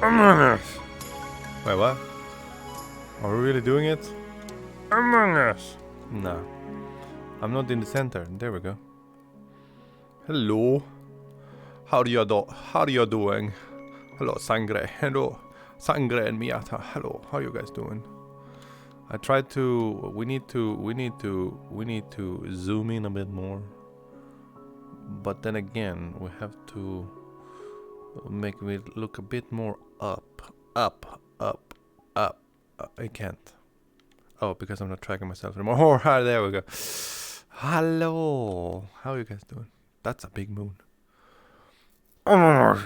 Among Us. Wait, what? Are we really doing it? Among Us. No. I'm not in the center. There we go. Hello. How are you doing? Hello, Sangre. Hello. Sangre and Miata. Hello. How you guys doing? I tried to we need to zoom in a bit more. But then again, we have to make it look a bit more up. I can't. Oh, because I'm not tracking myself anymore. Oh, hi, there we go. Hello. How are you guys doing? That's a big moon. Among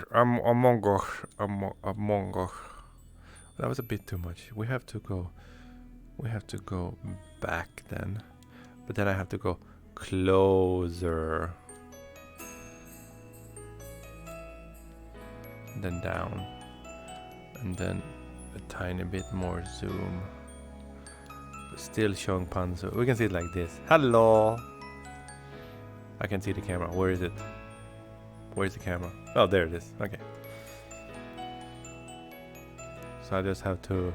Us. Among Us. That was a bit too much. We have to go back then. But then I have to go closer. Then down. And then a tiny bit more zoom. Still showing puns, so we can see it like this. Hello. I can see the camera. Where is it? Where's the camera? Oh, there it is. Okay. So I just have to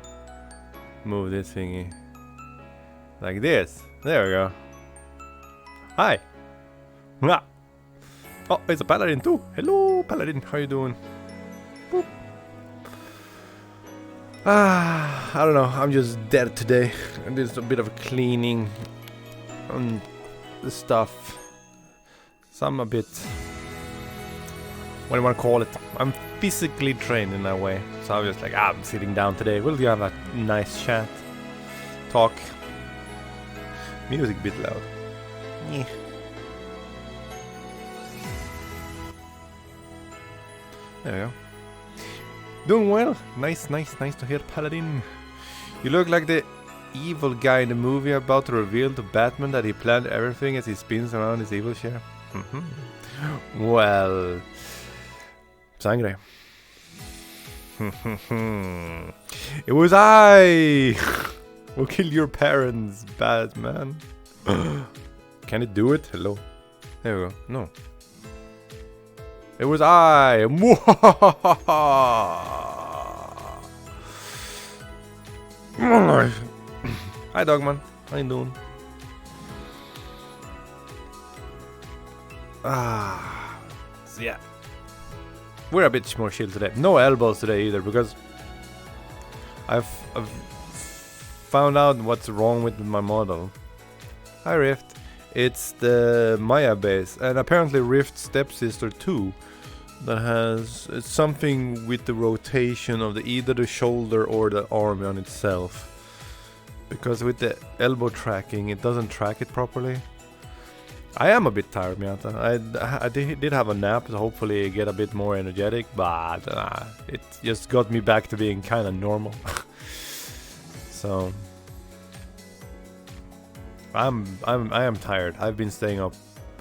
move this thingy like this. There we go. Hi. Mwah. Oh, it's a paladin too. Hello, paladin. How you doing? Boop. I don't know. I'm just dead today. And there's a bit of cleaning on the stuff. So I'm a bit, what do you want to call it? I'm physically trained in that way. So I'm just like, I'm sitting down today. We'll have a nice chat. Talk. Music a bit loud. Yeah. There we go. Doing well. Nice to hear, Paladin. You look like the evil guy in the movie about to reveal to Batman that he planned everything as he spins around his evil chair. Well, Sangre. It was I who killed your parents, Batman. Can it do it? Hello. There we go. No. It was I. Hi, Dogman. How you doing? So yeah. We're a bit more chill today. No elbows today either, because I've found out what's wrong with my model. Hi, Rift. It's the Maya base, and apparently Rift Stepsister 2 that has something with the rotation of either the shoulder or the arm on itself. Because with the elbow tracking, it doesn't track it properly. I am a bit tired, Miata. I did have a nap to hopefully get a bit more energetic, but it just got me back to being kind of normal. So I am tired. I've been staying up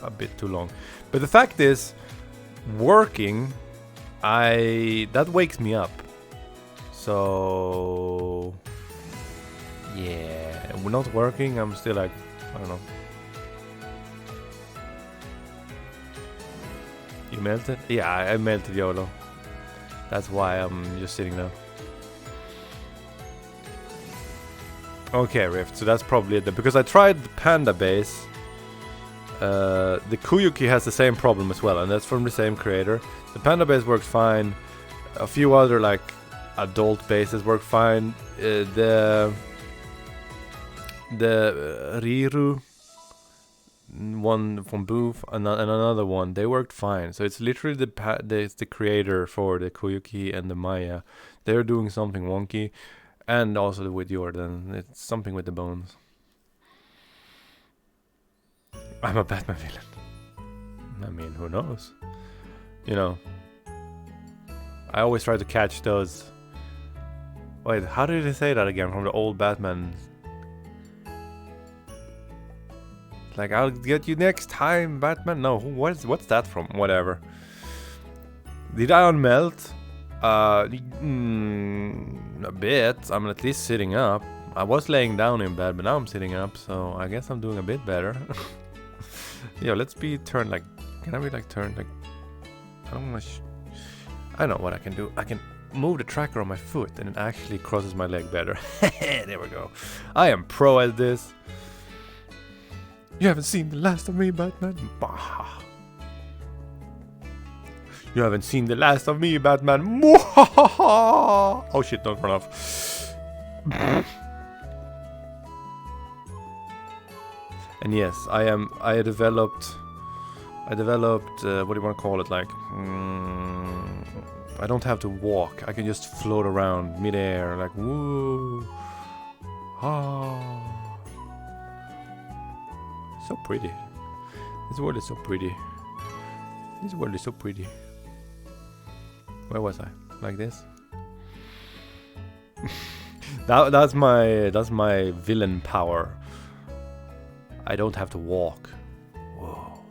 a bit too long. But the fact is, working, that wakes me up. So yeah, we're not working. I'm still like, I don't know. You melted? Yeah, I melted, YOLO. That's why I'm just sitting now. Okay, Rift. So that's probably it. Because I tried the Panda base. The Kuyuki has the same problem as well, and that's from the same creator. The Panda base works fine. A few other like adult bases work fine. The Riru one from Booth and another one, they worked fine. So it's literally the creator for the Kuyuki and the Maya. They're doing something wonky, and also with Jordan, it's something with the bones. I'm a Batman villain. I mean, who knows? You know, I always try to catch those. Wait, how did they say that again from the old Batman? Like, I'll get you next time, Batman. No, what's that from? Whatever. Did I unmelt? A bit. I'm at least sitting up. I was laying down in bed, but now I'm sitting up, so I guess I'm doing a bit better. Yo, let's be turned like... Can I be like turned like... I don't want to... I know what I can do. I can move the tracker on my foot and it actually crosses my leg better. There we go. I am pro at this. You haven't seen the last of me, Batman. Bah. You haven't seen the last of me, Batman. Oh shit, don't run off. And yes, I developed, what do you want to call it, like, I don't have to walk, I can just float around mid-air, like, woo, ah, so pretty, this world is so pretty, this world is so pretty. Where was I? Like this? that's my villain power. I don't have to walk. Whoa.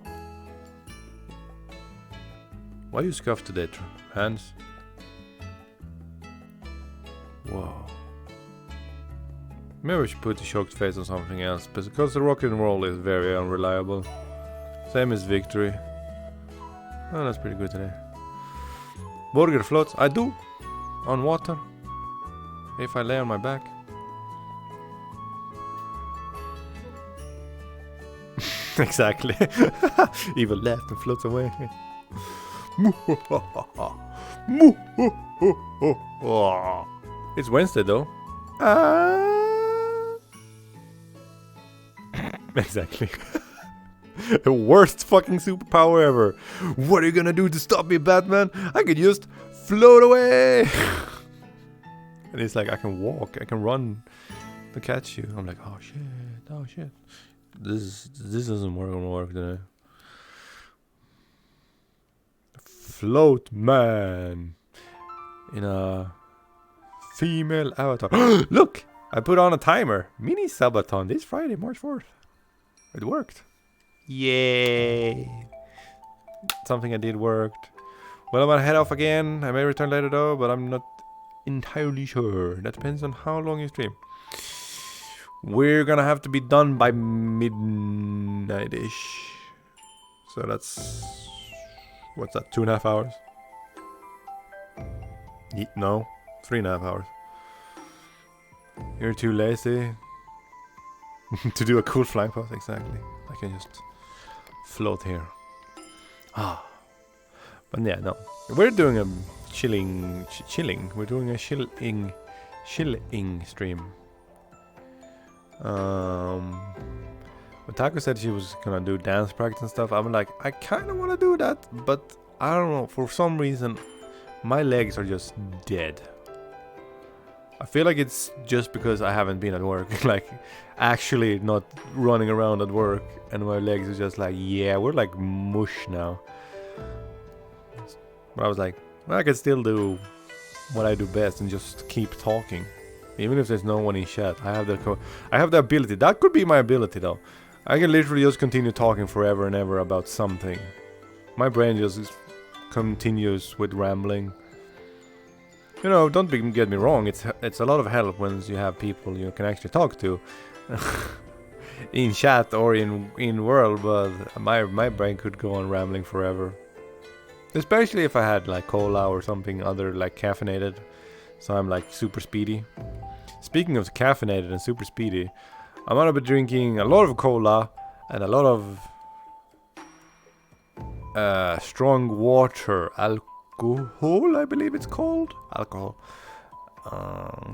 Why you scuffed today, Hans? Whoa. Maybe we should put the shocked face on something else, because the rock and roll is very unreliable. Same as victory. Oh, that's pretty good today. Burger floats. I do. On water. If I lay on my back. Exactly. Evil left and floats away. It's Wednesday though. Exactly. The worst fucking superpower ever. What are you gonna do to stop me, Batman? I could just float away. And it's like, I can walk, I can run to catch you. I'm like, oh shit. This doesn't work today. Float man in a female avatar. Look, I put on a timer. Mini subathon this Friday, March 4th. It worked. Yay! Something I did worked. Well, I'm gonna head off again. I may return later though, but I'm not entirely sure. That depends on how long you stream. We're gonna have to be done by midnight-ish. So that's... what's that, 2.5 hours? No, 3.5 hours. You're too lazy to do a cool flying pose, exactly. I can just float here. Ah. But yeah, no. We're doing a chilling. We're doing a chilling stream. But Taco said she was gonna do dance practice and stuff. I'm like, I kind of want to do that, but I don't know. For some reason, my legs are just dead. I feel like it's just because I haven't been at work, like actually not running around at work, and my legs are just like, yeah, we're like mush now. But I was like, well, I can still do what I do best and just keep talking, even if there's no one in chat. I have the ability. That could be my ability though. I can literally just continue talking forever and ever about something. My brain just continues with rambling. You know, don't get me wrong, it's a lot of help when you have people you can actually talk to in chat or in world, but my brain could go on rambling forever. Especially if I had like cola or something other like caffeinated, so I'm like super speedy. Speaking of caffeinated and super speedy, I'm gonna be drinking a lot of cola and a lot of strong water, alcohol, I believe it's called. Alcohol.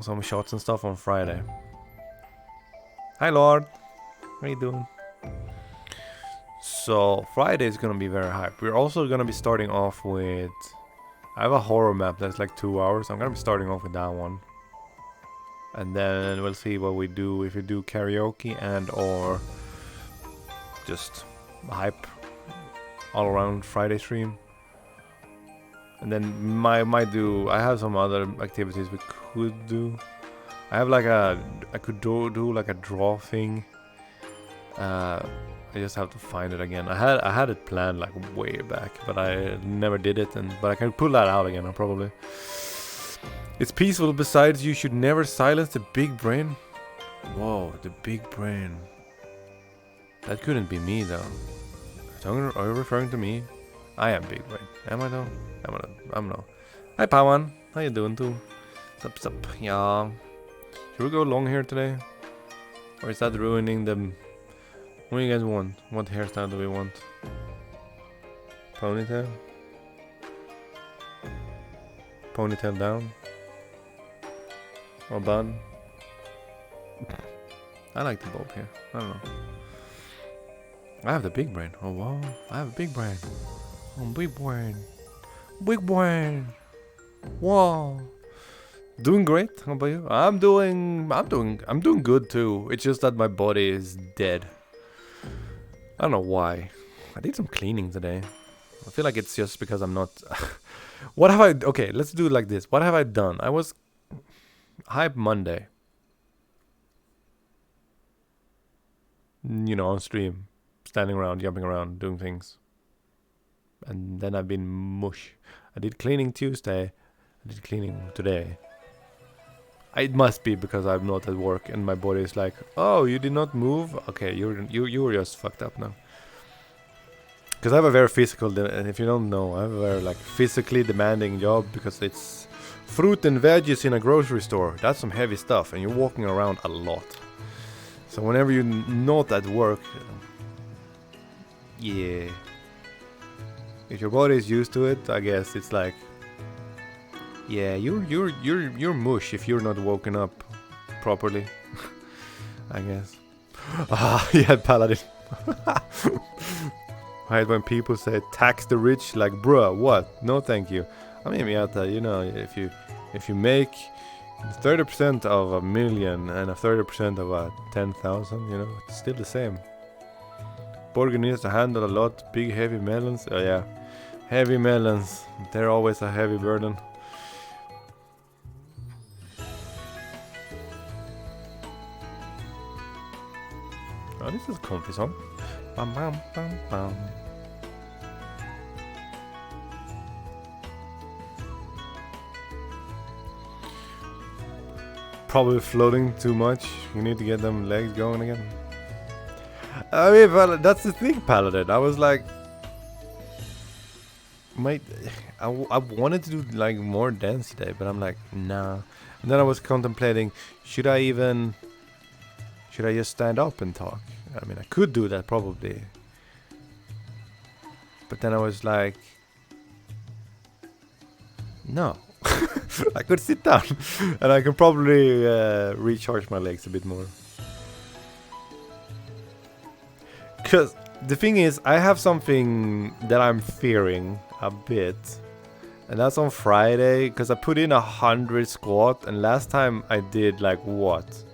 Some shots and stuff on Friday. Hi Lord, how you doing? So Friday is gonna be very hype. We're also gonna be starting off with... I have a horror map that's like 2 hours. I'm gonna be starting off with that one. And then we'll see what we do, if we do karaoke and or just hype all around Friday stream. And then I have some other activities we could do. I have like I could do like a draw thing. I just have to find it again. I had it planned like way back, but I never did it. But I can pull that out again, probably. It's peaceful. Besides, you should never silence the big brain. Whoa, the big brain. That couldn't be me though. Are you referring to me? I am big brain. Am I though? I'm no. Hi Pawan. How you doing too? Sup? Yeah. Should we go long hair today? Or is that ruining them? What do you guys want? What hairstyle do we want? Ponytail? Ponytail down? Or bun? I like the bob here. I don't know. I have the big brain. Oh wow. I have a big brain. Oh, big brain. Big brain. Wow. Doing great. How about you? I'm doing good too. It's just that my body is dead. I don't know why. I did some cleaning today. I feel like it's just because I'm not. What have I? Okay, let's do it like this. What have I done? I was hype Monday. You know, on stream, standing around, jumping around, doing things. And then I've been mush. I did cleaning Tuesday. I did cleaning today. It must be because I'm not at work and my body is like, oh, you did not move. Okay, you were just fucked up now. Because I have a very physical, and if you don't know, I have a very like physically demanding job because it's fruit and veggies in a grocery store. That's some heavy stuff, and you're walking around a lot. So whenever you're not at work, yeah. If your body is used to it, I guess it's like, yeah, you're mush if you're not woken up properly. I guess. Ah, yeah, paladin. I hate when people say tax the rich, like, bruh, what? No, thank you. I mean, Miata, you know, if you make 30% of a million and a 30% of a 10,000, you know, it's still the same. Borger needs to handle a lot, big heavy melons. Oh yeah, heavy melons. They're always a heavy burden. Oh, this is a comfy song. Bam, bam, bam, bam. Probably floating too much. You need to get them legs going again. I mean, that's the thing, Paladin. I was like, I wanted to do like more dance today, but I'm like, nah. And then I was contemplating, should I just stand up and talk? I mean, I could do that probably. But then I was like, no. I could sit down and I can probably recharge my legs a bit more. Because the thing is, I have something that I'm fearing a bit. And that's on Friday, because I put in 100 squat, and last time I did like what?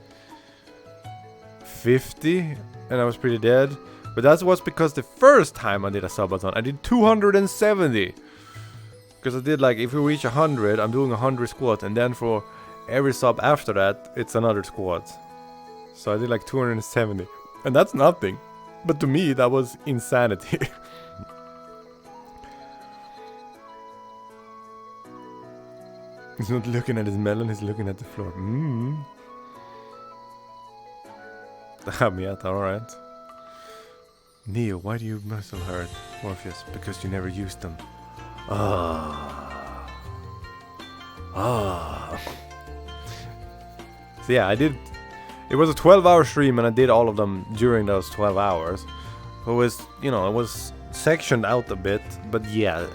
50? And I was pretty dead. But that was because the first time I did a subathon, I did 270. Because I did like, if we reach 100, I'm doing 100 squats, and then for every sub after that, it's another squat. So I did like 270. And that's nothing. But to me, that was insanity. He's not looking at his melon, he's looking at the floor. Yet, alright. Neo, why do you muscle hurt? Morpheus, because you never used them. So yeah, I did. It was a 12-hour stream, and I did all of them during those 12 hours. It was, you know, it was sectioned out a bit, but yeah,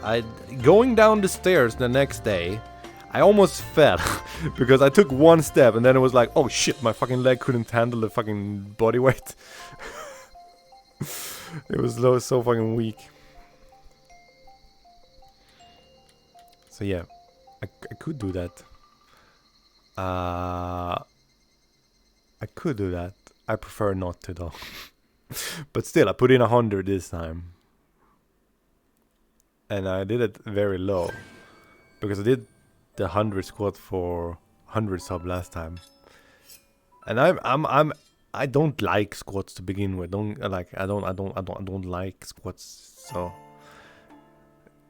going down the stairs the next day, I almost fell because I took one step, and then it was like, oh shit, my fucking leg couldn't handle the fucking body weight. It was so fucking weak. So yeah, I could do that. I could do that. I prefer not to though. But still, I put in 100 this time. And I did it very low. Because I did the 100 squat for 100 sub last time. And I don't like squats to begin with. I don't like squats. So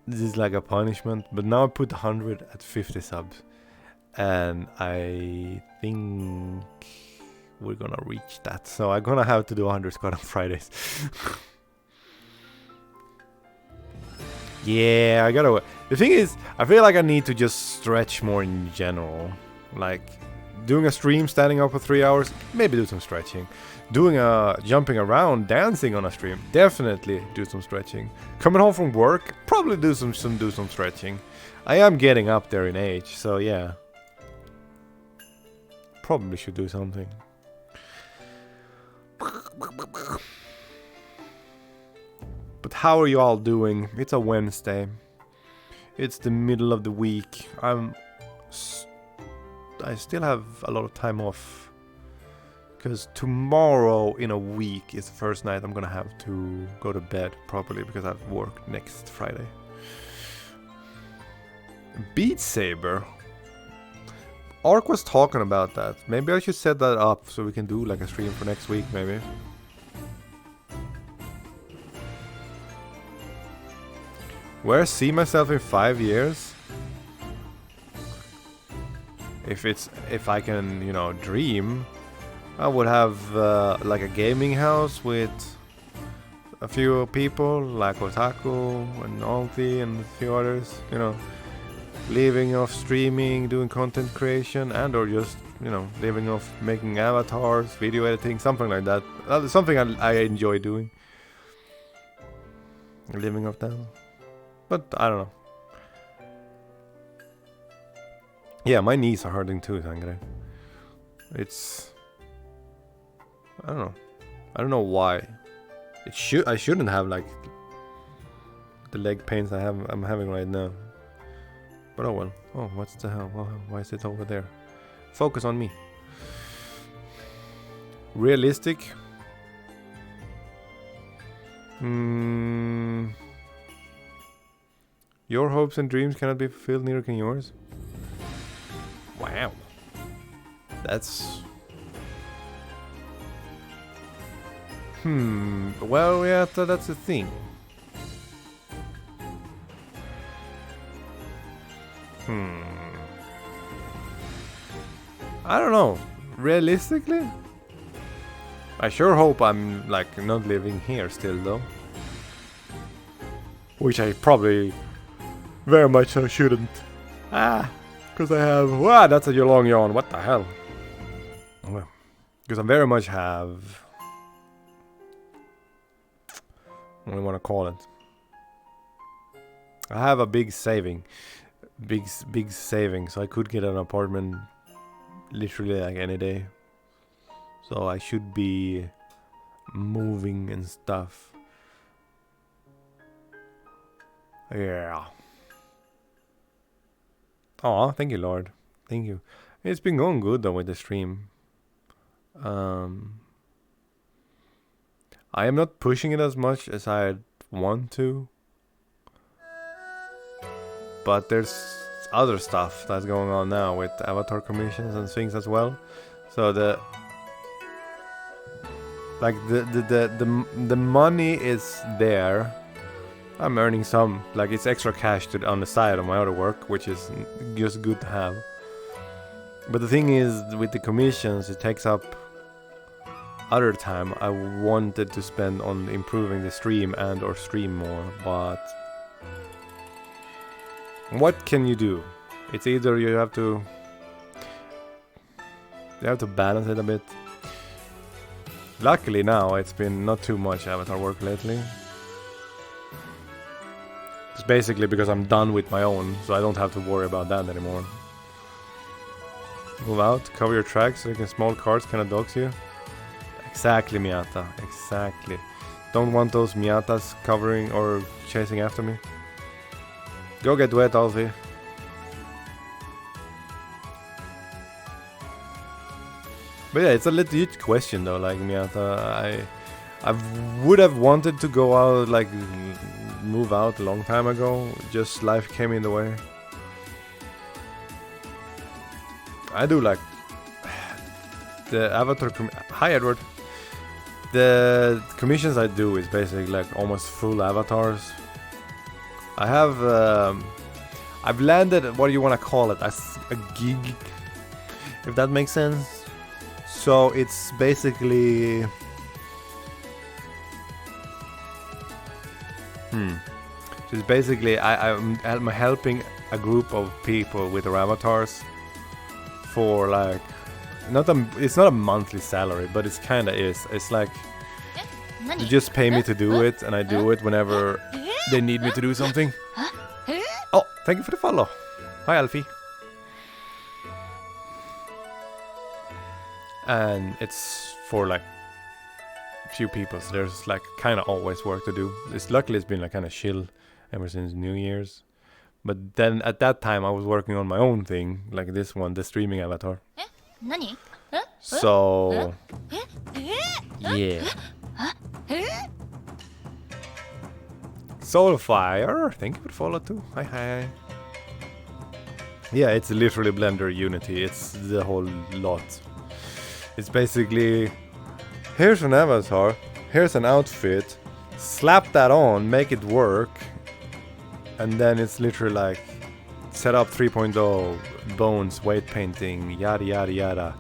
this is like a punishment. But now I put 100 at 50 subs. And I think we're gonna reach that. So I'm gonna have to do 100 squat on Fridays. Yeah, I gotta. The thing is, I feel like I need to just stretch more in general. Like, doing a stream, standing up for 3 hours, maybe do some stretching. Doing a jumping around, dancing on a stream, definitely do some stretching. Coming home from work, probably do some stretching. I am getting up there in age, so yeah. Probably should do something. But how are you all doing? It's a Wednesday. It's the middle of the week. I still have a lot of time off. Because tomorrow in a week is the first night I'm gonna have to go to bed properly because I've work next Friday. Beat Saber. Ark was talking about that. Maybe I should set that up so we can do like a stream for next week maybe. Where I see myself in 5 years? If I can, you know, dream, I would have like a gaming house with a few people like Otaku and Alti and a few others, you know, living off streaming, doing content creation, and or just, you know, living off making avatars, video editing, something like that. Something I enjoy doing. Living off that. But I don't know. Yeah, my knees are hurting too, Sangre. It's... I don't know. I don't know why. I shouldn't have like the leg pains I'm having right now. But oh well. Oh, what's the hell? Why is it over there? Focus on me. Realistic. Your hopes and dreams cannot be fulfilled, neither can yours. Wow. That's... Well, yeah, that's the thing. I don't know. Realistically? I sure hope I'm, like, not living here still, though. Which I probably... very much so shouldn't. Because I have... Wow, that's a long yawn. What the hell? Because I very much have... what do I want to call it? I have a big saving. Big saving. So I could get an apartment literally like any day. So I should be moving and stuff. Yeah. Oh, thank you, Lord. Thank you. It's been going good though with the stream. I am not pushing it as much as I want to. But there's other stuff that's going on now with avatar commissions and things as well. So the money is there. I'm earning some, like it's extra cash on the side of my other work, which is just good to have. But the thing is, with the commissions, it takes up other time I wanted to spend on improving the stream and or stream more, but what can you do? It's either you have to balance it a bit. Luckily now it's been not too much avatar work lately. It's basically because I'm done with my own, so I don't have to worry about that anymore. Move out, cover your tracks so you can small cars cannot dox you. Exactly, Miata. Exactly. Don't want those Miatas covering or chasing after me. Go get wet, Alfie. But yeah, it's a legit question though, like Miata. I would have wanted to go out, like move out a long time ago. Just life came in the way. I do like the avatar. Hi, Edward. The commissions I do is basically like almost full avatars. I have I've landed, what do you want to call it, as a gig, if that makes sense. So it's basically So it's basically I'm helping a group of people with their avatars for like it's not a monthly salary, but it's kind of is. It's like they just pay me to do it, and I do it whenever they need me to do something. Oh, thank you for the follow. Hi, Alfie. And it's for like few people, so there's like kind of always work to do. Luckily it's been like kind of chill ever since New Year's. But then at that time I was working on my own thing, like this one, the streaming avatar. So yeah. Soulfire, thank you for the follow too. Hi. Yeah, it's literally Blender Unity. It's the whole lot. It's basically, here's an avatar, here's an outfit, slap that on, make it work, and then it's literally like set up 3.0, bones, weight painting, yada yada yada.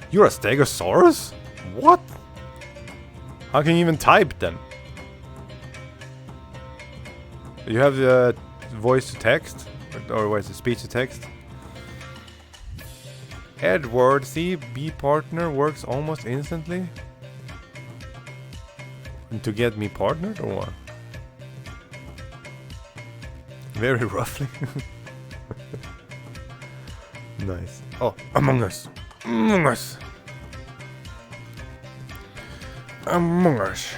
You're a Stegosaurus? What? How can you even type then? You have the voice to text, or what is it, speech to text? Edward, CB partner works almost instantly. And to get me partnered or what? Very roughly. Nice. Oh, Among Us. Among Us. Among Us.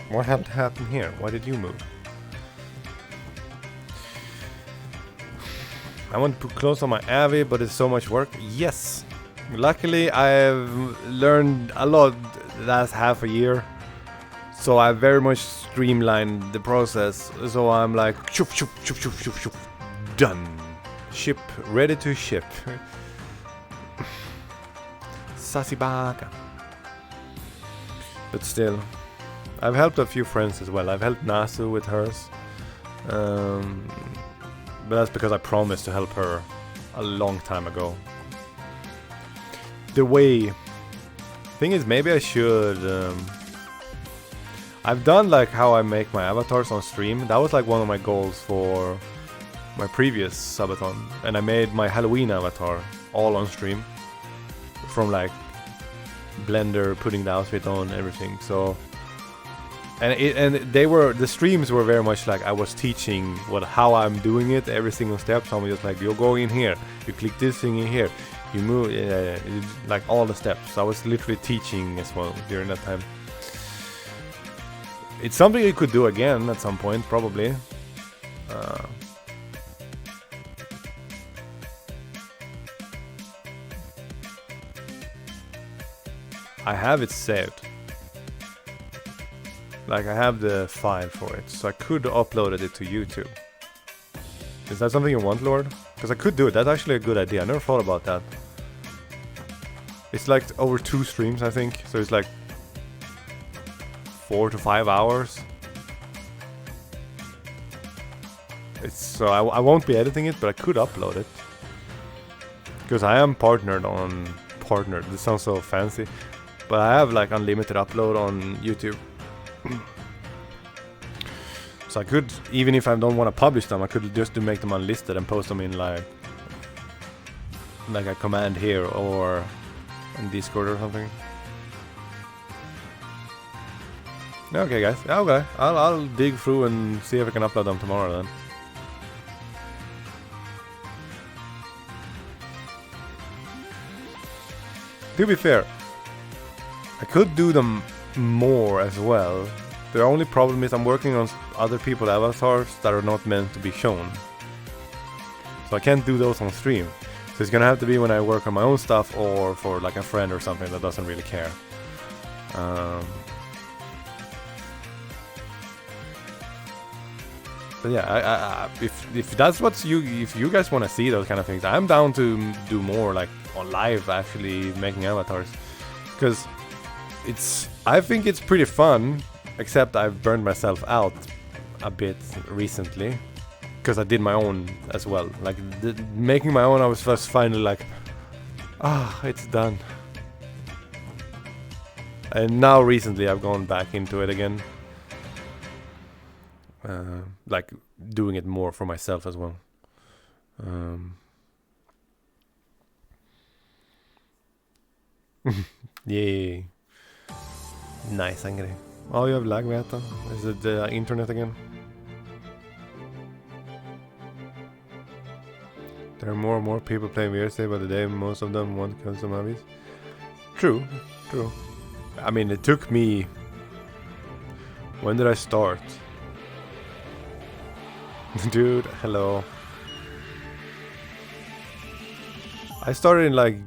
What happened here? Why did you move? I want to put close on my Avi, but it's so much work. Yes. Luckily, I've learned a lot the last half a year. So I very much streamlined the process. So I'm like, shoop, shoop, shoop, shoop, shoop, shoop. Done. Ship, ready to ship. Sasibaka. But still, I've helped a few friends as well. I've helped Nasu with hers. But that's because I promised to help her a long time ago. The way... Thing is, maybe I should... I've done like how I make my avatars on stream. That was like one of my goals for my previous subathon. And I made my Halloween avatar all on stream. From like Blender, putting the outfit on, everything. So... And the streams were very much like I was teaching how I'm doing it, every single step. So I'm just like, you go in here, you click this thing in here, you move, like all the steps. So I was literally teaching as well during that time. It's something you could do again at some point, probably. I have it saved. Like, I have the file for it, so I could upload it to YouTube. Is that something you want, Lord? Because I could do it. That's actually a good idea. I never thought about that. It's like over 2 streams, I think. So it's like 4 to 5 hours. So I won't be editing it, but I could upload it. Because I am partnered. This sounds so fancy. But I have like unlimited upload on YouTube. So I could, even if I don't want to publish them, I could just make them unlisted and post them in like a command here or in Discord or something. Okay, guys. Okay, I'll dig through and see if I can upload them tomorrow then. To be fair, I could do them more as well. The only problem is I'm working on other people's avatars that are not meant to be shown. So I can't do those on stream. So it's gonna have to be when I work on my own stuff or for like a friend or something that doesn't really care. But yeah, if that's what if you guys want to see those kind of things, I'm down to do more like on live, actually making avatars, because I think it's pretty fun. Except I've burned myself out a bit recently because I did my own as well. Like making my own, I was first finally like, it's done. And now recently I've gone back into it again. like doing it more for myself as well. Yay. Nice, Angry. Oh, you have lag, Veta? Is it the internet again? There are more and more people playing VRC by the day. Most of them want custom hobbies. True. I mean, it took me... When did I start? Dude, hello. I started in like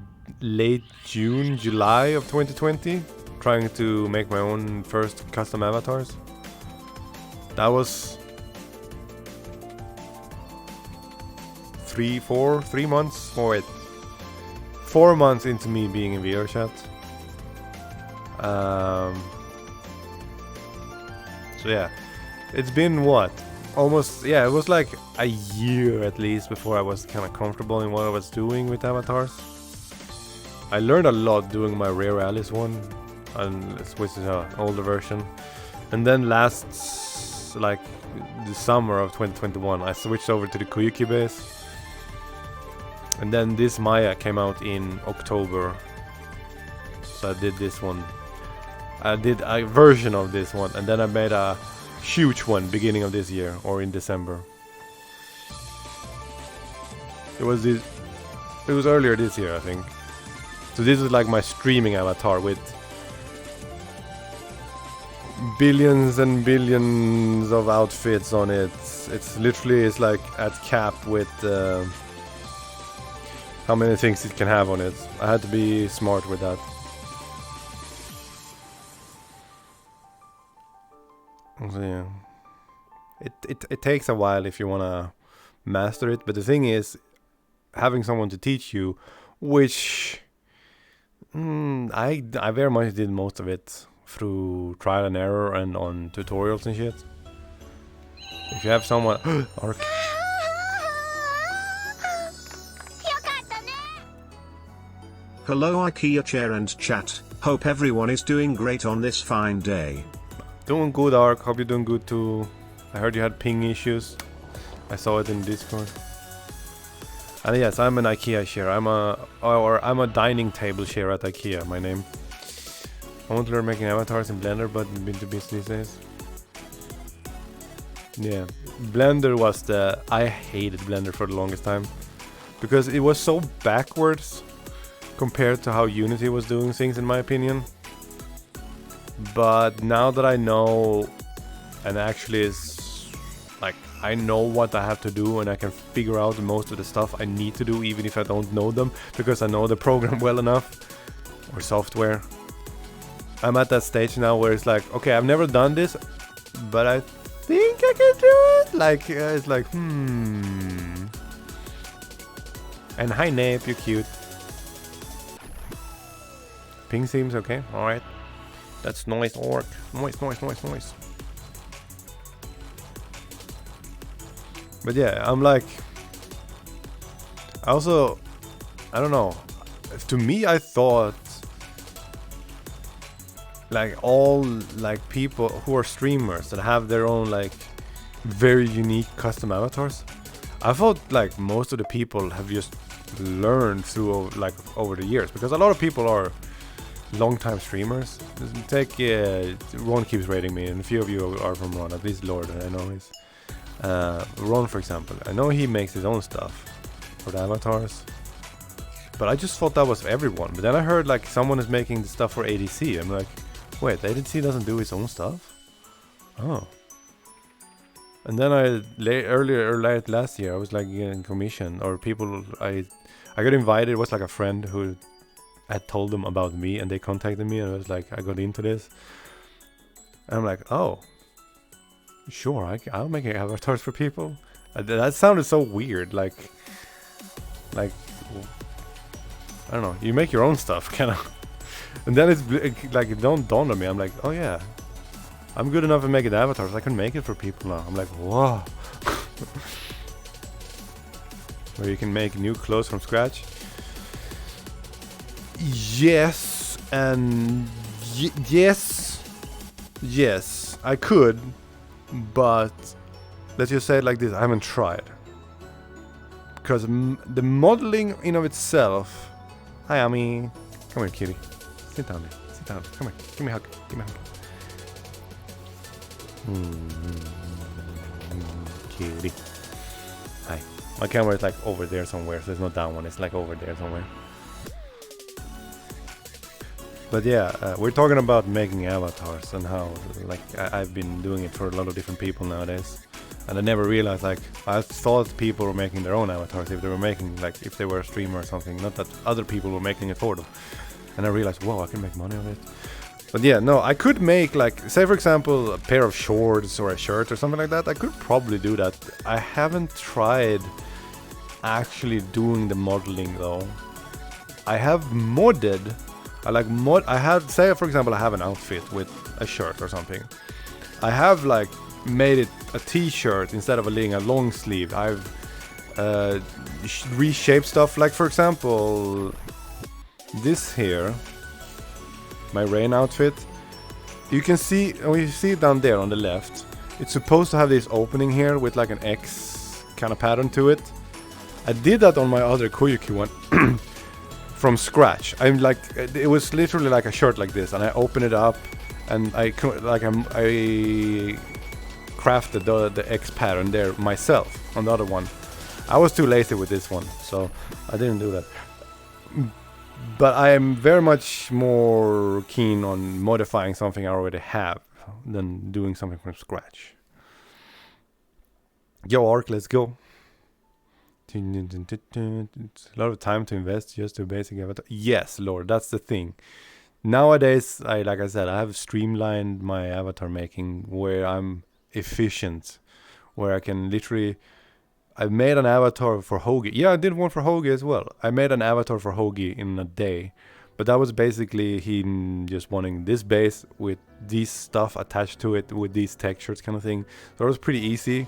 late June, July of 2020, trying to make my own first custom avatars. That was 3 months. Oh wait, 4 months into me being in VR chat. So yeah, it's been what? Almost, yeah, it was like a year at least before I was kind of comfortable in what I was doing with avatars. I learned a lot doing my Rare Alice one, which is an older version. And then last, like, the summer of 2021, I switched over to the Koyuki base. And then this Maya came out in October. So I did this one. I did a version of this one, and then I made a huge one beginning of this year, or in December. It was earlier this year, I think. So this is like my streaming avatar with billions and billions of outfits on it. It's literally, it's like at cap with how many things it can have on it. I had to be smart with that. So yeah, it takes a while if you wanna master it, but the thing is, having someone to teach you, which I very much did most of it through trial and error and on tutorials and shit. If you have someone, Ark. Hello IKEA chair and chat, hope everyone is doing great on this fine day. Doing good, Ark. Hope you're doing good too. I heard you had ping issues. I saw it in Discord. And yes, I'm an IKEA chair. I'm a dining table chair at IKEA. My name. I want to learn making avatars in Blender, but been too busy these days. Yeah, Blender was I hated Blender for the longest time because it was so backwards compared to how Unity was doing things, in my opinion. But now that I know, and actually is like, I know what I have to do, and I can figure out most of the stuff I need to do even if I don't know them, because I know the program well enough, or software. I'm at that stage now where it's like, okay, I've never done this, but I think I can do it. Like, it's like, And hi Nape, you're cute. Ping seems okay, alright. That's nice work. Nice. But yeah, I'm like... I don't know. To me, I thought... like, all, like, people who are streamers that have their own, like, very unique custom avatars. I thought, like, most of the people have just learned through, like, over the years. Because a lot of people are... long-time streamers. Take Ron keeps rating me, and a few of you are from Ron, at least Lord, I know he's Ron, for example. I know he makes his own stuff for the avatars, but I just thought that was for everyone. But then I heard like someone is making the stuff for ADC. I'm like, wait, ADC doesn't do his own stuff? Oh. And then late last year I was like getting commission, or people I got invited. It was like a friend who had told them about me, and they contacted me, and I was like, I got into this, and I'm like, oh, sure, I'll make avatars for people. That sounded so weird, like I don't know, you make your own stuff, kind of. And then it's like, it don't dawn on me. I'm like, oh yeah, I'm good enough at making avatars. I can make it for people now. I'm like, whoa. Where you can make new clothes from scratch. Yes, and yes, I could, but let's just say it like this, I haven't tried. Because the modeling in of itself... Hi, Ami. Come here, kitty. Sit down there. Sit down. Come here. Give me a hug. Give me a hug. Kitty. Hi. My camera is like over there somewhere, so there's no down one. It's like over there somewhere. But yeah, we're talking about making avatars and how like I've been doing it for a lot of different people nowadays. And I never realized, like, I thought people were making their own avatars if they were making, like, if they were a streamer or something, not that other people were making it for them. And I realized, whoa, I can make money on it. But yeah, no, I could make, like, say for example, a pair of shorts or a shirt or something like that. I could probably do that. I haven't tried actually doing the modeling though. I have modded. I have, say for example, I have an outfit with a shirt or something. I have like made it a t-shirt instead of a long sleeve. I've reshaped stuff, like for example this here, my rain outfit. You can see, when you see it down there on the left, it's supposed to have this opening here with like an X kind of pattern to it. I did that on my other Koyuki one from scratch. I'm like, it was literally like a shirt like this, and I opened it up and I crafted the X pattern there myself on the other one. I was too lazy with this one, so I didn't do that. But I am very much more keen on modifying something I already have than doing something from scratch. Yo, Ark, let's go. It's a lot of time to invest just to basic avatar. Yes, Lord, that's the thing. Nowadays, like I said, I have streamlined my avatar making where I'm efficient, where I can literally... I made an avatar for Hoagie. Yeah, I did one for Hoagie as well. I made an avatar for Hoagie in a day. But that was basically him just wanting this base with these stuff attached to it with these textures kind of thing. So it was pretty easy.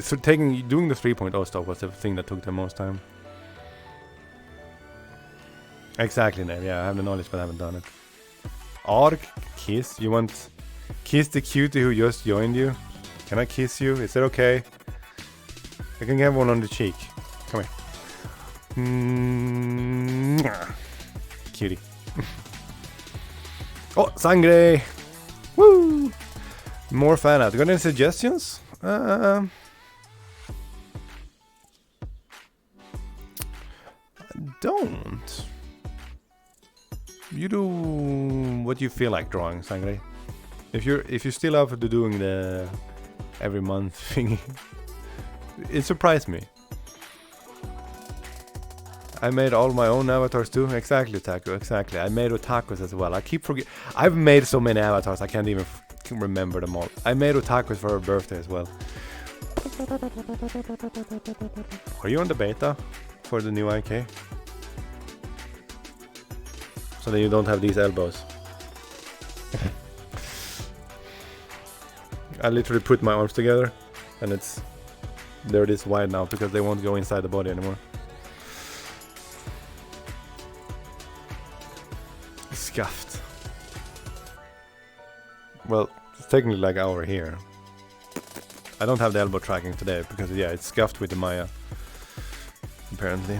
So doing the 3.0 stuff was the thing that took the most time. Exactly, Nave. Yeah, I have the knowledge, but I haven't done it. Ark, kiss. You want kiss the cutie who just joined you? Can I kiss you? Is that okay? I can get one on the cheek. Come here. Cutie. Oh, sangre! Woo! More fan art. Got any suggestions? Don't. You do what you feel like drawing, Sangre. If you're still up to doing the every month thingy, it surprised me. I made all my own avatars too. Exactly, Taco. Exactly. I made otakus as well. I keep forgetting. I've made so many avatars I can't even remember them all. I made otakus for her birthday as well. Are you on the beta for the new IK? So that you don't have these elbows. I literally put my arms together and they're this wide now because they won't go inside the body anymore. Scuffed. Well, it's technically like over here. I don't have the elbow tracking today because yeah, it's scuffed with the Maya. Apparently.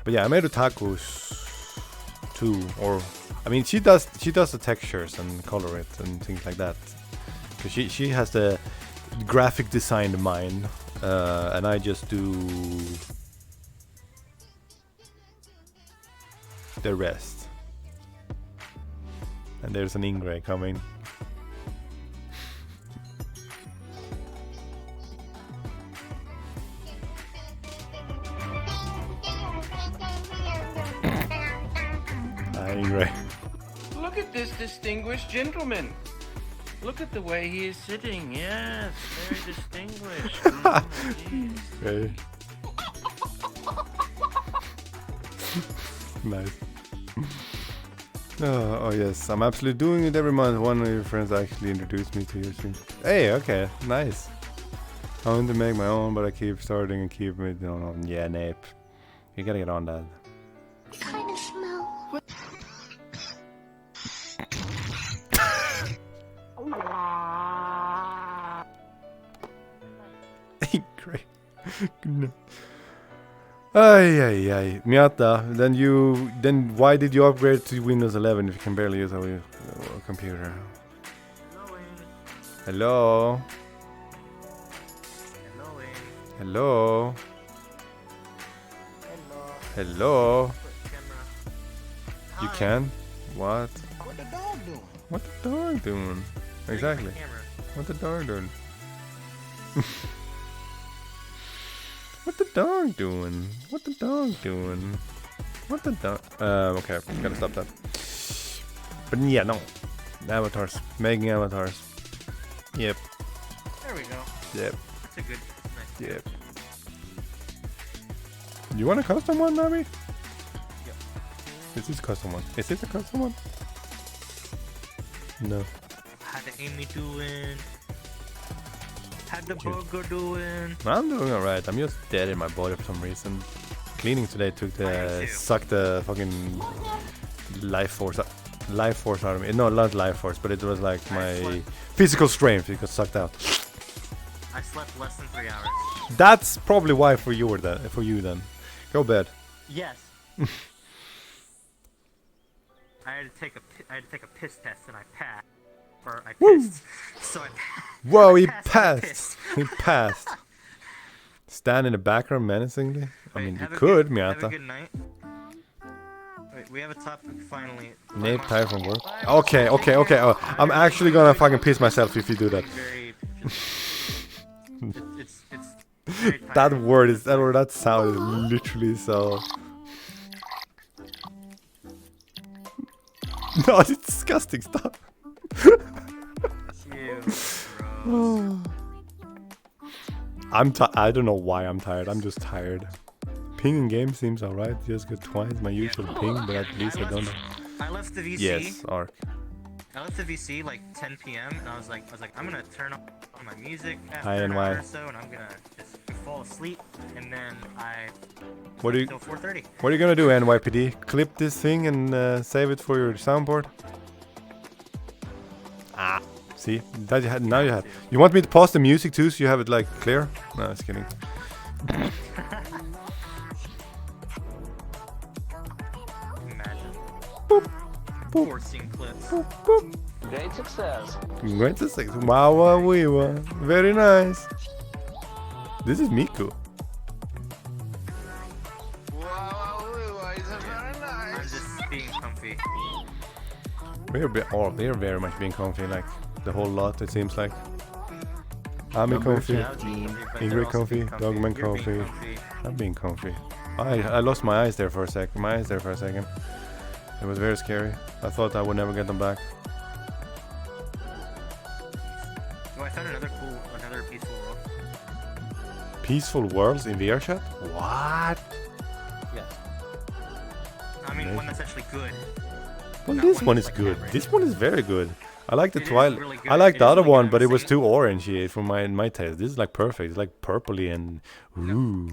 But yeah, I made otakus too, or I mean she does the textures and color it and things like that. Cause she has the graphic design mind, and I just do the rest. And there's an Ingray coming. Ingray. Look at this distinguished gentleman. Look at the way he is sitting. Yes, very distinguished. Okay. Nice. Oh yes, I'm absolutely doing it every month. One of your friends actually introduced me to your stream. Hey, okay, nice. I want to make my own, but I keep starting and keep it on. Yeah, Nape. You gotta get on that. Kind of smell. Ay. Miata, then why did you upgrade to Windows 11 if you can barely use a computer? Hello? Hello? Hello? You can? What? What the dog doing? What the dog doing? Exactly. What the dog doing? What the dog doing? What the dog doing? What the dog? Okay, gotta stop that. But yeah, no. Avatars. Making avatars. Yep. There we go. Yep. That's a good. Nice. Yep. You want a custom one, Nami? Yep. Is this a custom one? Is this a custom one? No. How the Amy doing? How the burger doing? I'm doing alright. I'm just dead in my body for some reason. Cleaning today took I am the too. sucked the fucking life force out of me. No, not life force, but it was like my physical strength. It got sucked out. I slept less than 3 hours. That's probably why for you then. Go bed. Yes. I had to take a piss test and I passed. Or I pissed. So I passed. Whoa, he I and passed. pissed. He passed. Stand in the background menacingly. I Wait, mean, you have a could, good- Have a Miata. good night. Wait, we have a topic finally. Nape tired from work. Okay. Oh, I'm actually gonna fucking piss myself if you do that. It's very That tiring. word that sound is literally so. No, it's disgusting stuff. Ew, gross. I don't know why I'm tired. I'm just tired. Ping in game seems alright. Just get twice my usual ping, but at least I don't know. I left the VC. Yes, Ark. I left the VC like 10 p.m. and I was like, I'm gonna turn on my music after Hi, an NY. hour or so, and I'm gonna just fall asleep. And then I What are you till 4:30. What are you gonna do, NYPD? Clip this thing and save it for your soundboard? Ah, see, that you had. Now you had. You want me to pause the music too, so you have it like clear? No, just kidding. Imagine. Boop, boop, Forcing clips. boop, boop. Great success. Great to say. Wow, wow, wee, wow. Very nice. This is Miku. I'm just being comfy. We're very much being comfy, like the whole lot. It seems like. I'm being comfy. But Ingrid they're also comfy, being Dogman You're being comfy. I'm being comfy. I lost my eyes there for a second. It was very scary. I thought I would never get them back. Oh, I found another peaceful world. Peaceful worlds in VR chat? What? Yes. I mean, one that's actually good. Well, Not this one one that's is like good. average. This one is very good. I like the It is Twilight. really good. I like It the is other really one, good. but it was See? too orangey for my taste. This is like perfect. It's like purpley and ooh.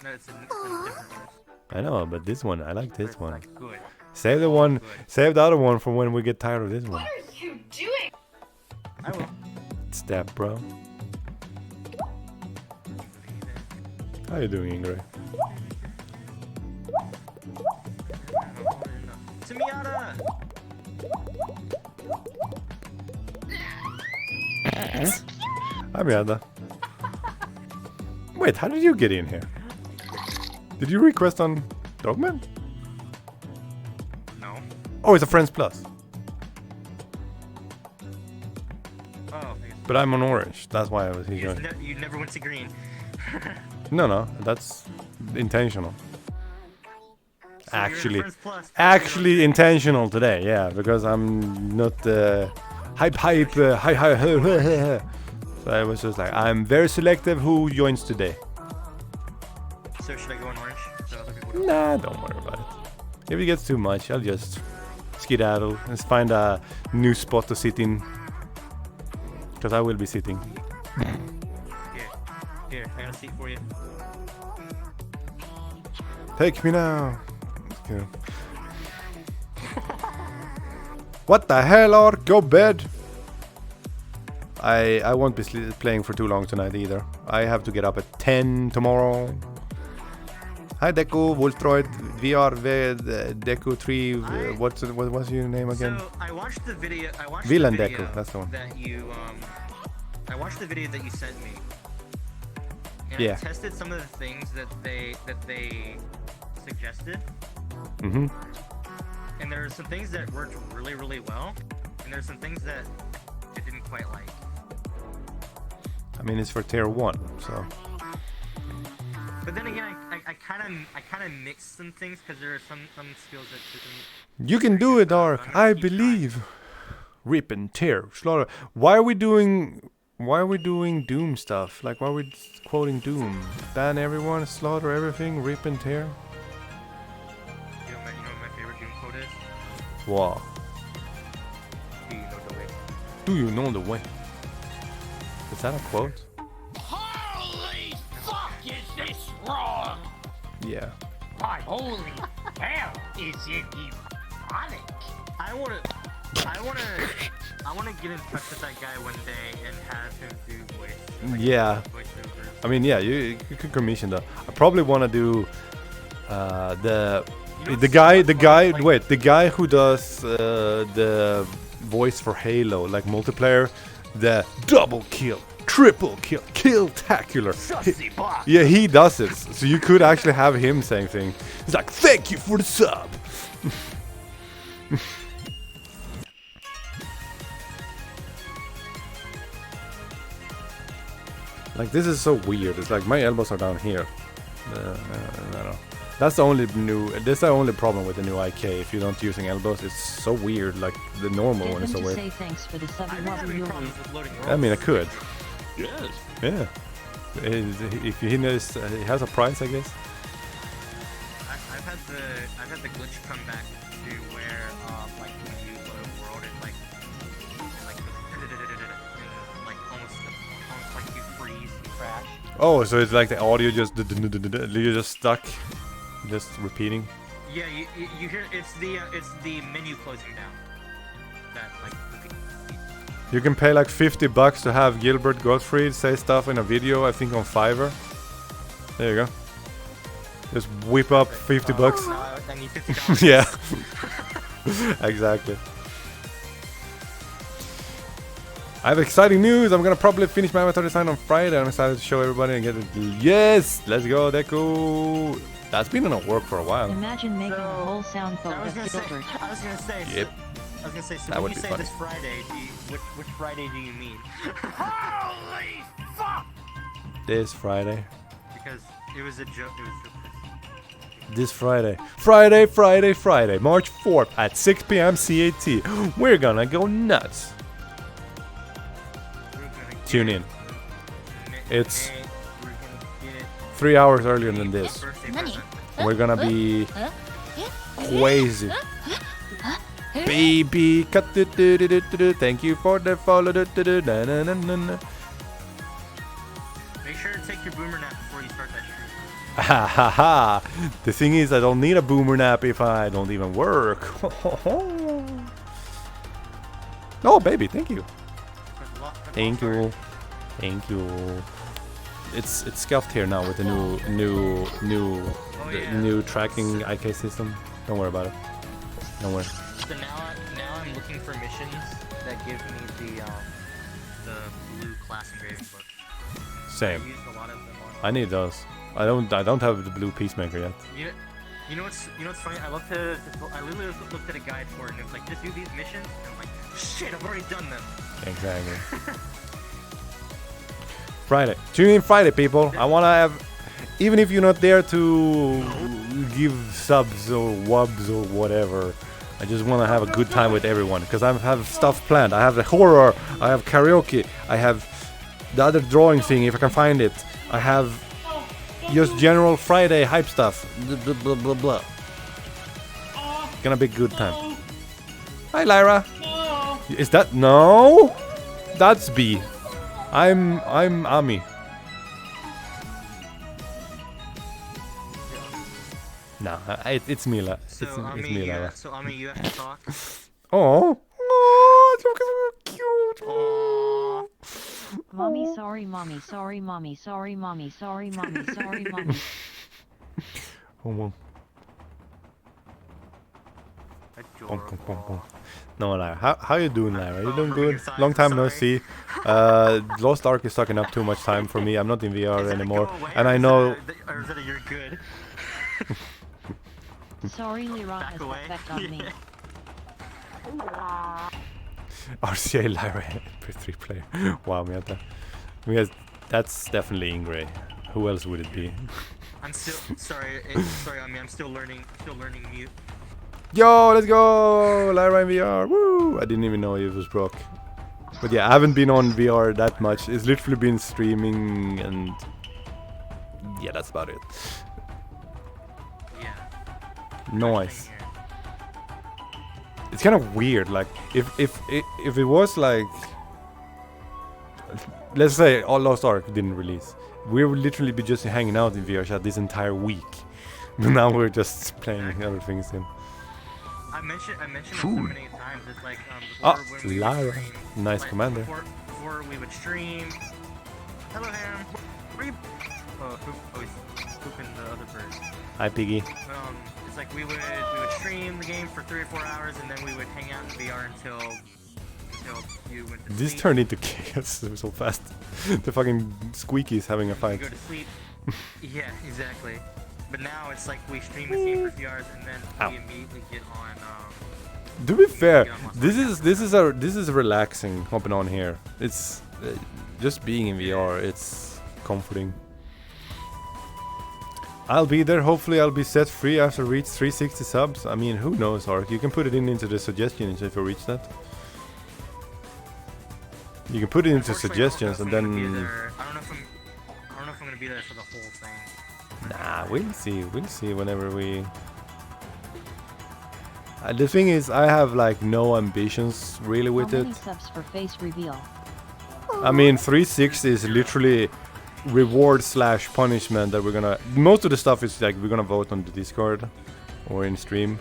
No, it's a different one. I know, but this one, I like But this it's, one. like, good. Save the one. Save the other one for when we get tired of this one. What are you doing? I will. Step, bro. How you doing, Ingrid? Sumiata! Hi, Miranda. Wait, how did you get in here? Did you request on Dogman? No. Oh, it's a Friends Plus. Oh, I guess. But I'm on orange. That's why I was here. You never went to green. No, that's intentional. So you're in Actually, Friends Plus, but actually intentional today. Yeah, because I'm not hype. So I was just like, I'm very selective who joins today. So should I go in orange? So other people don't. Nah, don't worry about it. If it gets too much, I'll just skedaddle and find a new spot to sit in. Because I will be sitting. Here, I got a seat for you. Take me now. Okay. What the hell, Ark? Go bed. I won't be playing for too long tonight either. I have to get up at 10 tomorrow. Hi Deku, Voltroid, VR, Deku 3, what's your name again? So I watched the video. Villain Deku, that's the one. That you I watched the video that you sent me. And Yeah. I tested some of the things that they suggested. Mm-hmm. And there are some things that worked really, really well, and there's some things that I didn't quite like. I mean, it's for tier 1, so... But then again, I kind of mixed some things because there are some skills that didn't. You can do it, Dark. I believe. Rip and tear, slaughter. Why are we doing Doom stuff? Like, why are we quoting Doom? Ban everyone, slaughter everything, rip and tear. You know what my favorite Doom quote is? Wow. Do you know the way? Do you know the way? Is that a quote? Holy fuck, is this wrong? Yeah. My holy hell, is it ironic? I wanna get in touch with that guy one day and have him do voice. Yeah. Voiceovers. I mean, yeah, you could commission that. I probably want to do the guy who does the voice for Halo, like multiplayer, the double kill, triple kill, kill-tacular. Yeah, he does it. So you could actually have him saying things. He's like, "Thank you for the sub." Like, this is so weird. It's like my elbows are down here. I don't know. That's the only problem with the new IK. If you don't using elbows, it's so weird. Like the normal one is so weird. Say thanks for the sub. I've been having problems with loading rolls. I mean, I could. Yes. Yeah. If he knows, he has a price, I guess. I've had the glitch come back to where like when you load a world it like almost like you freeze, you crash. Oh, so it's like the audio you're just stuck, just repeating. Yeah, you hear it's the menu closing down. That like You can pay like $50 to have Gilbert Gottfried say stuff in a video. I think on Fiverr. There you go. Just whip up $50. I need $50. Yeah. Exactly. I have exciting news. I'm gonna probably finish my avatar design on Friday. I'm excited to show everybody and get it. Yes, let's go, Deku. That's been in a work for a while. Imagine making a whole sound boat I was of gonna Gilbert. say. Yep. I was gonna say. So That when would you be say funny. this Friday, which Friday do you mean? Holy fuck! This Friday. Because it was a joke. It was This Friday. Friday. March 4th at 6 p.m. CAT. We're gonna go nuts. Tune in. It's 3 hours earlier than this. We're gonna be crazy. Baby, cut it. Thank you for the follow. Make sure to take your boomer nap before you start that stream. Ha ha ha! The thing is, I don't need a boomer nap if I don't even work. Oh, baby, thank you. Thank you. Thank you. It's scuffed here now with the new tracking IK system. Don't worry about it. Don't worry. So now I'm looking for missions that give me the blue class engraving book. Same. I used a lot of them on. I need those. I don't have the blue peacemaker yet. You know what's funny? I literally looked at a guide for it and it was like, just do these missions. And I'm like, shit, I've already done them. Exactly. Friday. Tune in Friday, people. I wanna have, even if you're not there to give subs or wubs or whatever, I just wanna have a good time with everyone because I have stuff planned. I have the horror, I have karaoke, I have the other drawing thing if I can find it. I have just general Friday hype stuff. Blah, blah, blah, blah. Gonna be a good time. Hi, Lyra. Is that no? That's B. I'm Ami. No, it's Mila. So It's Ami, me, Lyra. so Ami, you have to talk. Oh, it's so cute. Aww. Mommy, sorry, mommy, sorry, mommy, sorry, mommy, sorry, mommy, sorry, mommy. Oh, well. Pom, pom, pom, pom. No, Lara. How you doing, Lara? You doing good? Long time no see. Lost Ark is sucking up too much time for me. I'm not in VR anymore, and I know. Or is it you're good? Sorry, Lira has away. effect on me. RCA Lara MP3 player. Wow, Miata. Because that's definitely Ingray. Who else would it be? I'm still sorry. Sorry, I mean I'm still learning mute. Yo, let's go! Lyra in VR. Woo! I didn't even know it was broke. But yeah, I haven't been on VR that much. It's literally been streaming and yeah, that's about it. Yeah. Nice. It's kind of weird. Like if it was like, let's say all Lost Ark didn't release, we would literally be just hanging out in VR chat this entire week. But now we're just playing other things in. I mentioned it so many times. It's like Ah, before when we would Lara. stream, Nice like, commander. Before we would stream. Hello, Ham. Where you? Oh, he's pooping the other bird. Hi, Piggy. It's like we would stream the game for 3 or 4 hours, and then we would hang out in VR until you went to This sleep. turned into chaos so fast. The fucking squeaky's having a You fight. go to sleep. Yeah, exactly. But now it's like we stream the game for a few hours, and then Ow. we immediately get on. To be fair, this is relaxing hopping on here. It's just being in VR. It's comforting. I'll be there. Hopefully, I'll be set free after reach 360 subs. I mean, who knows, Ark? You can put it into the suggestions if you reach that. You can put it into suggestions and then. I don't know if I'm gonna be there for the whole thing. Nah, we'll see. We'll see whenever we. The thing is, I have like no ambitions really with How it. many subs for face reveal? I mean, 360 is literally reward slash punishment that we're gonna. Most of the stuff is like we're gonna vote on the Discord or in stream.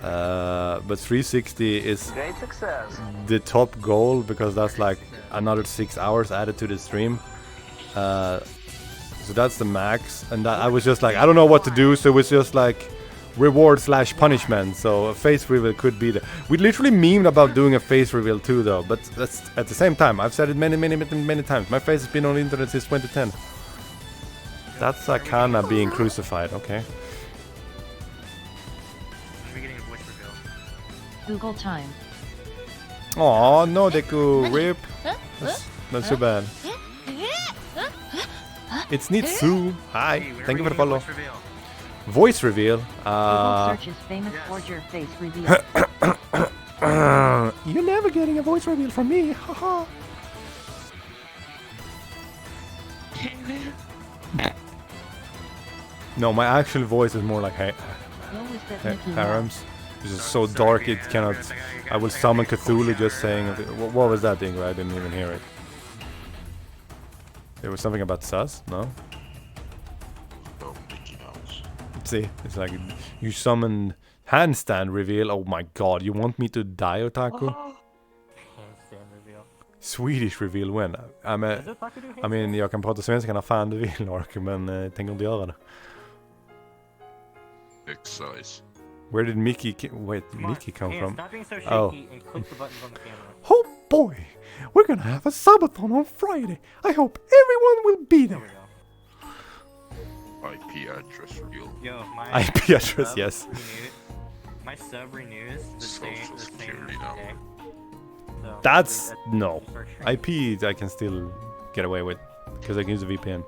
But 360 is Great success. the top goal because that's like another 6 hours added to the stream. So that's the max, and that I was just like, I don't know what to do, so it was just like reward slash punishment. So a face reveal could be the. We literally memed about doing a face reveal too, though. But that's at the same time, I've said it many times. My face has been on the internet since 2010. That's Akana being crucified. Okay. We're getting a voice reveal. Google time. Oh no, Deku, rip. That's too bad. It's Nitsu. Hi, Hey, when are thank we you for the getting a follow. voice reveal? Voice reveal. Google search is famous yes. for your face reveal. You're never getting a voice reveal from me. Haha. No, my actual voice is more like What was that Mickey Mouse? Harem's. This is so dark it cannot. I will summon Cthulhu just saying. What was that thing? I didn't even hear it. There was something about sus? No? Oh, Mickey Mouse. See, it's like you summon handstand reveal. Oh my god, you want me to die, Otaku? Handstand reveal. Swedish reveal when? Does Otaku do I mean, jag kan prata svenska när fan du vill, Ark, men tänker inte göra det. Exercise. Where did Mickey come from? Stop being so shaky Oh. and click the buttons on the camera. Oh boy, we're gonna have a subathon on Friday. I hope everyone will be There there. we go. IP address reveal. Yo, my IP address, sub yes. My sub renews the same Social the same security number. day. So, That's that- no. start training. IP I can still get away with because I can use a VPN.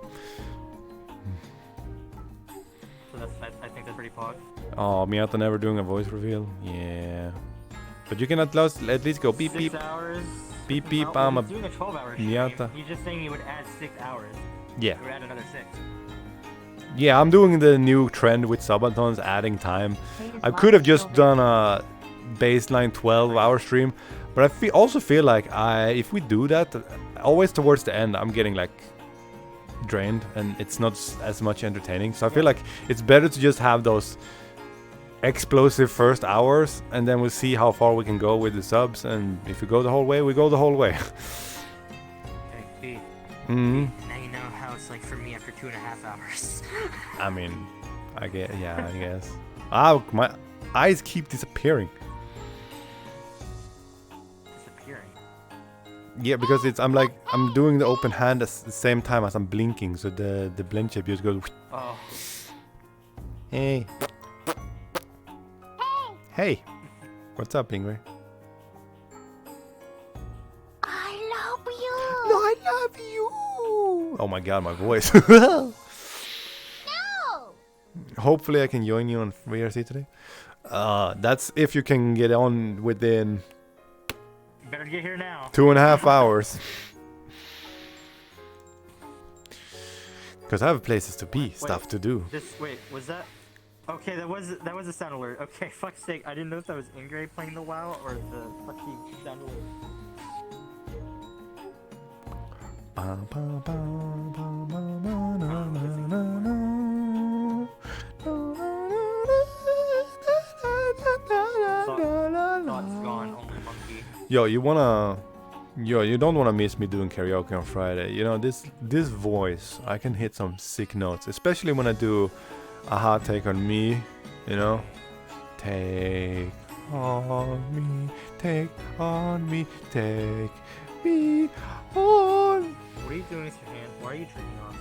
So I think that's pretty pog. Oh, Miata never doing a voice reveal. Yeah, but you can at least go beep 6 beep. hours. Beep, beep, No, I'm a he's doing a 12-hour stream. Miata. He's just saying he would add 6 hours. Yeah. He would add another 6. Yeah, I'm doing the new trend with subathons, adding time. I could have just done a baseline 12-hour stream, but I also feel like if we do that, always towards the end, I'm getting like drained, and it's not as much entertaining. So I feel like it's better to just have those explosive first hours, and then we'll see how far we can go with the subs. And if we go the whole way, we go the whole way. Hey, B. Mm. Now you know how it's like for me after 2.5 hours. I mean, I guess. Ah, my eyes keep disappearing. Disappearing. Yeah, because I'm doing the open hand at the same time as I'm blinking, so the blend shape just goes. Oh. Hey. Hey. What's up, Ingrid? I love you. I love you. Oh my god, my voice. No. Hopefully I can join you on VRC today. That's if you can get on within You better get here now. 2.5 hours. Because I have places to be, stuff to do. Wait, was that? Okay, that was a sound alert. Okay, fuck's sake, I didn't know if that was Ingray playing the WoW or the fucking sound alert. Thought's gone, only monkey. Yo, you don't wanna miss me doing karaoke on Friday. You know, this voice, I can hit some sick notes, especially when I do a hot take on me, you know. Take on me, take on me, take me on. What are you doing with your hand? Why are you tricking off?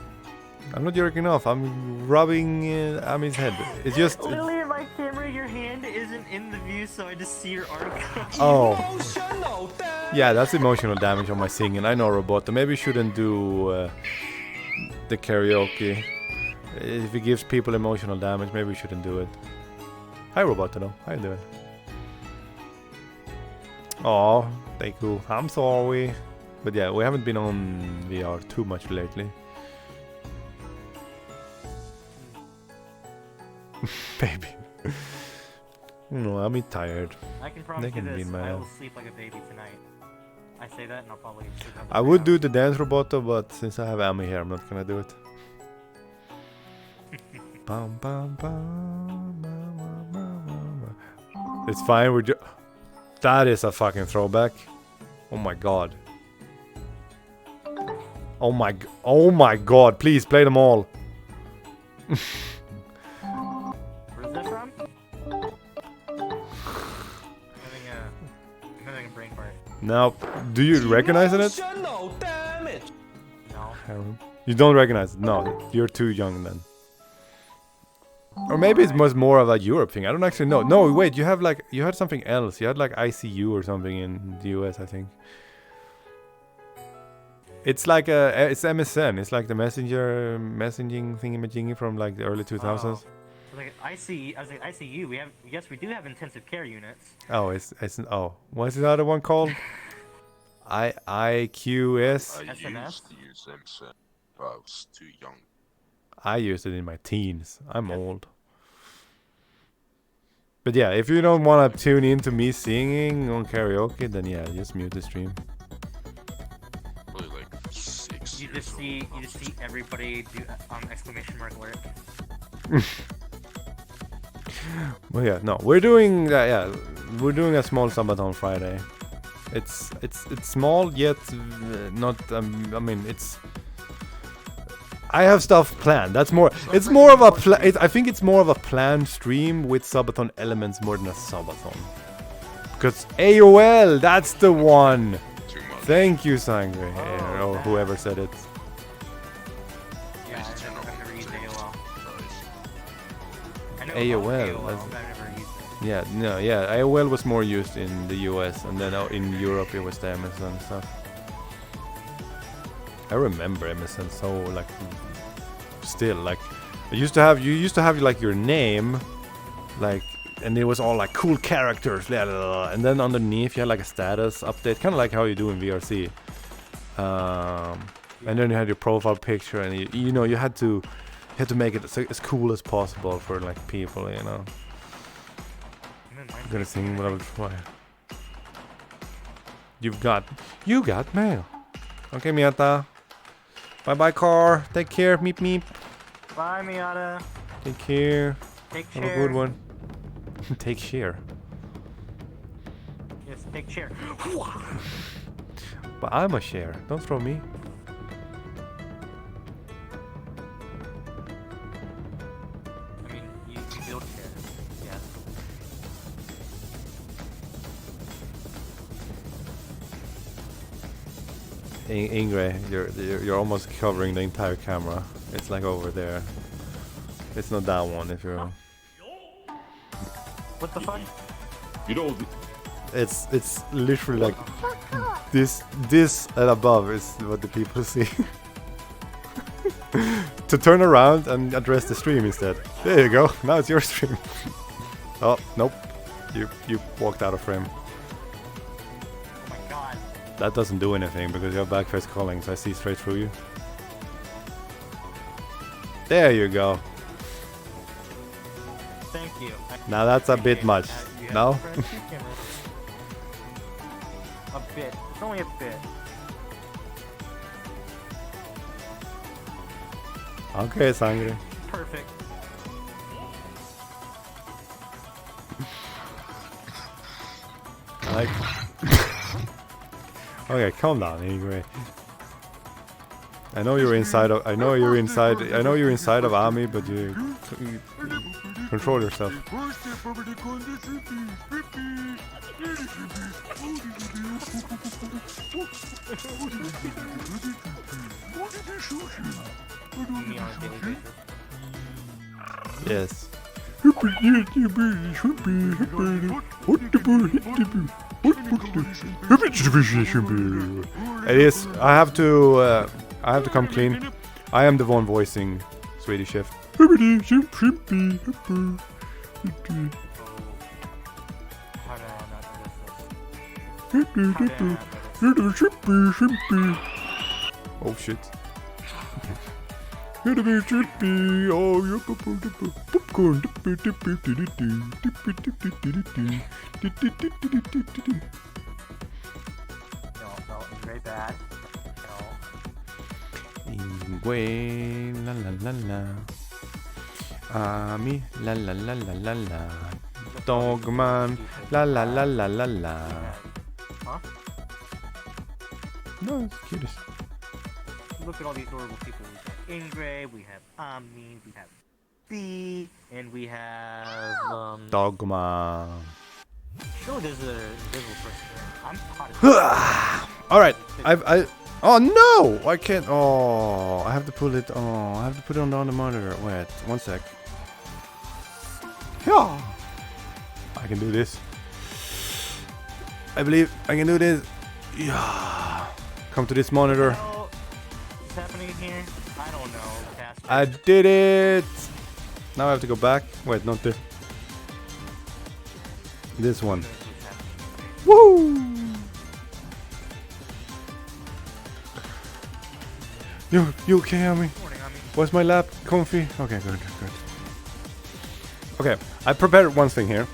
I'm not jerking off, I'm rubbing Amin's head. It's just... Literally in my camera, your hand isn't in the view, so I just see your arm. Oh. Yeah, that's emotional damage on my singing. I know, Roboto. Maybe you shouldn't do the karaoke. If it gives people emotional damage, maybe we shouldn't do it. Hi, Roboto. How you doing? Oh, thank you. I'm sorry. But yeah, we haven't been on VR too much lately. Baby. No, I'm tired. I can promise you this, I will sleep like a baby tonight. I say that and I'll probably sleep like I would do the dance, Roboto, but since I have Ami here, I'm not gonna do it. Bum, bum, bum, bum, bum, bum, bum. It's fine, we're that is a fucking throwback. Oh my god. Oh my god, please play them all. Where's that from? I'm having a brain fart. Now, do you recognize it? No. You don't recognize it? No, you're too young then. Or maybe it was more of a Europe thing. I don't actually know. No, wait, you had something else. You had like ICU or something in the US, I think. It's like it's MSN. It's like the messaging thingy-majingy from like the early 2000s. Oh. Like I was like ICU. We do have intensive care units. Oh, it's what's the other one called? IQS. I used to use MSN, but I was too young. I used it in my teens. I'm old. But yeah, if you don't want to tune into me singing on karaoke, then yeah, just mute the stream. Probably like 6 You years just see everybody do exclamation mark alert. Well, yeah, no, we're doing that. Yeah, we're doing a small subathon Friday. It's small yet not. I mean, it's. I have stuff planned. That's more. It's more of a. I think it's more of a planned stream with subathon elements more than a subathon. Because AOL, that's the one. Thank you, Sangre, or whoever said it. Yeah, I've never used AOL. I know AOL. AOL, but I've never used it. Yeah, no, yeah. AOL was more used in the US, and then in Europe it was the MSN stuff. I remember MSN so like, still like, you used to have like your name, like, and it was all like cool characters, blah, blah, blah, and then underneath you had like a status update, kind of like how you do in VRC. And then you had your profile picture, and you had to make it as cool as possible for like people, you know. I'm gonna sing what I would try. You got mail. Okay, Miata. Bye bye, car. Take care. Meep meep. Bye, Miata. Take care. Take Have care. a good one. Take share. Yes, take care. But I'm a share. Don't throw me. Ingray, you're almost covering the entire camera. It's like over there. It's not that one if you're. What the fuck? You know, It's literally like this and above is what the people see. To turn around and address the stream instead. There you go. Now it's your stream. Oh nope, you walked out of frame. Oh my god. That doesn't do anything because you have backface calling, so I see straight through you. There you go. Thank you. Now that's a bit much. No? A bit. It's only a bit. Okay, it's hungry. Perfect. Like. Okay, calm down, anyway. I know you're inside of. I know you're inside of Ami, but you control yourself. Me on a daily basis. Yes. It is. I have to come clean. I am the one voicing Swedish Chef. How did I not notice this? Oh shit. No, it's very bad. No. Ingwe, la la la la. Ami, la la la la la la. Dogman, la la la la la la. Huh? No, it's curious. Look at all these horrible people. We have Ingray, we have Ami, we have B, and we have Dogma. surely there's a invisible person there. I'm hot as All right, I. Oh no! I can't. Oh, I have to pull it. Oh, I have to put it on the monitor. Wait, 1 sec. Yeah, I can do this. I believe I can do this. Yeah. Come to this monitor. What's happening in here? I don't know. Pastor. I did it. Now I have to go back. Wait, not this. This one. Woo! You okay, Ami? Was my lap comfy? Okay, good. Okay, I prepared one thing here.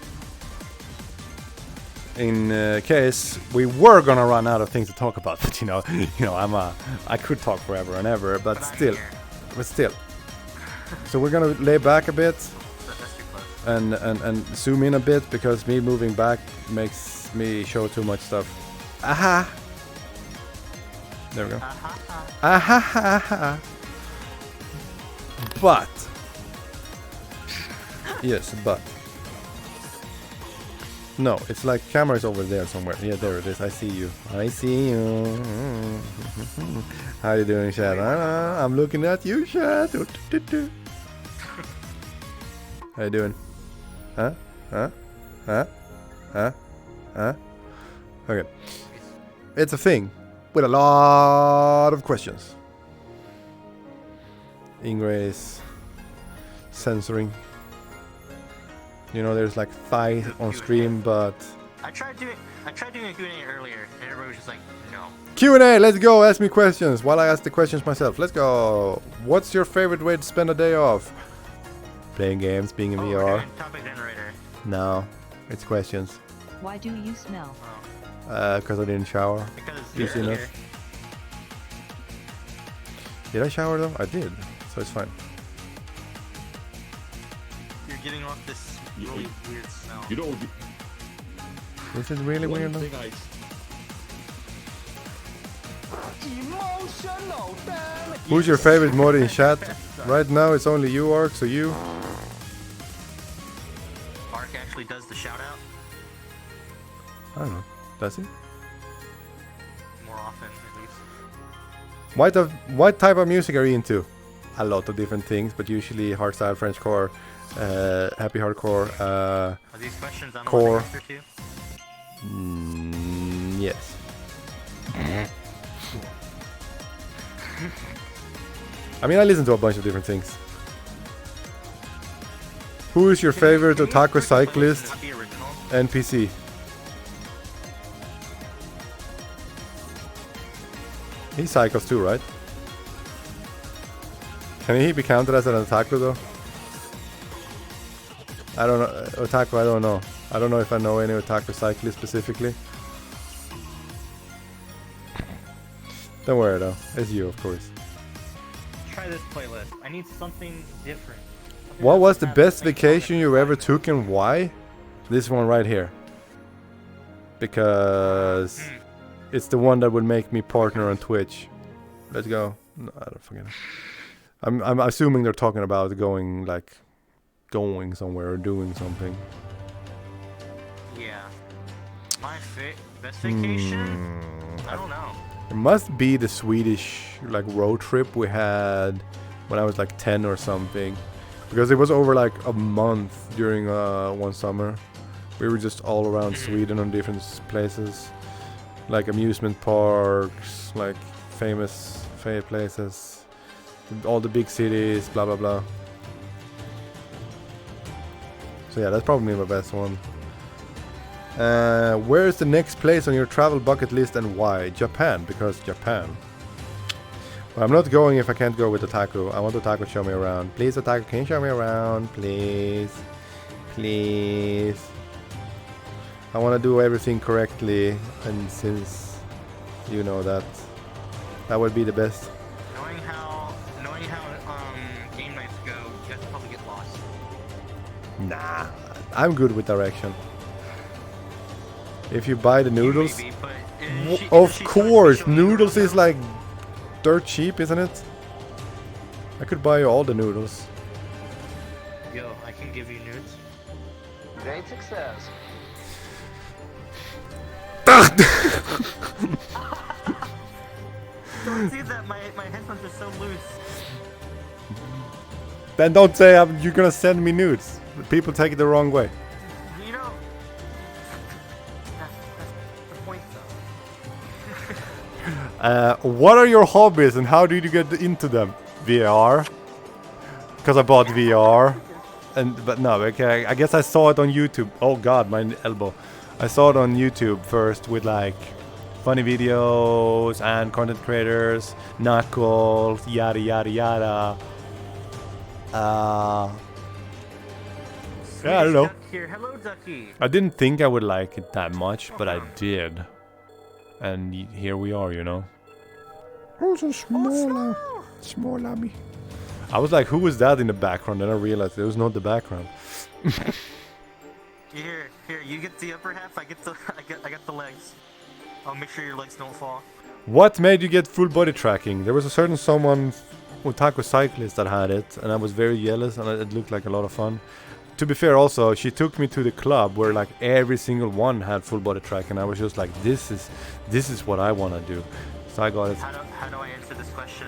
In case we were gonna run out of things to talk about, but I could talk forever and ever, but still. So we're gonna lay back a bit and zoom in a bit because me moving back makes me show too much stuff. Aha! There we go. Aha! But yes, but no, it's like camera's over there somewhere. Yeah, there it is. I see you. How you doing, chat? I'm looking at you, chat. How you doing? Huh? Okay. It's a thing with a lot of questions. Ingray's censoring. There's like 5 on stream, but I tried doing a Q&A earlier, and everybody was just like, no. Q&A, let's go. Ask me questions while I ask the questions myself. Let's go. What's your favorite way to spend a day off? Playing games, being in VR. Topic generator. No, it's questions. Why do you smell? Because I didn't shower. Because Easy enough. Did I shower though? I did, so it's fine. You're getting off this really weird smell. you know, This is really one weird though. thing I Who's your favorite mod in chat? Right now it's only you, Ark, so you. Ark actually does the shout out I don't know. Does he? more often, at least. What type of music are you into? A lot of different things, but usually hardstyle, Frenchcore, happy hardcore, Are these questions I'm core. answer to? Yes. I mean, I listen to a bunch of different things. Who is your favorite otaku cyclist Not the original. NPC? He cycles too, right? Can he be counted as an otaku though? I don't know. Otaku, I don't know. I don't know if I know any otaku cyclists specifically. Don't worry though. It's you, of course. Try this playlist. I need something different. Something What that was the doesn't have best same vacation content you as ever mine. took and why? This one right here. Because it's the one that would make me partner on Twitch. Let's go. No, I don't forget it. I'm assuming they're talking about going somewhere or doing something. Yeah. My best vacation? I don't know. It must be the Swedish road trip we had when I was 10 or something. Because it was over a month during one summer. We were just all around Sweden on different places. Amusement parks, famous places. All the big cities, blah blah blah. So yeah, that's probably my best one. Where is the next place on your travel bucket list and why? Japan, because Japan. But I'm not going if I can't go with Otaku. I want Otaku to show me around. Please, Otaku, can you show me around? Please. Please. I want to do everything correctly, and since you know that, that would be the best. Knowing how game nights go, you guys probably get lost. Nah, I'm good with direction. If you buy the noodles, Maybe, but, of course, noodles is dirt cheap, isn't it? I could buy you all the noodles. Yo, I can give you nudes. Great success. Don't see that my headphones are so loose. Then don't say you're gonna send me nudes. People take it the wrong way. You know, that's the point though. What are your hobbies and how did you get into them? VR. Because I bought VR. But no, okay, I guess I saw it on YouTube. Oh god, my elbow. I saw it on YouTube first with funny videos and content creators, Knuckles, yada yada yada. Yeah, I don't know. Duck here. Hello, Ducky. I didn't think I would like it that much, but I did. And here we are, you know. Oh, so small, small me. I was like, who was that in the background? Then I realized it was not the background. Here, you get the upper half. I get the legs. I'll make sure your legs don't fall. What made you get full body tracking? There was a certain someone, otaku cyclist, that had it, and I was very jealous, and it looked like a lot of fun. To be fair, also, she took me to the club where every single one had full body tracking, and I was just like, this is what I want to do. So I got it. How do I answer this question?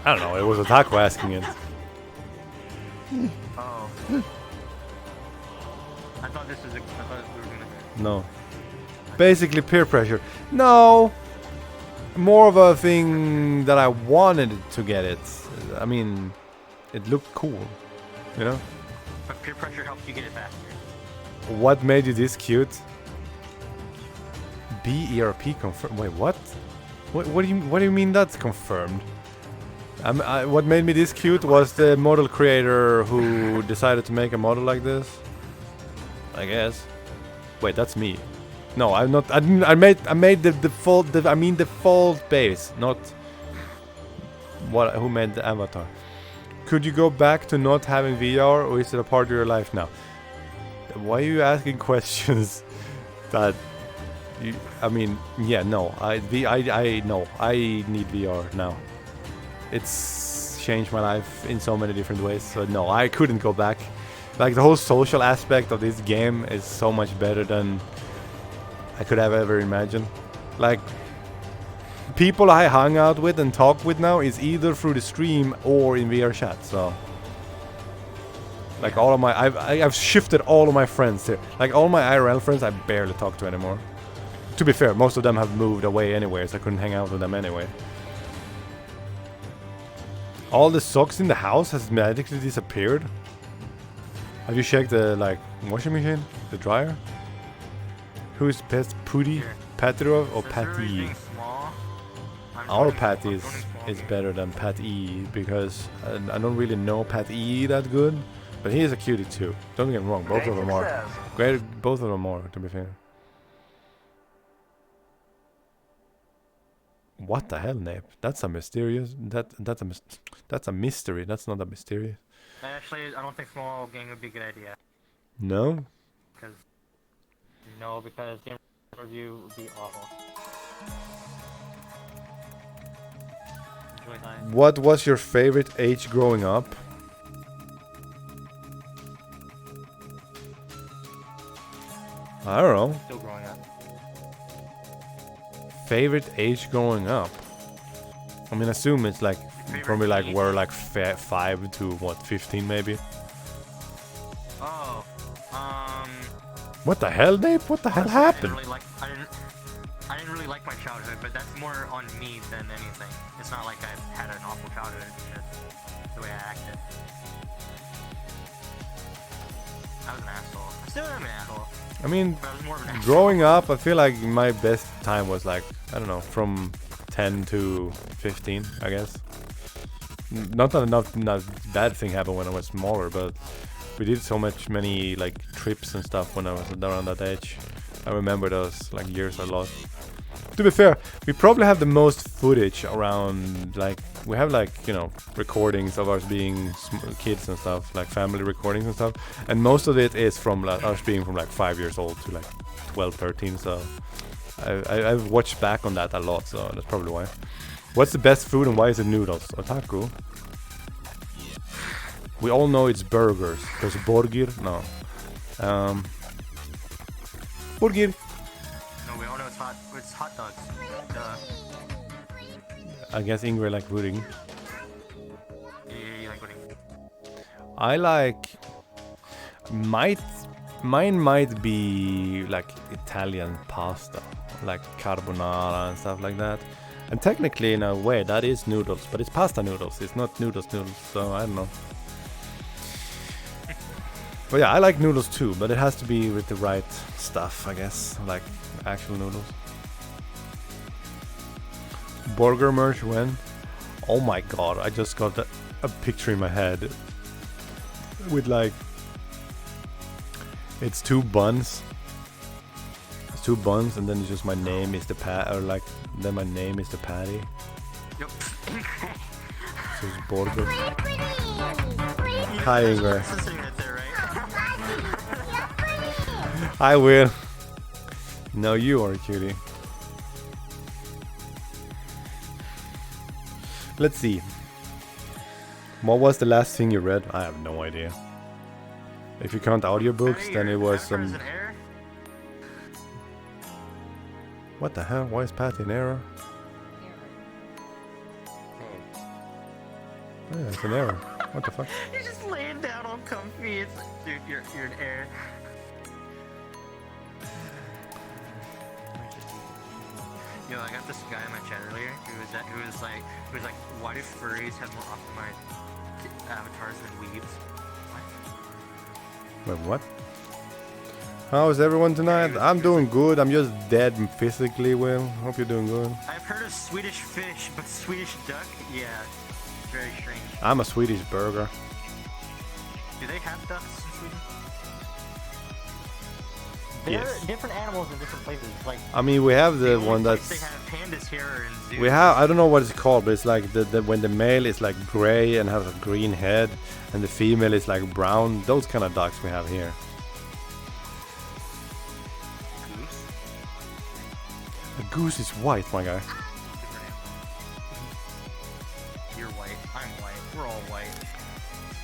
I don't know. It was otaku asking it. Oh. I thought we were gonna. No. Basically peer pressure. No. More of a thing that I wanted to get it. I mean, it looked cool, you know? But peer pressure helped you get it faster. What made you this cute? BERP confirmed. Wait, what? What do you mean that's confirmed? What made me this cute was the model creator who decided to make a model like this. I guess. Wait, that's me. No, I'm not. I made the default. I mean default base, not what. Who made the avatar? Could you go back to not having VR, or is it a part of your life now? Why are you asking questions that? I mean, yeah, no. I no. I need VR now. It's changed my life in so many different ways. So no, I couldn't go back. The whole social aspect of this game is so much better than I could have ever imagined. people I hang out with and talk with now is either through the stream or in VR chat. So, like all of my, I've shifted all of my friends here. Like all my IRL friends, I barely talk to anymore. To be fair, most of them have moved away anyway, so I couldn't hang out with them anyway. All the socks in the house has magically disappeared. Have you checked the washing machine, the dryer? Who is best, Pudi, Patrov, or Patty? Our Patty is better than Pat E because I don't really know Pat E that good, but he is a cutie too. Don't get me wrong, both of them are great. Both of them are, to be fair. What the hell, Nape? That's a mysterious. That's a mystery. That's not a mysterious. Actually, I don't think small gang would be a good idea. No. Because game review would be awful. Enjoy time. What was your favorite age growing up? I don't know. Still growing up. Favorite age growing up? I mean, assume it's like probably like we're like 5 to what, 15 maybe. Oh, What the hell, Dave? What the hell happened? I didn't really like my childhood, but that's more on me than anything. It's not like I've had an awful childhood. It's just the way I acted. I was an asshole. I still am an asshole. I mean, But I was more of an asshole. growing up, I feel like my best time was like, I don't know, from 10 to 15, I guess. Not bad thing happened when I was smaller, but we did so many like trips and stuff when I was around that age. I remember those like years I lost. To be fair, we probably have the most footage around, like we have like, you know, recordings of us being kids and stuff, like family recordings and stuff, and most of it is from like, us being from like 5 years old to like 12, 13. So I've watched back on that a lot, so that's probably why. What's the best food and why is it noodles? Otaku. We all know it's burgers. There's burger? No. Burger. No, we all know it's hot dogs. I guess Ingrid like pudding. Yeah, you like pudding. I like... Mine might be like Italian pasta. Like carbonara and stuff like that. And technically, in a way, that is noodles. But it's pasta noodles. It's not noodles. So, I don't know. But yeah, I like noodles too, but it has to be with the right stuff, I guess, like actual noodles. Burger merch when? Oh my god, I just got a picture in my head with like, it's 2 buns. It's 2 buns and then it's just my name is the then my name is the patty. Yep. So it's burger. Hi Ingrid. I will. No, you are a cutie. Let's see. What was the last thing you read? I have no idea. If you count audiobooks, then it was some... What the hell? Why is Patty in error? Oh, yeah, it's an error. What the fuck? You're just laying down all comfy. It's like, dude, you're in air. Yo, I got this guy in my chat earlier who was like, why do furries have more optimized avatars than weebs? Wait, what? How is everyone tonight? I'm doing good. I'm just dead physically, Will. Hope you're doing good. I've heard of Swedish fish, but Swedish duck? Yeah. Very strange. I'm a Swedish burger. Do they have ducks in Sweden? Yes. They're different animals in different places. Like, I mean, we have the one they that's... have pandas here or in zoos. We have, I don't know what it's called, but it's like when the male is like gray and has a green head, and the female is like brown. Those kind of ducks we have here. Goose? A goose is white, my guy. You're white. I'm white. We're all white.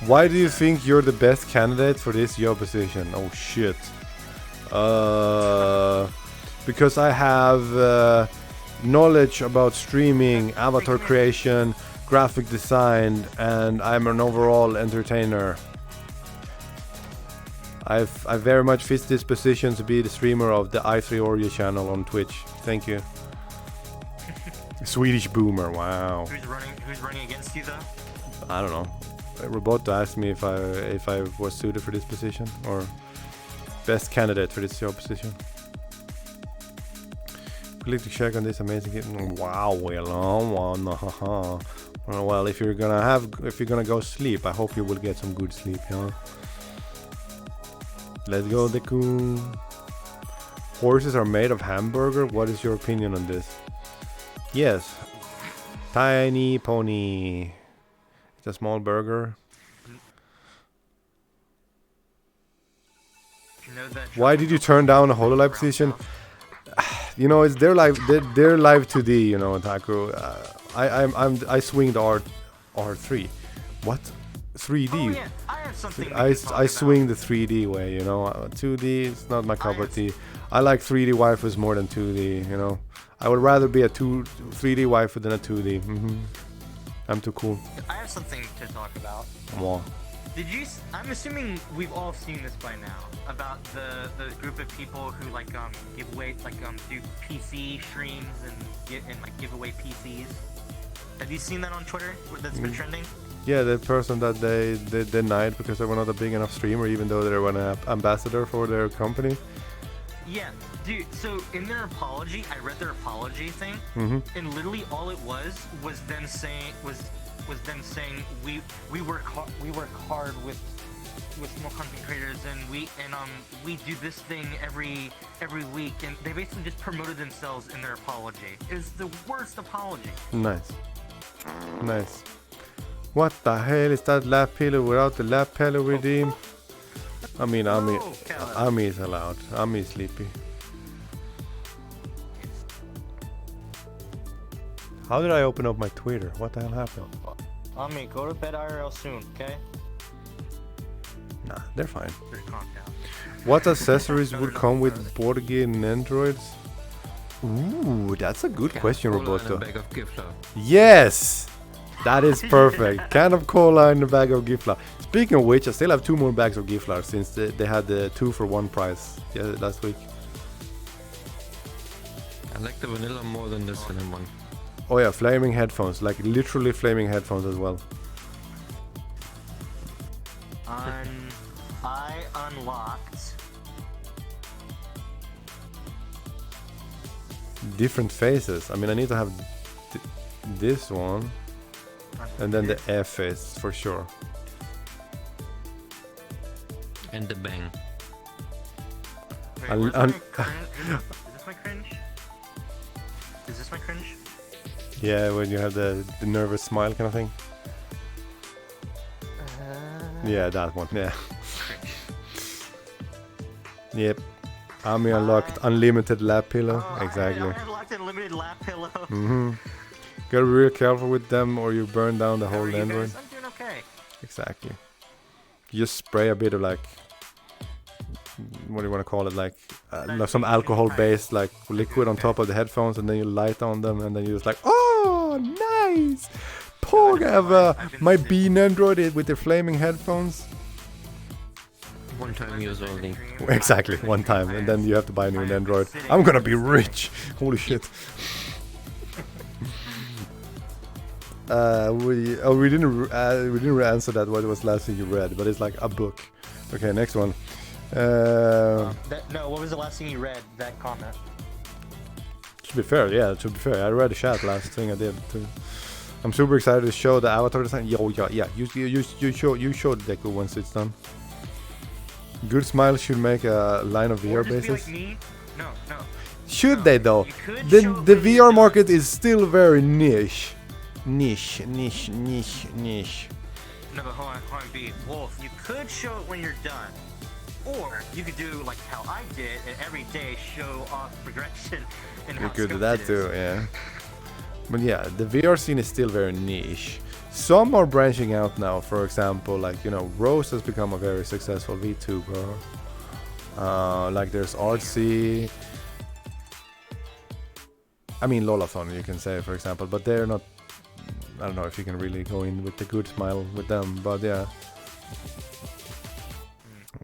Why do you think you're the best candidate for this job position? Oh shit. Because I have knowledge about streaming, avatar creation, graphic design, and I'm an overall entertainer. I very much fit this position to be the streamer of the i3 Oreo channel on Twitch. Thank you. Swedish boomer, wow. Who's running against you though? I don't know. Roboto asked me if I was suited for this position or best candidate for this job position. Click to check on this amazing game. Wow, well, if you're gonna go sleep, I hope you will get some good sleep, you know. Let's go, Deku. Horses are made of hamburger. What is your opinion on this? Yes. Tiny pony. It's a small burger. Why did you turn down a HoloLive position? You know, it's their live 2D, you know, Taku. I swing the R3. What? 3D? Oh, yeah. I have something I swing the 3D way, you know. 2D is not my cup of tea. I like 3D waifus more than 2D, you know. I would rather be a 3D waifu than a 2D. I'm too cool. I have something to talk about. Wow. I'm assuming we've all seen this by now about the group of people who give away do PC streams and give away PCs. Have you seen that on Twitter? That's been trending. Yeah, the person that they denied because they were not a big enough streamer, even though they were an ambassador for their company. Yeah, dude. So in their apology, I read their apology thing, and literally all it was them saying we work hard with small content creators and we do this thing every week, and they basically just promoted themselves in their apology. It was the worst apology. Nice. What the hell is that lap pillow without the lap pillow redeem? I mean, Ami is allowed. Ami is sleepy. How did I open up my Twitter? What the hell happened? Ami, go to bed IRL soon, okay? Nah, they're fine. What accessories would come with board game and androids? Ooh, that's a good question, Roboto. Yes! That is perfect. Can of cola and a bag of Gifla. Speaking of which, I still have 2 more bags of Gifla since they had the 2 for 1 price last week. I like the vanilla more than the cinnamon. Oh yeah, flaming headphones, like literally flaming headphones as well. I unlocked different faces. I mean, I need to have this one. And then the F face for sure. And the bang. Wait, is this my cringe? Is this my cringe? Yeah, when you have the nervous smile kind of thing. Yeah, that one. Yeah. Yep. Ami unlocked unlimited lap pillow. Exactly. I unlocked unlimited lap pillow. Gotta be real careful with them or you burn down the whole Android. I'm doing okay. Exactly. You just spray a bit of what do you want to call it, some alcohol based liquid on top of the headphones, and then you light on them, and then you're just like, oh, nice! Pog, I have my Bean Android with the flaming headphones. One time use only. Exactly, one time, and then you have to buy a new Android. I'm gonna be rich! Holy shit. We didn't answer that. What was the last thing you read? But it's like a book. Okay, next one. No, what was the last thing you read? That comment. To be fair, I read the chat last thing I did too. I'm super excited to show the avatar design. Yeah. You show the deco once it's done. Good Smile should make a line of VR bases. Like no. Should they though? The VR market is still very niche. Niche. No, but hold on, B. Wolf, you could show it when you're done. Or you could do like how I did and every day show off progression and how you could do that too, yeah. But yeah, the VR scene is still very niche. Some are branching out now. For example, Rose has become a very successful VTuber. There's Artsy. I mean, Lolathon, you can say, for example, but they're not. I don't know if you can really go in with the good smile with them, but yeah.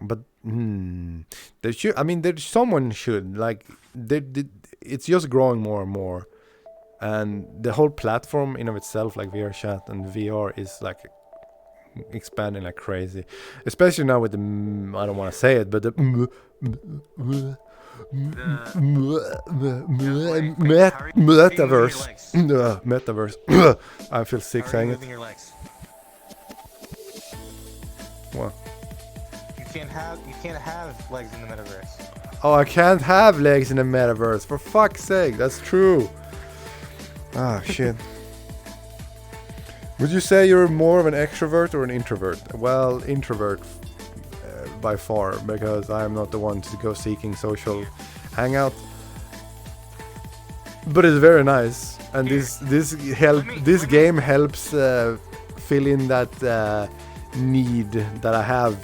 But there should. I mean, someone should like. It's just growing more and more, and the whole platform in of itself, like VR chat and VR, is like expanding like crazy. Especially now with the. I don't want to say it, but the. Metaverse. Metaverse. I feel sick saying it. What? You can't have legs in the metaverse. Oh, I can't have legs in the metaverse. For fuck's sake, that's true. Ah, shit. Would you say you're more of an extrovert or an introvert? Well, introvert by far, because I'm not the one to go seeking social hangout. But it's very nice, and this game helps fill in that need that I have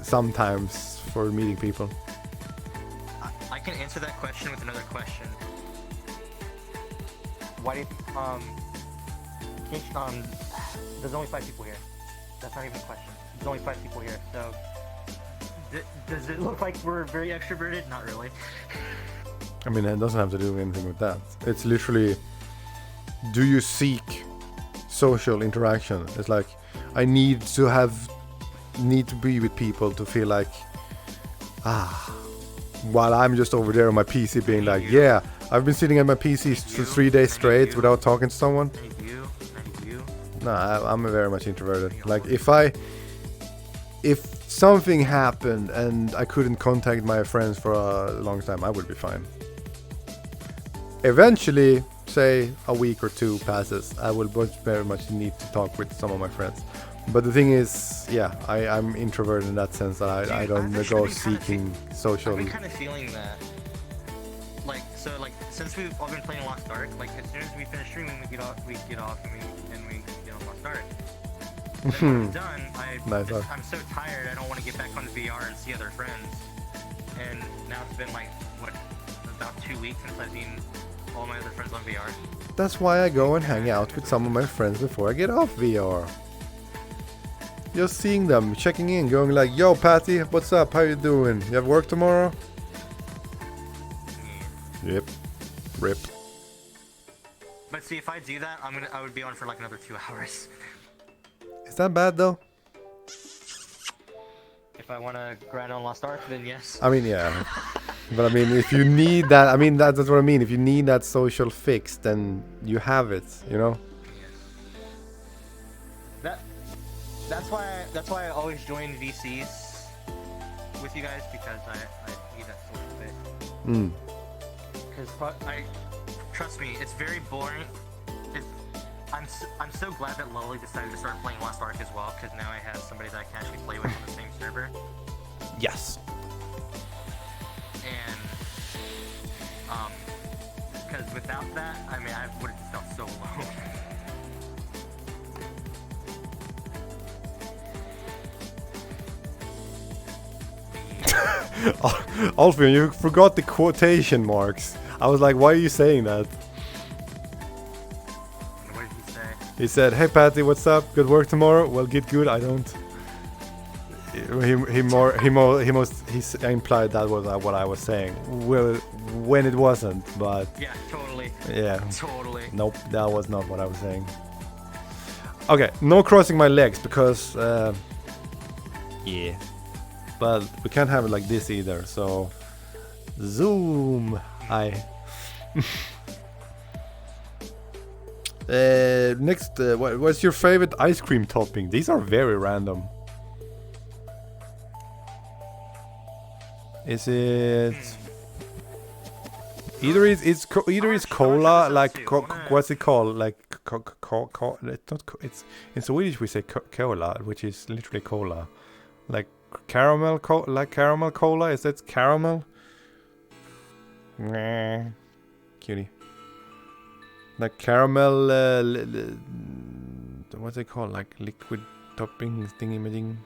sometimes for meeting people. I can answer that question with another question. Why do you, there's only 5 people here. That's not even a question. There's only 5 people here, so does it look like we're very extroverted? Not really. I mean, it doesn't have to do anything with that. It's literally, do you seek social interaction? It's like, I need to be with people to feel like, while I'm just over there on my PC being like, yeah, I've been sitting at my PC for 3 days straight without talking to someone. No, I'm very much introverted. Like, if something happened and I couldn't contact my friends for a long time, I would be fine. Eventually, say a week or 2 passes, I will very much need to talk with some of my friends. But the thing is, yeah, I'm introverted in that sense that I don't go seeking social. I've been kind of feeling that. Like, since we've all been playing Lost Ark, like, as soon as we finish streaming, we get off and we get on Lost Ark. Then when it's done, I'm so tired, I don't want to get back on the VR and see other friends. And now it's been like, about 2 weeks since I've seen all my other friends on VR. That's why I go and hang out with some of my friends before I get off VR. Just seeing them, checking in, going like, yo Patty, what's up, how you doing? You have work tomorrow? Yep. Rip. But see, if I do that, I would be on for like another 2 hours. Is that bad though? If I want to grind on Lost Ark, then yes. I mean, yeah. But I mean, if you need that, I mean, that's what I mean. If you need that social fix, then you have it, you know? That's why I always join VCs with you guys, because I need that social fix. Because trust me, it's very boring. I'm so glad that Loli decided to start playing Lost Ark as well, because now I have somebody that I can actually play with on the same server. Yes. And because without that, I mean, I would have just felt so alone. Alfie, you forgot the quotation marks. I was like, why are you saying that? What did he say? He said, hey Patty, what's up? Good work tomorrow? Well, get good, I don't. He implied that was what I was saying. Well, when it wasn't, but... Yeah, totally. Yeah. Totally. Nope, that was not what I was saying. Okay, no crossing my legs, because... yeah. But we can't have it like this either, so... Zoom! Next, what's your favorite ice cream topping? These are very random. Is it... Either is cola, like what's it called? Like it's in Swedish we say cola, which is literally cola. Like caramel cola. Is that caramel? Nah, cutie. Like caramel. What's it called? Like liquid topping thingy-majing.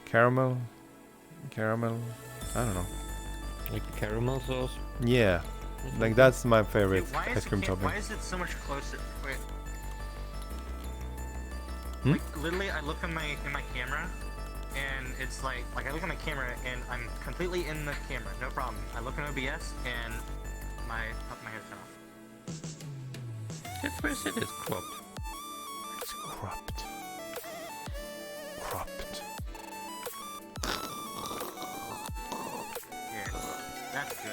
Caramel. I don't know. Like caramel sauce? Yeah. Like that's my favorite Dude, why is ice cream it, topping. why is it so much closer? Wait. Hmm? Like literally, I look in my camera, and it's like I look at my camera and I'm completely in the camera, no problem. I look in OBS and my top of my head's cut off. At first it is cropped. It's cropped. Cropped. Here, that's good.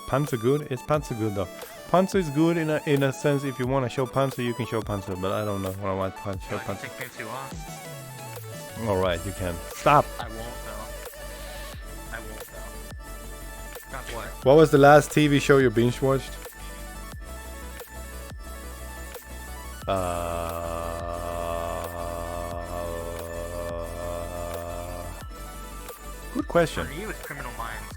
Panzer good? Is Panzer good though? Panzer is good in a sense. If you want to show Panzer, you can show Panzer, but I don't know what I want to show I can Panzer. take Pantsu off. All right, you can. Stop. I won't though. I won't though. Not what? What was the last TV show you binge watched? Good question. For you, it's Criminal Minds.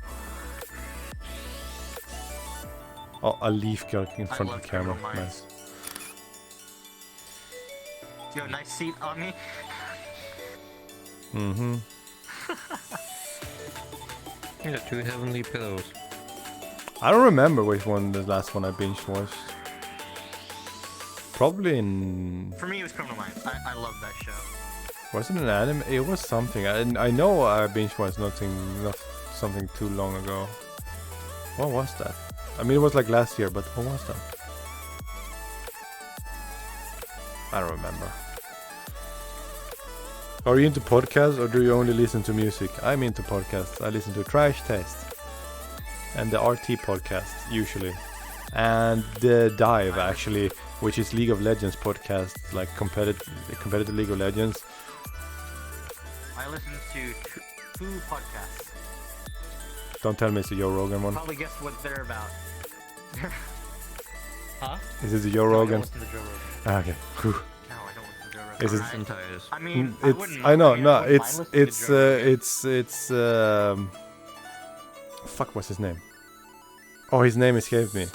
Oh, a leaf girl in I front love of the camera. Criminal Nice. Minds. You have a nice seat on me. Mm-hmm. Yeah, 2 heavenly pillows. I don't remember which one the last one I binged was. Probably in... For me, it was Criminal Minds. I love that show. Was it an anime? It was something. I know I binged was not something too long ago. What was that? I mean, it was like last year, but what was that? I don't remember. Are you into podcasts or do you only listen to music? I'm into podcasts. I listen to Trash Test and the RT podcast usually, and the Dive actually, which is League of Legends podcast, like competitive League of Legends. I listen to two podcasts. Don't tell me it's the Joe Rogan one. Probably guess what they're about. Huh? Is it the Joe No, I Rogan? don't listen to Joe Rogan. Ah, okay. Whew. No, I don't listen to Joe Rogan. Is it? Sometimes. I mean, I It's. wouldn't I know. mind- No. I wouldn't It's. mind listening to It's. Joe Rogan. It's. Fuck. What's his name? Oh, his name escaped me.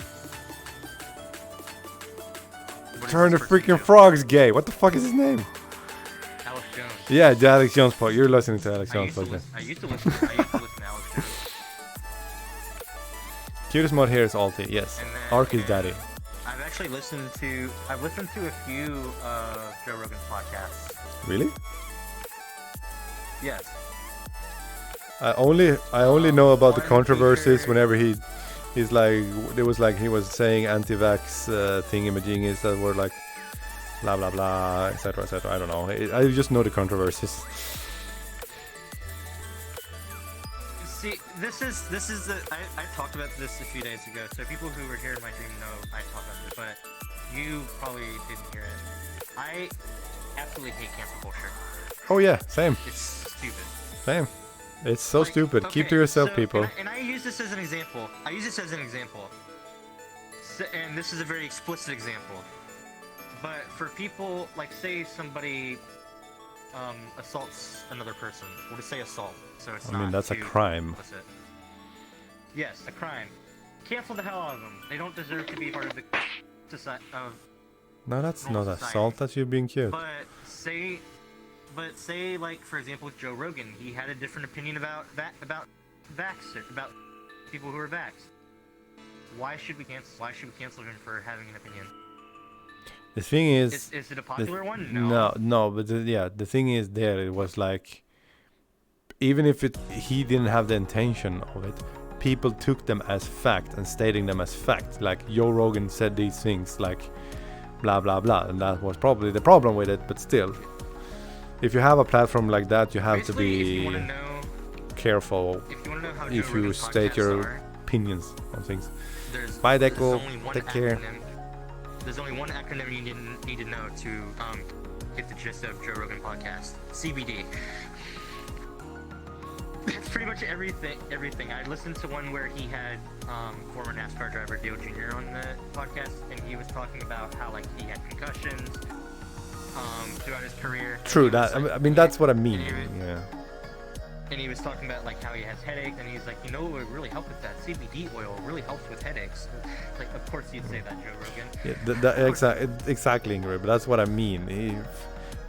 What is Turn the this person freaking do? frogs gay. What the fuck is his name? Alex Jones. Yeah, the Alex Jones podcast. You're listening to Alex I Jones used to podcast. listen. I used to listen to Alex Jones. Cutest mod here is Alti. Yes. And then- Ark is and daddy. I've actually listened to. I've listened to a few Joe Rogan podcasts. Really? Yes. I only know about the one controversies feature- whenever he's like, it was like he was saying anti-vax thingy-majingies that were like blah blah blah, etc etc. I don't know. I just know the controversies. See, this is the. I talked about this a few days ago. So people who were here in my dream know I talked about it, but you probably didn't hear it. I absolutely hate cancel culture. Oh yeah, same, It's stupid. same. It's so Like, stupid. Keep to okay, yourself, so- people. And I use this as an example. So, and this is a very explicit example. But for people, like, say somebody assaults another person. We'll just say assault, so it's I not mean, that's a too crime. explicit. Yes, a crime. Cancel the hell out of them. They don't deserve to be part of the society. No, that's normal not society. assault. That's you being cute. But say, like, for example, with Joe Rogan, he had a different opinion about people who are vaxxed. Why should we cancel him for having an opinion? The thing is Is it a popular one? No, but the thing is it was like, even if he didn't have the intention of it, people took them as fact and stating them as fact. Like, Joe Rogan said these things, like blah blah blah, and that was probably the problem with it. But still, if you have a platform like that, you have Basically, if you to wanna be know, careful if you want to know how Joe if you Rogan's state podcasts your are, opinions on things. there's Bye, there's Deco. only one Take care. acronym- There's only one acronym you need to know to get the gist of Joe Rogan podcast. CBD. That's pretty much everything. I listened to one where he had former NASCAR driver Dale Jr. on the podcast, and he was talking about how, like, he had concussions throughout his career. True, And he was that like- I mean that's what I mean. and he was- Yeah. And he was talking about, like, how he has headaches, and he's like, you know what would really help with that? CBD oil really helps with headaches. Like, of course you'd say that, Joe Rogan. Yeah, exactly, Ingrid. But that's what I mean.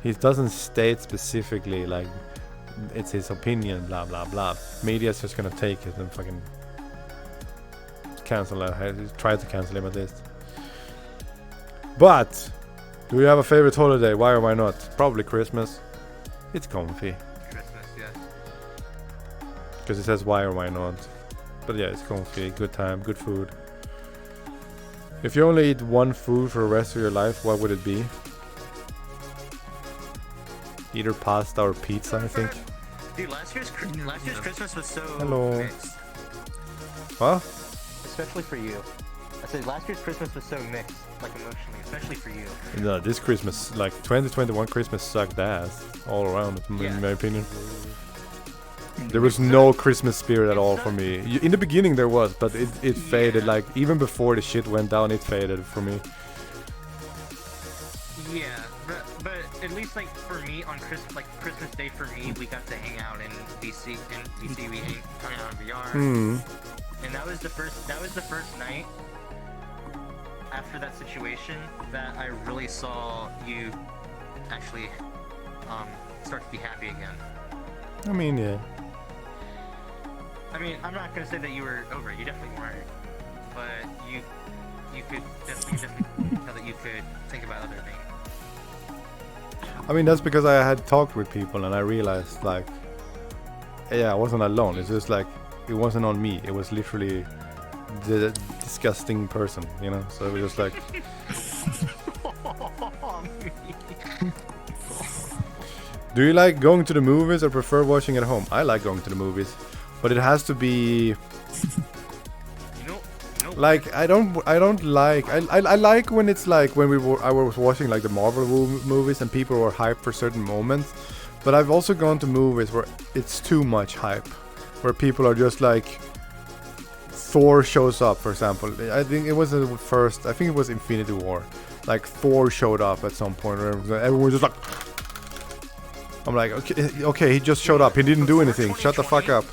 He doesn't state specifically like it's his opinion, blah blah blah. Media's just gonna take it and fucking cancel it. I tried to cancel him at least. But do you have a favorite holiday? Why or why not? Probably Christmas. It's comfy. Christmas, yes. Because it says why or why not. But yeah, it's comfy, good time, good food. If you only eat one food for the rest of your life, what would it be? Either pasta or pizza, I think. Dude, last year's Christmas was so Hello. mixed. What? Especially for you. I said last year's Christmas was so mixed, like emotionally, especially for you. No, this Christmas, like 2021 Christmas sucked ass all around, in my opinion. There was no Christmas spirit at all for me. In the beginning there was, but it faded. Like even before the shit went down, it faded for me. Yeah, but at least like for me on Christmas Day for me, we got to hang out in DC. In DC, we hung out in VR, and that was the first night after that situation that I really saw you actually start to be happy again. I mean, yeah. I mean, I'm not gonna say that you were over it. You definitely weren't, but you could definitely tell that you could think about other things. I mean, that's because I had talked with people and I realized, like, yeah, I wasn't alone. It's just like, it wasn't on me. It was literally the disgusting person, you know? So it was just like... Do you like going to the movies or prefer watching at home? I like going to the movies, but it has to be... Like I don't like I like when it's like when I was watching like the Marvel movies and people were hyped for certain moments, but I've also gone to movies where it's too much hype, where people are just like Thor shows up, for example. I think it was the first. I think it was Infinity War. Like Thor showed up at some point, where everyone was just like, I'm like, okay, he just showed up. He didn't do anything. Shut the fuck up.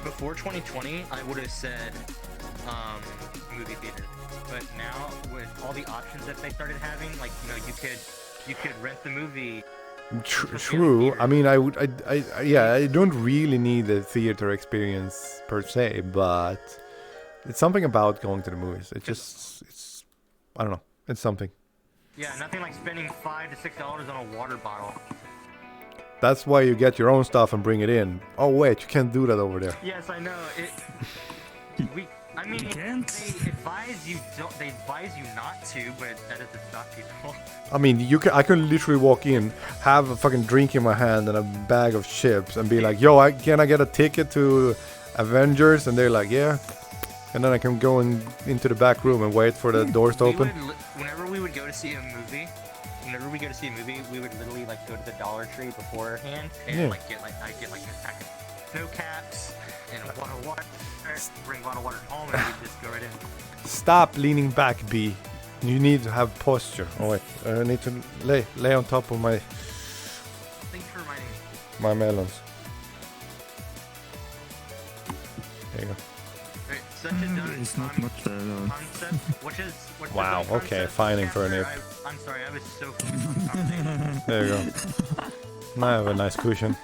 Before 2020, I would have said movie theater, but now with all the options that they started having, like you could rent the movie. True. I mean, I don't really need the theater experience per se, but it's something about going to the movies. It's I don't know. It's something. Yeah, nothing like spending $5 to $6 on a water bottle. That's why you get your own stuff and bring it in. Oh wait, you can't do that over there. Yes, I know. I mean, they advise you not to, but that doesn't stop people. I mean, I can literally walk in, have a fucking drink in my hand and a bag of chips, and be like, "Yo, can I get a ticket to Avengers?" And they're like, "Yeah." And then I can go into the back room and wait for the doors to open. Whenever we would go to see a movie, we would literally like go to the Dollar Tree beforehand and I'd get like a pack of snow caps and a bottle of water. Bring a bottle of water home and we just go right in. Stop leaning back, B. You need to have posture. Oh wait, I need to lay on top of my. Thanks for reminding me. My melons. There you go. Right, such a dumb it's not much there though. Concept. Wow. Okay, finding for a nip. I'm sorry, I was so focused on conversation. There you go. Now I have a nice cushion.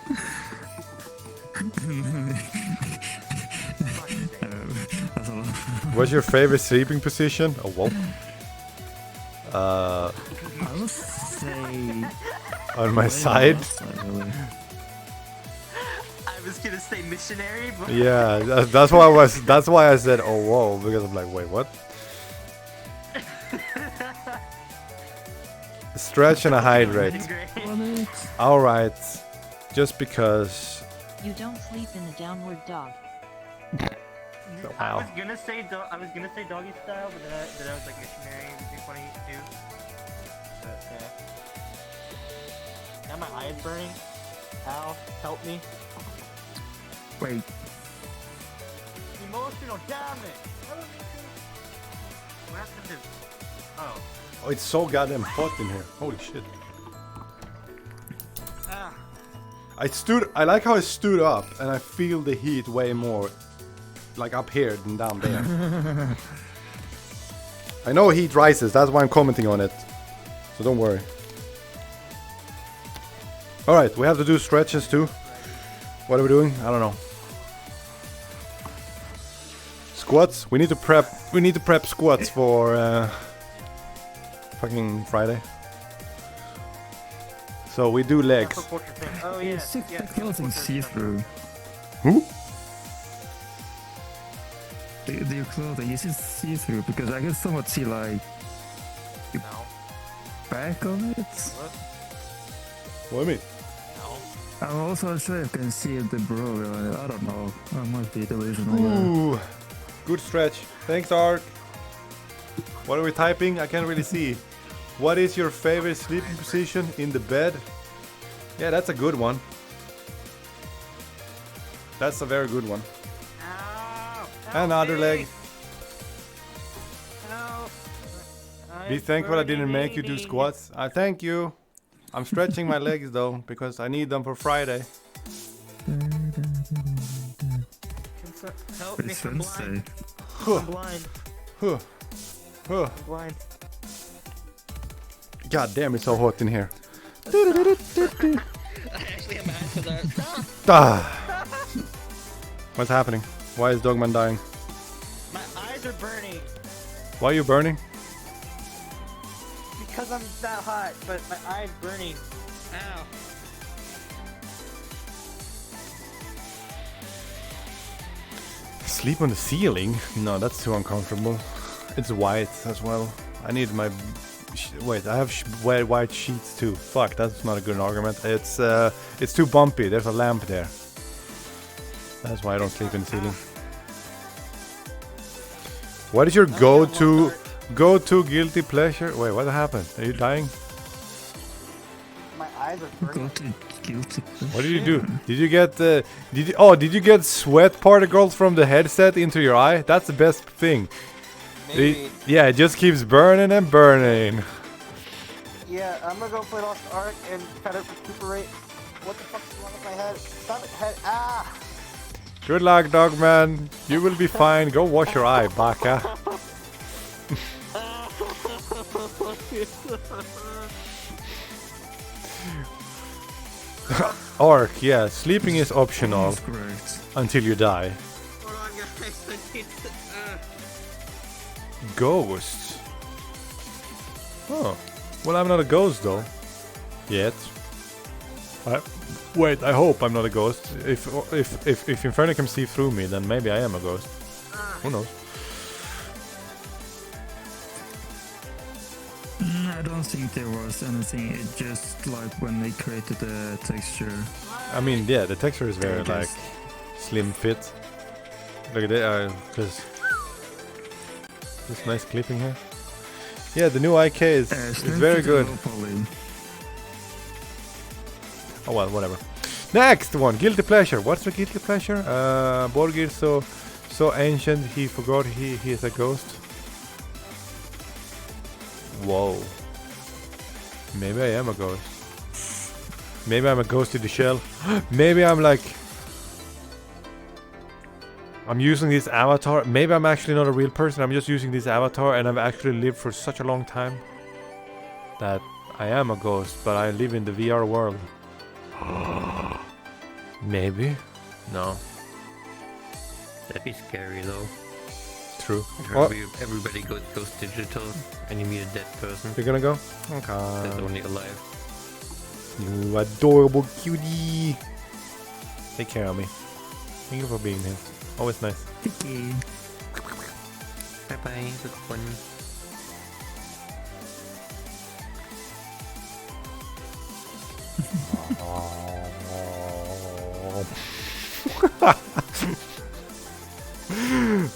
What's your favorite sleeping position? Oh, whoa. I would say... On my side? I was gonna say missionary, but... Yeah, that's why I said, oh, whoa, because I'm like, wait, what? Stretch and a hydrate. Alright. Just because... You don't sleep in the downward dog. Wow. I was gonna say doggy style, but then I was like missionary would be funny too. But yeah. Now my eye is burning. Al, help me. Wait. Emotional damage. What happened to? Oh. Oh, it's so goddamn hot in here. Holy shit. Ah. I like how I stood up and I feel the heat way more like up here than down there. I know heat rises, that's why I'm commenting on it. So don't worry. Alright, we have to do stretches too. What are we doing? I don't know. Squats. We need to prep. We need to prep squats for fucking Friday. So we do legs. Oh yes, yes. Clothing see-through. Who? The clothing is it see-through? Because I can somewhat see like the back of it. What do you mean? I'm also not sure if I can see the bro. I don't know. I might be delusional. Ooh, good stretch. Thanks, Ark. What are we typing? I can't really see. What is your favorite sleeping position in the bed? Yeah, that's a good one. That's a very good one. Ow, Another leg. Help. Be thankful I didn't make you do squats. I thank you. I'm stretching my legs though because I need them for Friday. Help me, It's I'm blind. Wednesday. Huh. I'm blind. Huh. Huh. I'm blind. God damn, it's so hot in here. I actually am mad for that. Ah. What's happening? Why is Dogman dying? My eyes are burning Why are you burning? because I'm that hot, but my eyes burning. Ow. Sleep on the ceiling? No, that's too uncomfortable. It's white as well. I need my... Wait, I have white sheets too. Fuck, that's not a good argument. It's too bumpy. There's a lamp there. That's why I don't sleep in the ceiling. What is your go-to guilty pleasure? Wait, what happened? Are you dying? My eyes are burning. Guilty. What did you do? Did you get did you get sweat particles from the headset into your eye? That's the best thing. Maybe. Yeah, it just keeps burning and burning. Yeah, I'm gonna go play Lost Ark and try to recuperate. What the fuck's wrong with my head? Stop it, head. Ah! Good luck, Dogman. You will be fine. Go wash your eye, baka. Ark, yeah, sleeping is optional until you die. Hold on, guys. I need to. Ghosts. Oh, well, I'm not a ghost though. Yet. Wait, I hope I'm not a ghost. If Inferno can see through me, then maybe I am a ghost. Who knows? I don't think there was anything. It just like when they created the texture. I mean, yeah, the texture is very like slim fit. Look at that, because this nice clipping here. Yeah, the new IK is very good. Oh well, whatever. Next one, guilty pleasure. What's the guilty pleasure? Borgir so ancient he forgot he is a ghost. Whoa. Maybe I am a ghost. Maybe I'm a ghost in the shell. Maybe I'm like... I'm using this avatar. Maybe I'm actually not a real person. I'm just using this avatar and I've actually lived for such a long time that I am a ghost, but I live in the VR world. Maybe? No. That'd be scary though. True. Everybody goes digital and you meet a dead person. You're gonna go? That's Okay. only alive. You adorable cutie. Take care of me. Thank you for being here. Always nice. Thank you. Bye bye, good one.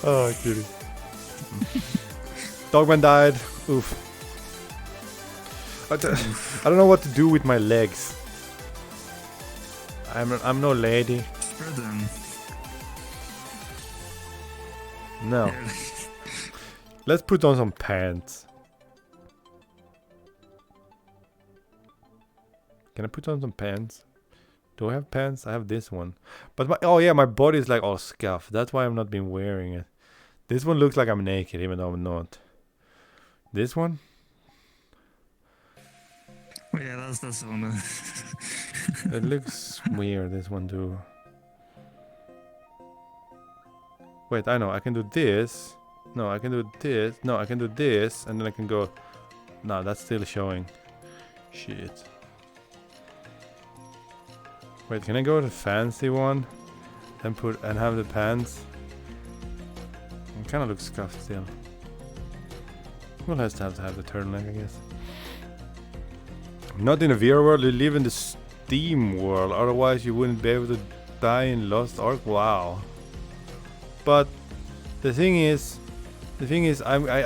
Oh, cutie. Dogman died. Oof. I don't know what to do with my legs. I'm no lady. Spread them. No. Let's put on some pants. Can I put on some pants? Do I have pants? I have this one. But my body is like all scuffed. That's why I've not been wearing it. This one looks like I'm naked even though I'm not. This one? Oh, yeah, that's the one. It looks weird, this one too. Wait, I know. I can do this. No, I can do this. No, I can do this. And then I can go... No, that's still showing. Shit. Wait, can I go to the fancy one? And have the pants? It kind of looks scuffed still. Well, has to have the turtleneck, I guess. Not in a VR world, you live in the Steam world. Otherwise, you wouldn't be able to die in Lost Ark. Wow. But the thing is, I'm like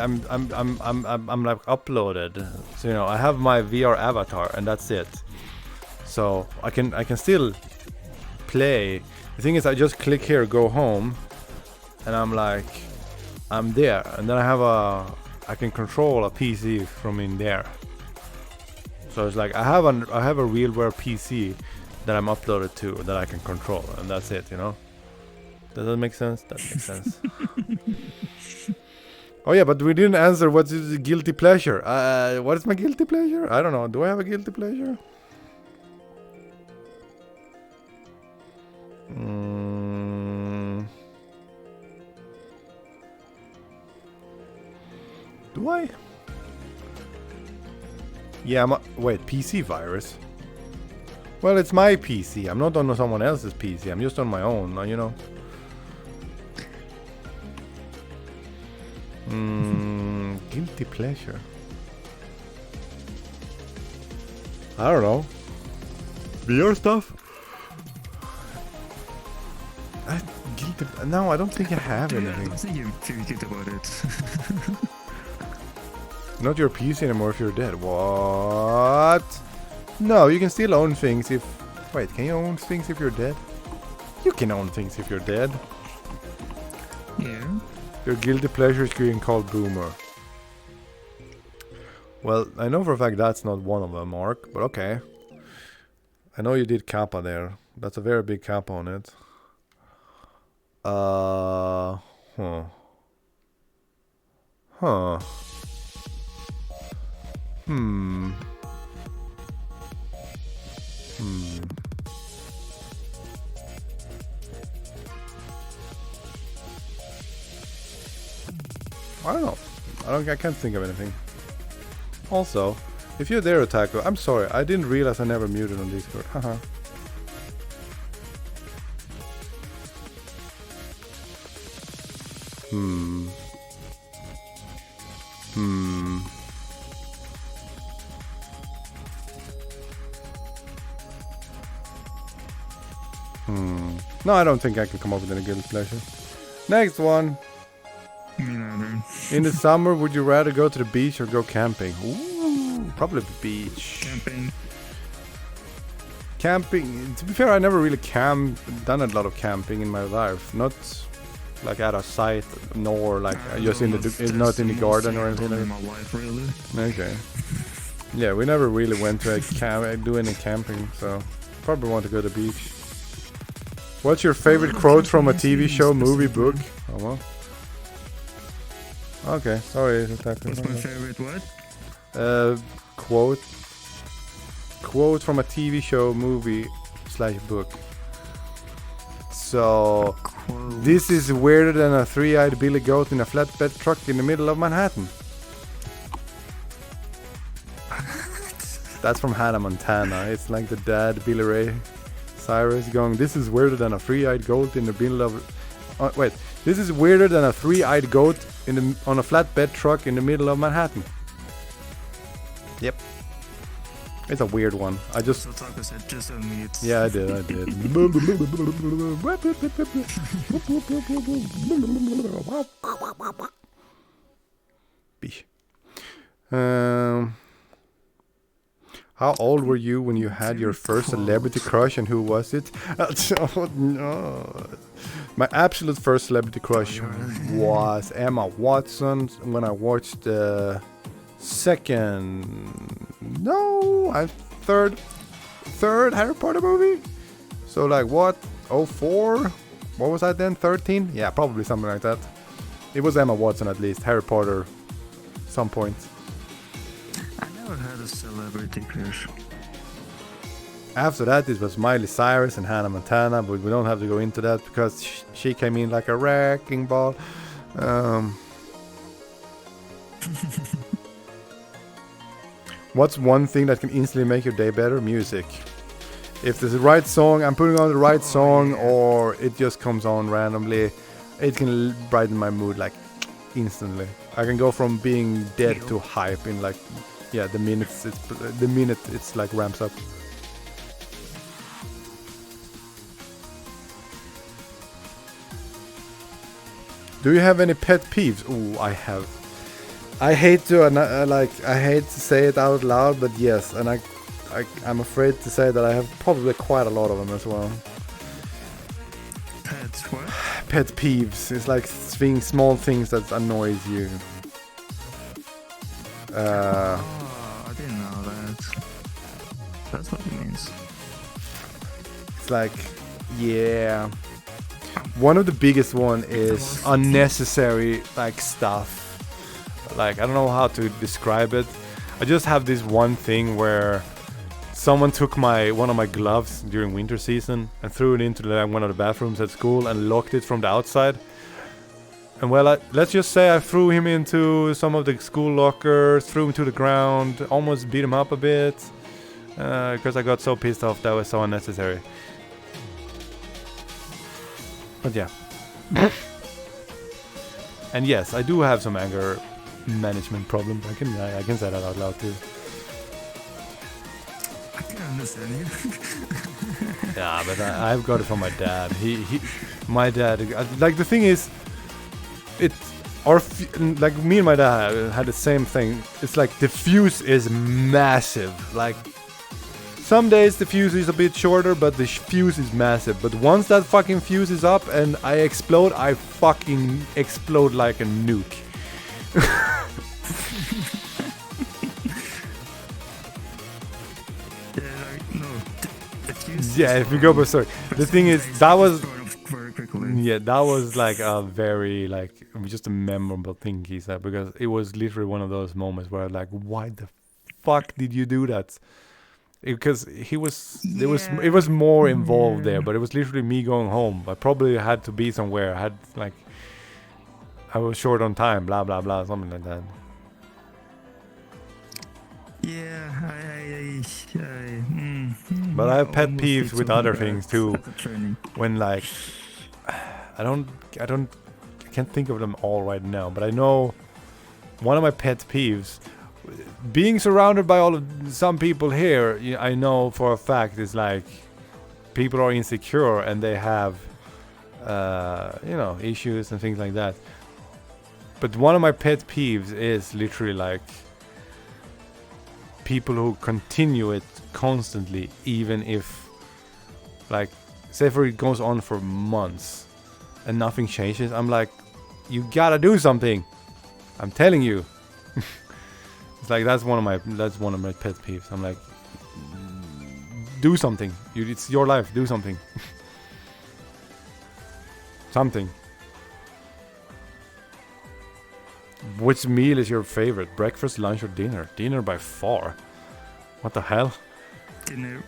uploaded. So you know, I have my VR avatar, and that's it. So I can still play. The thing is, I just click here, go home, and I'm there, and then I can control a PC from in there. So it's like I have a realware PC that I'm uploaded to that I can control, and that's it, you know. Does that make sense? That makes sense. Oh yeah, but we didn't answer what is the guilty pleasure. What is my guilty pleasure? I don't know. Do I have a guilty pleasure? Do I? Yeah, wait, PC virus? Well, it's my PC. I'm not on someone else's PC. I'm just on my own, you know. Guilty pleasure. I don't know. VR stuff? Guilty. No, I don't think I have anything. I don't think you feel guilty about it. Not your PC anymore if you're dead. What? No, you can still own things if... Wait, can you own things if you're dead? You can own things if you're dead. Yeah. Your guilty pleasure is being called boomer. Well, I know for a fact that's not one of them, Mark, but okay. I know you did kappa there. That's a very big kappa on it. Huh. I don't know. I can't think of anything. Also, if you're there, Otaku, I'm sorry. I didn't realize I never muted on Discord. Haha. No, I don't think I can come up with any guilty pleasure. Next one. Me neither. In the summer, would you rather go to the beach or go camping? Ooh, probably the beach. Camping. Camping. To be fair, I never really done a lot of camping in my life. Not like at a site, nor like just in not in the garden or anything. In my life, really. Okay. Yeah, we never really went to do any camping, so probably want to go to the beach. What's your favorite quote from a TV show, movie, book? Oh well. Okay, sorry. What's my favorite what? Quote from a TV show, movie / book. So, this is weirder than a three-eyed billy goat in a flatbed truck in the middle of Manhattan. That's from Hannah Montana. It's like the dad, Billy Ray Cyrus, going, this is weirder than a three-eyed goat in the middle of... This is weirder than a three-eyed goat on a flatbed truck in the middle of Manhattan. Yep. It's a weird one. I just... So Taco said just on me. Yeah, I did. Bish. How old were you when you had your first celebrity crush, and who was it? Oh, no. My absolute first celebrity crush was Emma Watson when I watched the third Harry Potter movie. So like what? 04? What was I then? 13? Yeah, probably something like that. It was Emma Watson at least. Harry Potter, some point. I never had a celebrity crush. After that, it was Miley Cyrus and Hannah Montana, but we don't have to go into that because she came in like a wrecking ball. What's one thing that can instantly make your day better? Music. If there's the right song, I'm putting on the right song, or it just comes on randomly, it can brighten my mood like instantly. I can go from being dead to hype in like, yeah, the minute it's like ramps up. Do you have any pet peeves? Ooh, I have. I hate to I hate to say it out loud, but yes, and I'm afraid to say that I have probably quite a lot of them as well. Pet what? Pet peeves. It's like small things that annoys you. I didn't know that. That's what it means. It's like, yeah. One of the biggest one is unnecessary like stuff. Like, I don't know how to describe it. I just have this one thing where someone took one of my gloves during winter season and threw it into one of the bathrooms at school and locked it from the outside. And well, let's just say I threw him into some of the school lockers, threw him to the ground, almost beat him up a bit because I got so pissed off. That was so unnecessary. But yeah. And yes, I do have some anger management problems. I can say that out loud too. I can understand you. Yeah, but I've got it from my dad. My dad. Like the thing is, like me and my dad had the same thing. It's like the fuse is massive. Like some days the fuse is a bit shorter, but the fuse is massive. But once that fucking fuse is up and I explode, I fucking explode like a nuke. Yeah, if you go berserk. The thing is, that was like a very just a memorable thing he said, because it was literally one of those moments where like, why the fuck did you do that? Because it was more involved there, but it was literally me going home. I probably had to be somewhere. I was short on time, blah blah blah, something like that. Yeah, but I have pet peeves with other things too. When like, I can't think of them all right now. But I know one of my pet peeves, being surrounded by some people here, I know for a fact is like, people are insecure and they have, issues and things like that. But one of my pet peeves is literally like, people who continue it constantly, even if, like, say for it goes on for months and nothing changes. I'm like, you gotta do something. I'm telling you. It's like that's one of my pet peeves. I'm like, do something. It's your life. Do something. Something. Which meal is your favorite? Breakfast, lunch, or dinner? Dinner by far. What the hell? Dinner.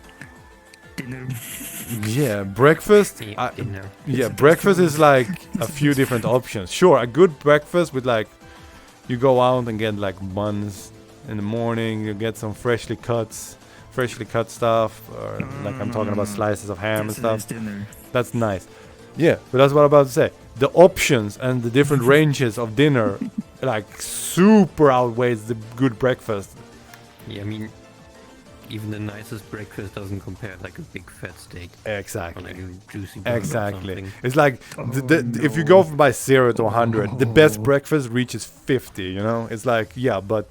Yeah, breakfast. Dinner. Yeah, breakfast is like a few different options. Sure, a good breakfast with like, you go out and get like buns in the morning. You get some freshly cut stuff, or like I'm talking about slices of ham and stuff. That's nice. Yeah, but that's what I'm about to say. The options and the different ranges of dinner like super outweighs the good breakfast. Yeah, I mean, even the nicest breakfast doesn't compare like a big fat steak. Exactly. Or like a juicy bun or something. It's like if you go by 0 to 100, the best breakfast reaches 50. You know, it's like, yeah, but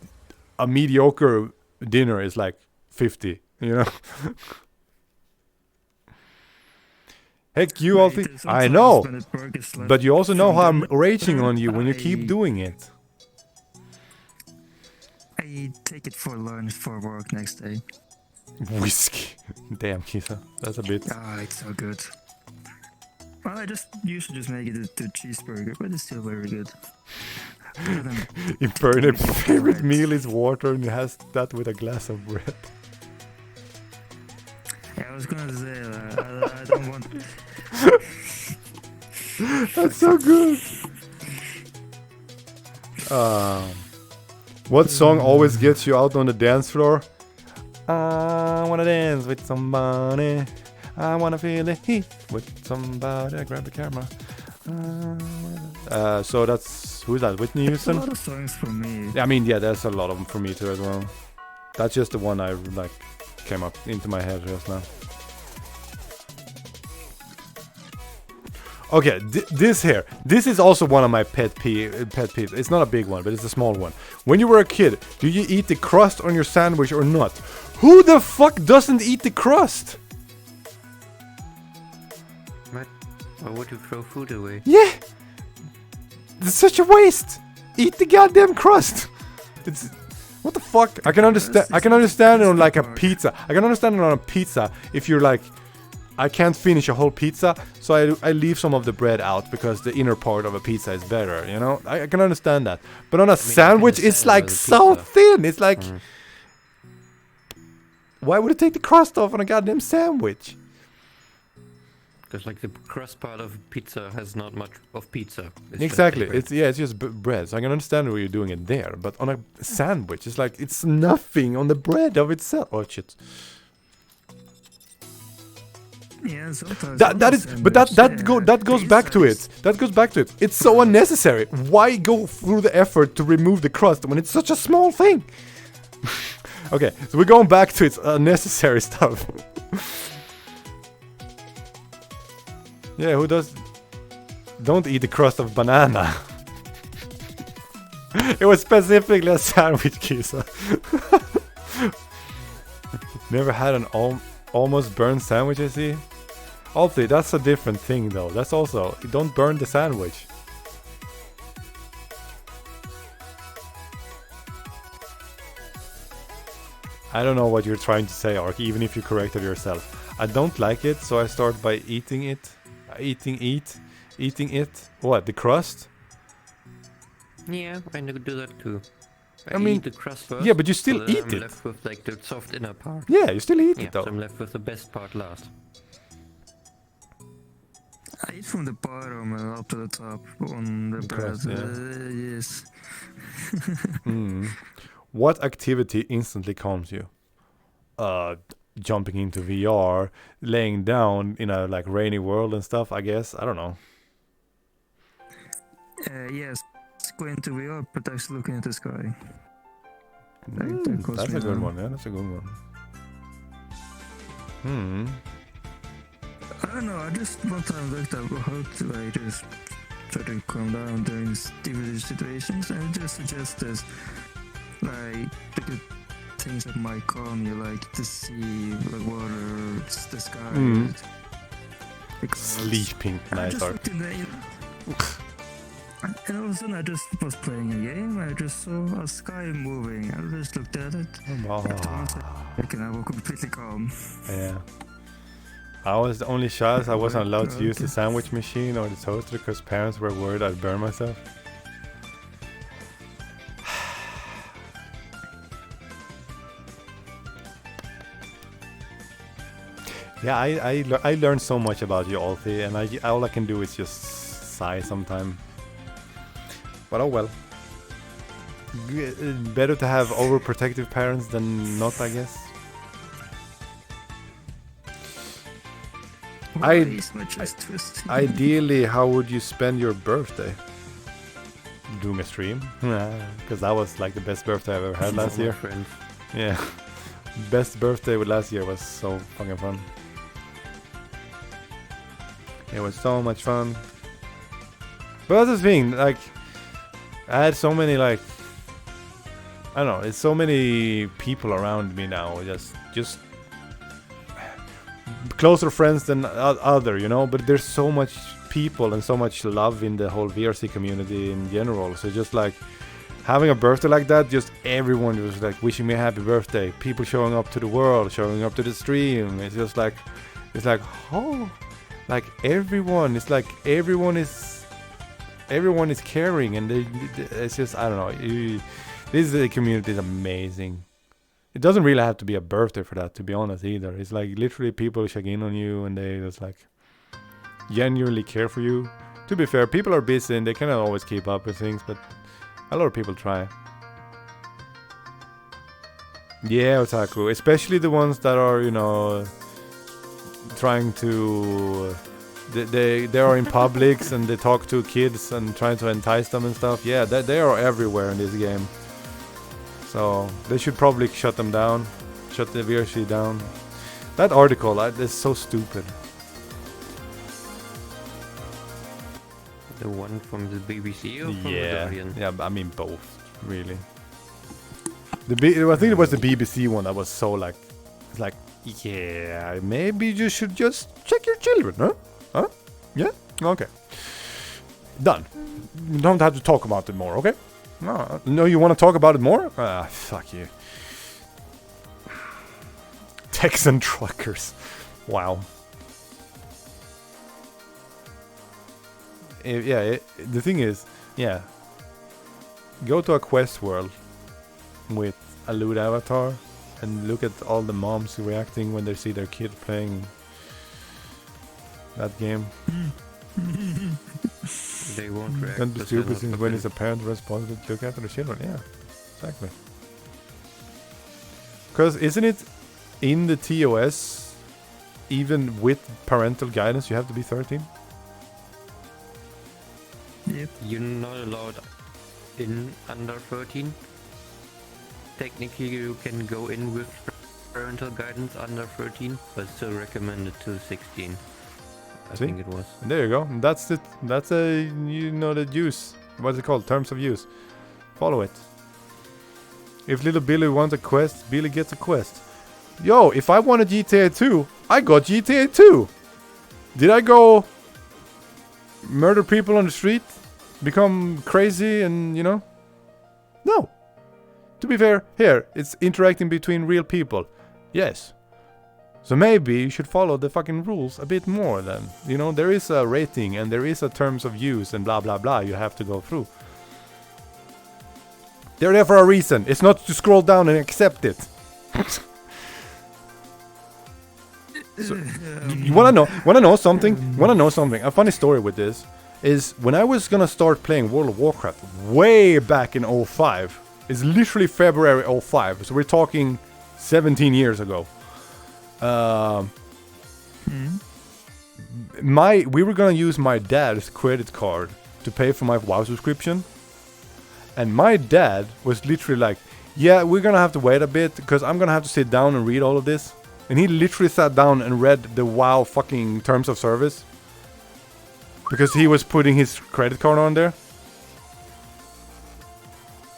a mediocre dinner is like 50. You know. Heck, you all think I know, but you also know how I'm raging on you when you keep doing it. I take it for lunch for work next day. Whiskey. Damn, Kisa. That's a bit. Ah, it's so good. Well, I usually just make it a cheeseburger, but it's still very good. Infernal favorite meal is water, and he has that with a glass of bread. Yeah, was gonna say that. I don't want. That's so good. What song always gets you out on the dance floor? I wanna dance with somebody. I wanna feel the heat with somebody. Grab the camera. So that's who's that? Whitney Houston. A lot of songs for me. Yeah, I mean, yeah, there's a lot of them for me too as well. That's just the one I like came up into my head just now. Okay, this is also one of my pet peeves. It's not a big one, but it's a small one. When you were a kid, do you eat the crust on your sandwich or not? Who the fuck doesn't eat the crust? What? Why would you throw food away? Yeah! It's such a waste! Eat the goddamn crust! It's... What the fuck? I can understand it on like a pizza. I can understand it on a pizza if you're like... I can't finish a whole pizza, so I leave some of the bread out because the inner part of a pizza is better, you know? I can understand that. But on a sandwich, it's like so thin! It's like... Why would it take the crust off on a goddamn sandwich? Because like the crust part of pizza has not much of pizza. It's Exactly. It's just bread. So I can understand why you're doing it there, but on a sandwich, it's like it's nothing on the bread of itself. Oh shit. Yeah, sometimes. That goes back to it. That goes back to it. It's so unnecessary. Why go through the effort to remove the crust when it's such a small thing? Okay, so we're going back to its unnecessary stuff. Yeah, who does? Don't eat the crust of banana. It was specifically a sandwich, Kisa. Never had an almost burned sandwich, I see. Also, that's a different thing though. That's also, don't burn the sandwich. I don't know what you're trying to say, Ark, even if you corrected yourself. I don't like it, so I start by eating it. Eating it. What, the crust? Yeah, I do that too. I mean, eat the crust first. Yeah, but you still so eat I'm it. left with like the soft inner part. Yeah, you still eat it though. So I'm left with the best part last. I eat from the bottom and up to the top on the bread. Yes. What activity instantly calms you? Jumping into VR, laying down in a like rainy world and stuff, I guess. I don't know. Yes, going to VR, but actually looking at the sky. That's a good one. Yeah, that's a good one. I don't know. I just one time looked up how to like just try to calm down during difficult situations, and it just suggests like the good things that might calm you, like the sea, the water, the sky. Sleeping, nice art. And all of a sudden I just was playing a game, I just saw a sky moving, I just looked at it, and I was completely calm. Yeah. I was the only child, I wasn't allowed to use the sandwich machine or the toaster because parents were worried I'd burn myself. Yeah, I learned so much about you, Alfie, and all I can do is just sigh sometime. But oh well. Better to have overprotective parents than not, I guess. Ideally, how would you spend your birthday? Doing a stream? Because that was like the best birthday I've ever had last year. Yeah. Best birthday with last year was so fucking fun. It was so much fun. But that's the thing, like, I had so many, like, I don't know, it's so many people around me now, just closer friends than other, you know, but there's so much people and so much love in the whole VRC community in general, so just like, having a birthday like that, just everyone was like wishing me a happy birthday, people showing up to the world, showing up to the stream, it's just like, oh, like everyone, it's like everyone is caring, and it's just, I don't know, this community is amazing. it doesn't really have to be a birthday for that, to be honest, either. It's like literally people check in on you and they just like genuinely care for you. To be fair, people are busy and they cannot always keep up with things, but a lot of people try. Yeah, otaku, especially the ones that are, you know, trying to they are in publics and they talk to kids and trying to entice them and stuff. Yeah, they are everywhere in this game. So they should probably shut them down, shut the VRC down. That article is so stupid. The one from the BBC or from the Guardian? Yeah, I mean both, really. I think it was the BBC one that was so like, it's like, yeah, maybe you should just check your children, huh? Huh? Yeah? Okay. Done. You don't have to talk about it more, okay? No, you want to talk about it more? Fuck you. Texan truckers. Wow. The thing is, yeah. Go to a quest world with a lewd avatar and look at all the moms reacting when they see their kid playing that game. They won't react. Don't be stupid since when is a parent responsible to look after the children? Yeah, exactly. Because isn't it in the TOS, even with parental guidance, you have to be 13? Yep. You're not allowed in under 13. Technically, you can go in with parental guidance under 13, but still recommended to 16. I think it was. There you go. That's it. That's a, you know, the use. What's it called? Terms of use. Follow it. If little Billy wants a quest, Billy gets a quest. Yo, if I want a GTA 2, I got GTA 2. Did I go murder people on the street? Become crazy and, you know? No. To be fair, here, it's interacting between real people. Yes. So maybe you should follow the fucking rules a bit more then. You know, there is a rating and there is a terms of use and blah blah blah you have to go through. They're there for a reason. It's not to scroll down and accept it. So, you wanna know something? A funny story with this is when I was gonna start playing World of Warcraft way back in 05. It's literally February 05, so we're talking 17 years ago. We were gonna use my dad's credit card to pay for my WoW subscription, and my dad was literally like, "Yeah, we're gonna have to wait a bit because I'm gonna have to sit down and read all of this." And he literally sat down and read the WoW fucking terms of service because he was putting his credit card on there.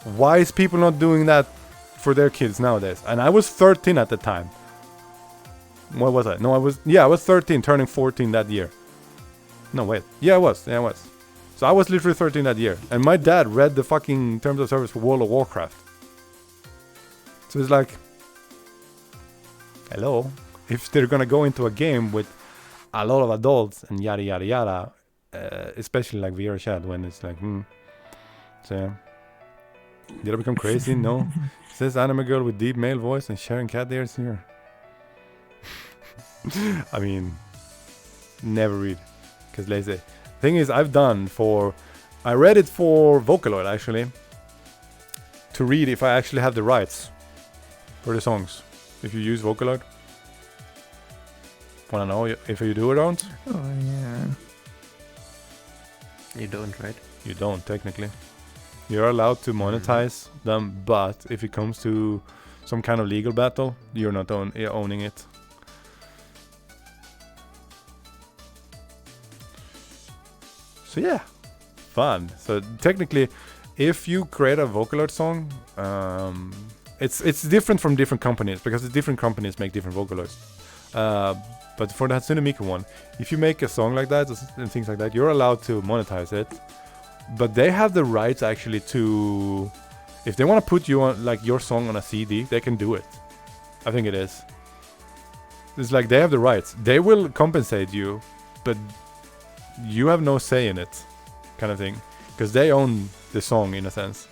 Why is people not doing that for their kids nowadays? And I was 13 at the time. What was I? No, I was 13, turning 14 that year. No, wait. Yeah, I was. So I was literally 13 that year. And my dad read the fucking terms of service for World of Warcraft. So it's like, hello? If they're gonna go into a game with a lot of adults and yada yada yada, especially like VR chat when it's like, So yeah. Did I become crazy? No. It says anime girl with deep male voice and sharing cat ears here. I mean, never read, because lazy. Thing is, I read it for Vocaloid actually, to read if I actually have the rights for the songs. If you use Vocaloid, wanna know if you do or don't? Oh yeah. You don't, right? You don't technically. You're allowed to monetize them, but if it comes to some kind of legal battle, you're not owning it. So yeah, fun. So technically, if you create a Vocaloid song, it's different from different companies because the different companies make different Vocaloids. But for the Hatsune Miku one, if you make a song like that and things like that, you're allowed to monetize it. But they have the rights actually to, if they want to put you on like your song on a CD, they can do it. I think it is. It's like they have the rights. They will compensate you, but you have no say in it, kind of thing, because they own the song in a sense.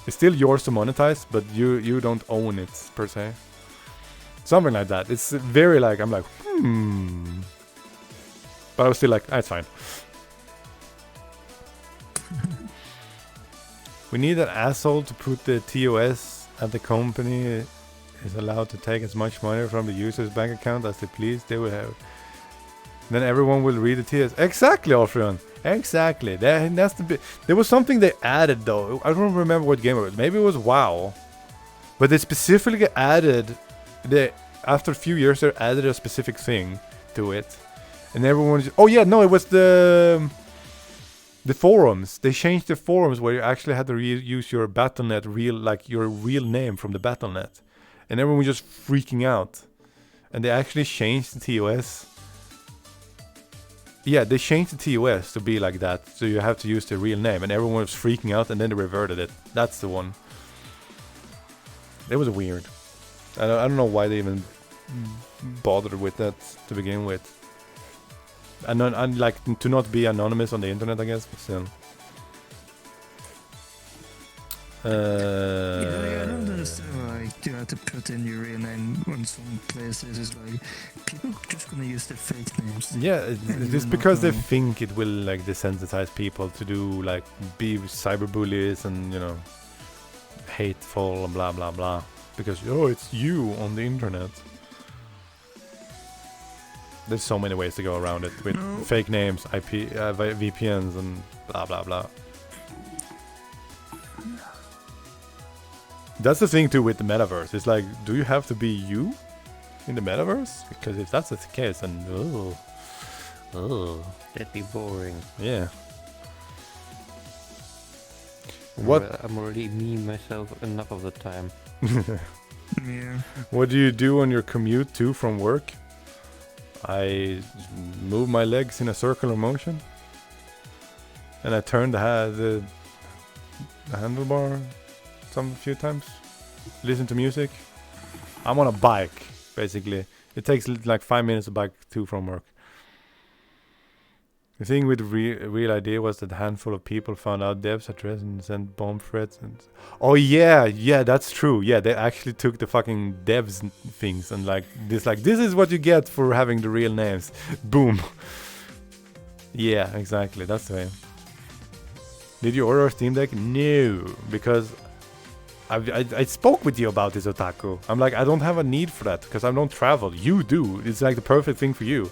It's still yours to monetize, but you don't own it per se. Something like that. It's very like, I'm like, but I was still like, it's fine. We need an asshole to put the TOS at the company is allowed to take as much money from the user's bank account as they please. They will have. Then everyone will read the TOS. Exactly, Alfreon. Exactly. That's the bit. There was something they added though. I don't remember what game it was. Maybe it was WoW. But they specifically added after a few years they added a specific thing to it. And everyone just, oh yeah, no, it was the forums. They changed the forums where you actually had to use your Battle.net your real name from the Battle.net. And everyone was just freaking out. And they actually changed the TOS. Yeah, they changed the TOS to be like that. So you have to use the real name. And everyone was freaking out and then they reverted it. That's the one. It was weird. I don't know why they even bothered with that to begin with. And like to not be anonymous on the internet, I guess, but still. Yeah, I don't understand why you have to put in your real name on some places. It's like people just gonna use their fake names. Yeah, it's because they think it will like desensitize people to do like be cyberbullies and hateful and blah blah blah. Because it's you on the internet. There's so many ways to go around it with fake names, IP, VPNs, and blah blah blah. That's the thing too with the metaverse. It's like, do you have to be you in the metaverse? Because if that's the case, then that'd be boring. Yeah. What? I'm already me myself enough of the time. Yeah. What do you do on your commute to from work? I move my legs in a circular motion, and I turn the handlebar a few times. Listen to music. I'm on a bike, basically. It takes like 5 minutes to bike to from work. The thing with Real Idea was that a handful of people found out Dev's address and sent bomb threats. And oh yeah, that's true. Yeah, they actually took the fucking Dev's things and this is what you get for having the real names. Boom. Yeah, exactly. That's the way. Did you order a Steam Deck? No, because I spoke with you about this, Otaku. I'm like, I don't have a need for that because I don't travel. You do. It's like the perfect thing for you.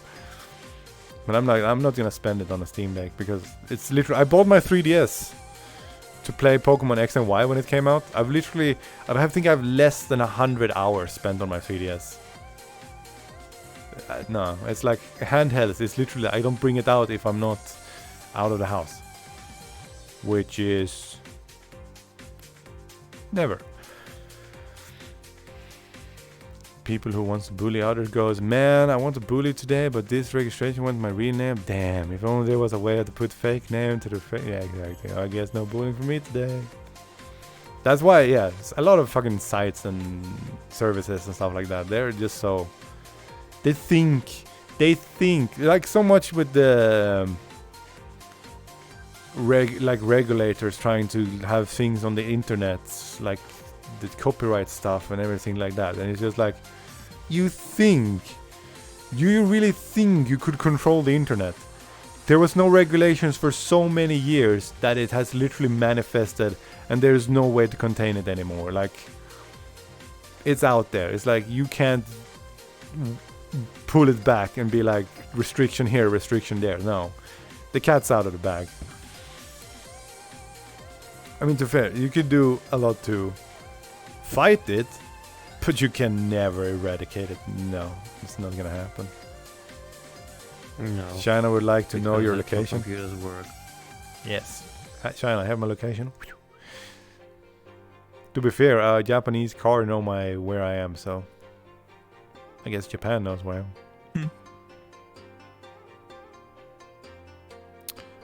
But I'm like, I'm not gonna spend it on a Steam Deck because it's literally. I bought my 3DS to play Pokemon X and Y when it came out. I think I have less than 100 hours spent on my 3DS. No, it's like handheld. It's literally, I don't bring it out if I'm not out of the house, which is never. People who wants to bully others goes, man, I want to bully today, but this registration wants my real name. Damn, if only there was a way to put fake name to the fake. Yeah, exactly. I guess no bullying for me today. That's why, yeah, a lot of fucking sites and services and stuff like that. They're just so. They think like so much with the regulators trying to have things on the internet, like the copyright stuff and everything like that, and it's just like, you really think you could control the internet? There was no regulations for so many years that it has literally manifested, and there's no way to contain it anymore. Like, it's out there. It's like you can't pull it back and be like, restriction here, restriction there. No, the cat's out of the bag. I mean, to be fair, you could do a lot to fight it, but you can never eradicate it. No, it's not gonna happen. No. China would like to know your location. Computers work. Yes. Hi, China, I have my location. To be fair, a Japanese car know where I am, so I guess Japan knows where I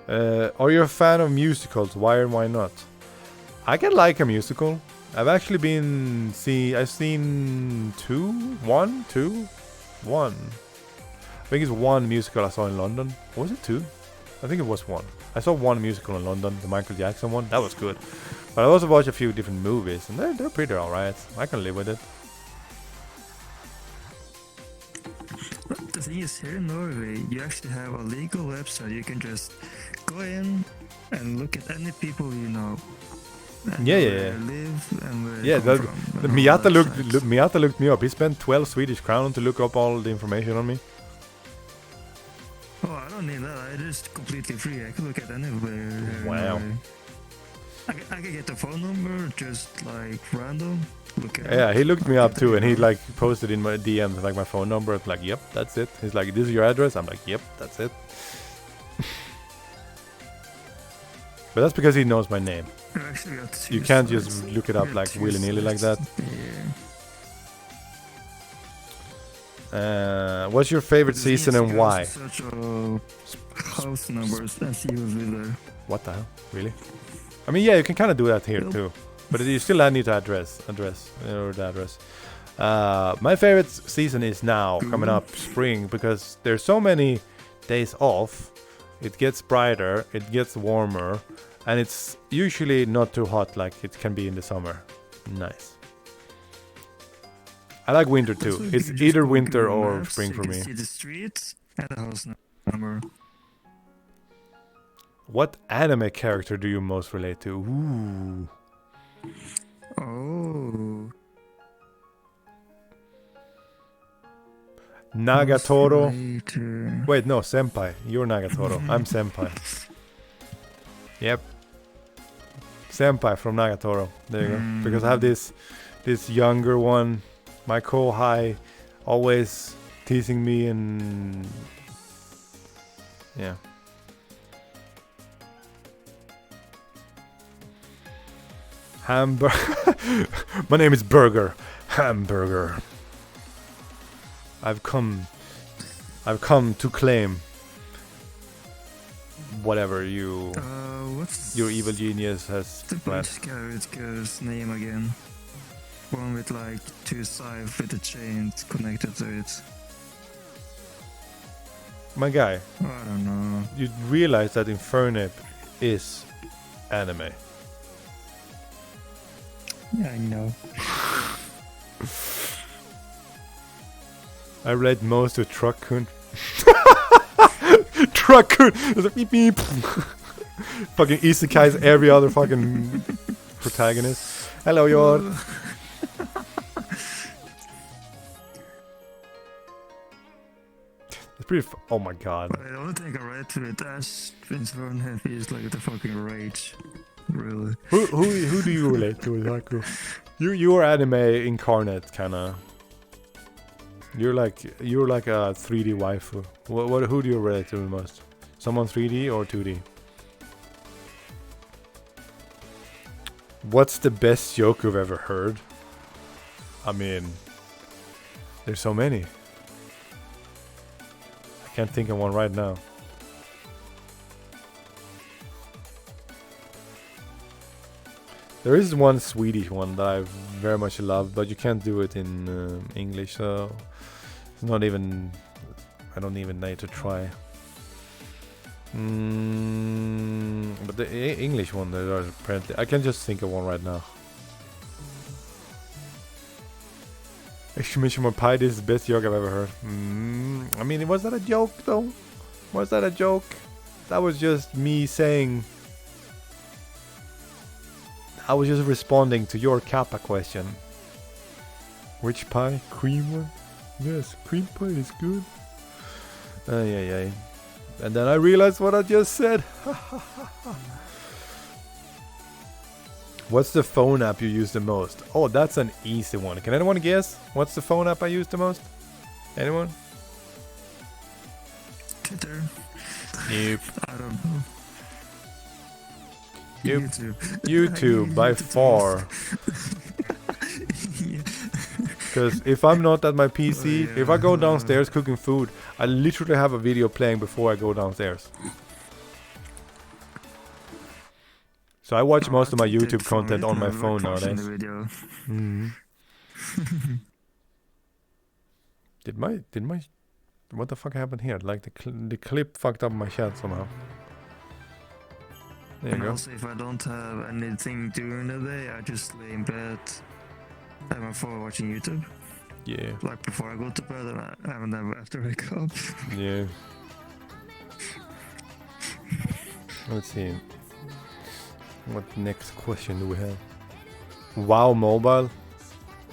am. Are you a fan of musicals? Why or why not? I can like a musical. I've actually I've seen one. I think it's one musical I saw in London. Or was it two? I think it was one. I saw one musical in London, the Michael Jackson one. That was good. But I also watched a few different movies, and they're pretty alright. I can live with it. The thing is, here in Norway, you actually have a legal website. You can just go in and look at any people you know. And Yeah. where they live and where Yeah, they come from, and all that shit. Miata looked me up. He spent 12 Swedish crown to look up all the information on me. Oh, I don't need that. It is completely free. I can look at anywhere. Wow. I can get the phone number just like random. Look at Yeah, it. he looked me up too, and he like posted in my DMs like my phone number. It's like, yep, that's it. He's like, this is your address. I'm like, yep, that's it. But that's because he knows my name. I actually got to You see can't sites. just look it up I got like two willy-nilly like that. Yeah. What's your favorite The thing is, season you and can why? also search house numbers and see who's there. What the hell? Really? I mean, yeah, you can kind of do that here Nope. too, but you still need to address the address. My favorite season is now coming up, spring, because there's so many days off. It gets brighter, it gets warmer, and it's usually not too hot like it can be in the summer. Nice. I like winter too. Also, you It's can just either go on winter Google or Maps, spring you for can me. see the streets and the house number. What anime character do you most relate to? Ooh. Oh. Nagatoro. Later. Wait, no, Senpai. You're Nagatoro. I'm Senpai. Yep. Senpai from Nagatoro. There you go. Because I have this younger one, my kohai, always teasing me and yeah. Hamburger. My name is Burger. Hamburger. I've come to claim whatever What's your evil genius has the planned. British character's name again? One with like two scythes with the chains connected to it. My guy, I don't know. you realize that Infernip is anime. Yeah, I know. I read most of Truckun. Truckun! There's a beep beep. Fucking isekais every other fucking protagonist. Hello, Yor. It's pretty. Oh my god. But the only thing I read to it as Infernal Heavy is like the fucking rage. Really. Who do you relate to, Zaku? You're anime incarnate, kinda. You're like a 3D waifu. Who do you relate to the most? Someone 3D or 2D? What's the best joke you've ever heard? I mean, there's so many. I can't think of one right now. There is one Swedish one that I very much love, but you can't do it in English, so it's not even. I don't even need to try. But the English one, there are apparently. I can just think of one right now. Exclamation mark pie! This is the best joke I've ever heard. I mean, was that a joke though? Was that a joke? That was just me saying. I was just responding to your Kappa question. Which pie? Cream one? Yes, cream pie is good. Yeah. And then I realized what I just said. What's the phone app you use the most? Oh, that's an easy one. Can anyone guess? What's the phone app I use the most? Anyone? Twitter. Nope. I don't know. Nope. YouTube. YouTube by far. Because if I'm not at my PC, if I go downstairs cooking food, I literally have a video playing before I go downstairs. So I watch most of my YouTube content on my phone nowadays. Did my what the fuck happened here? Like the clip fucked up my chat somehow. There you And go. also, if I don't have anything during the day, I just lay in bed have my phone watching YouTube. Yeah. Like before I go to bed and then after I wake up. Yeah. Let's see. What next question do we have? WoW Mobile?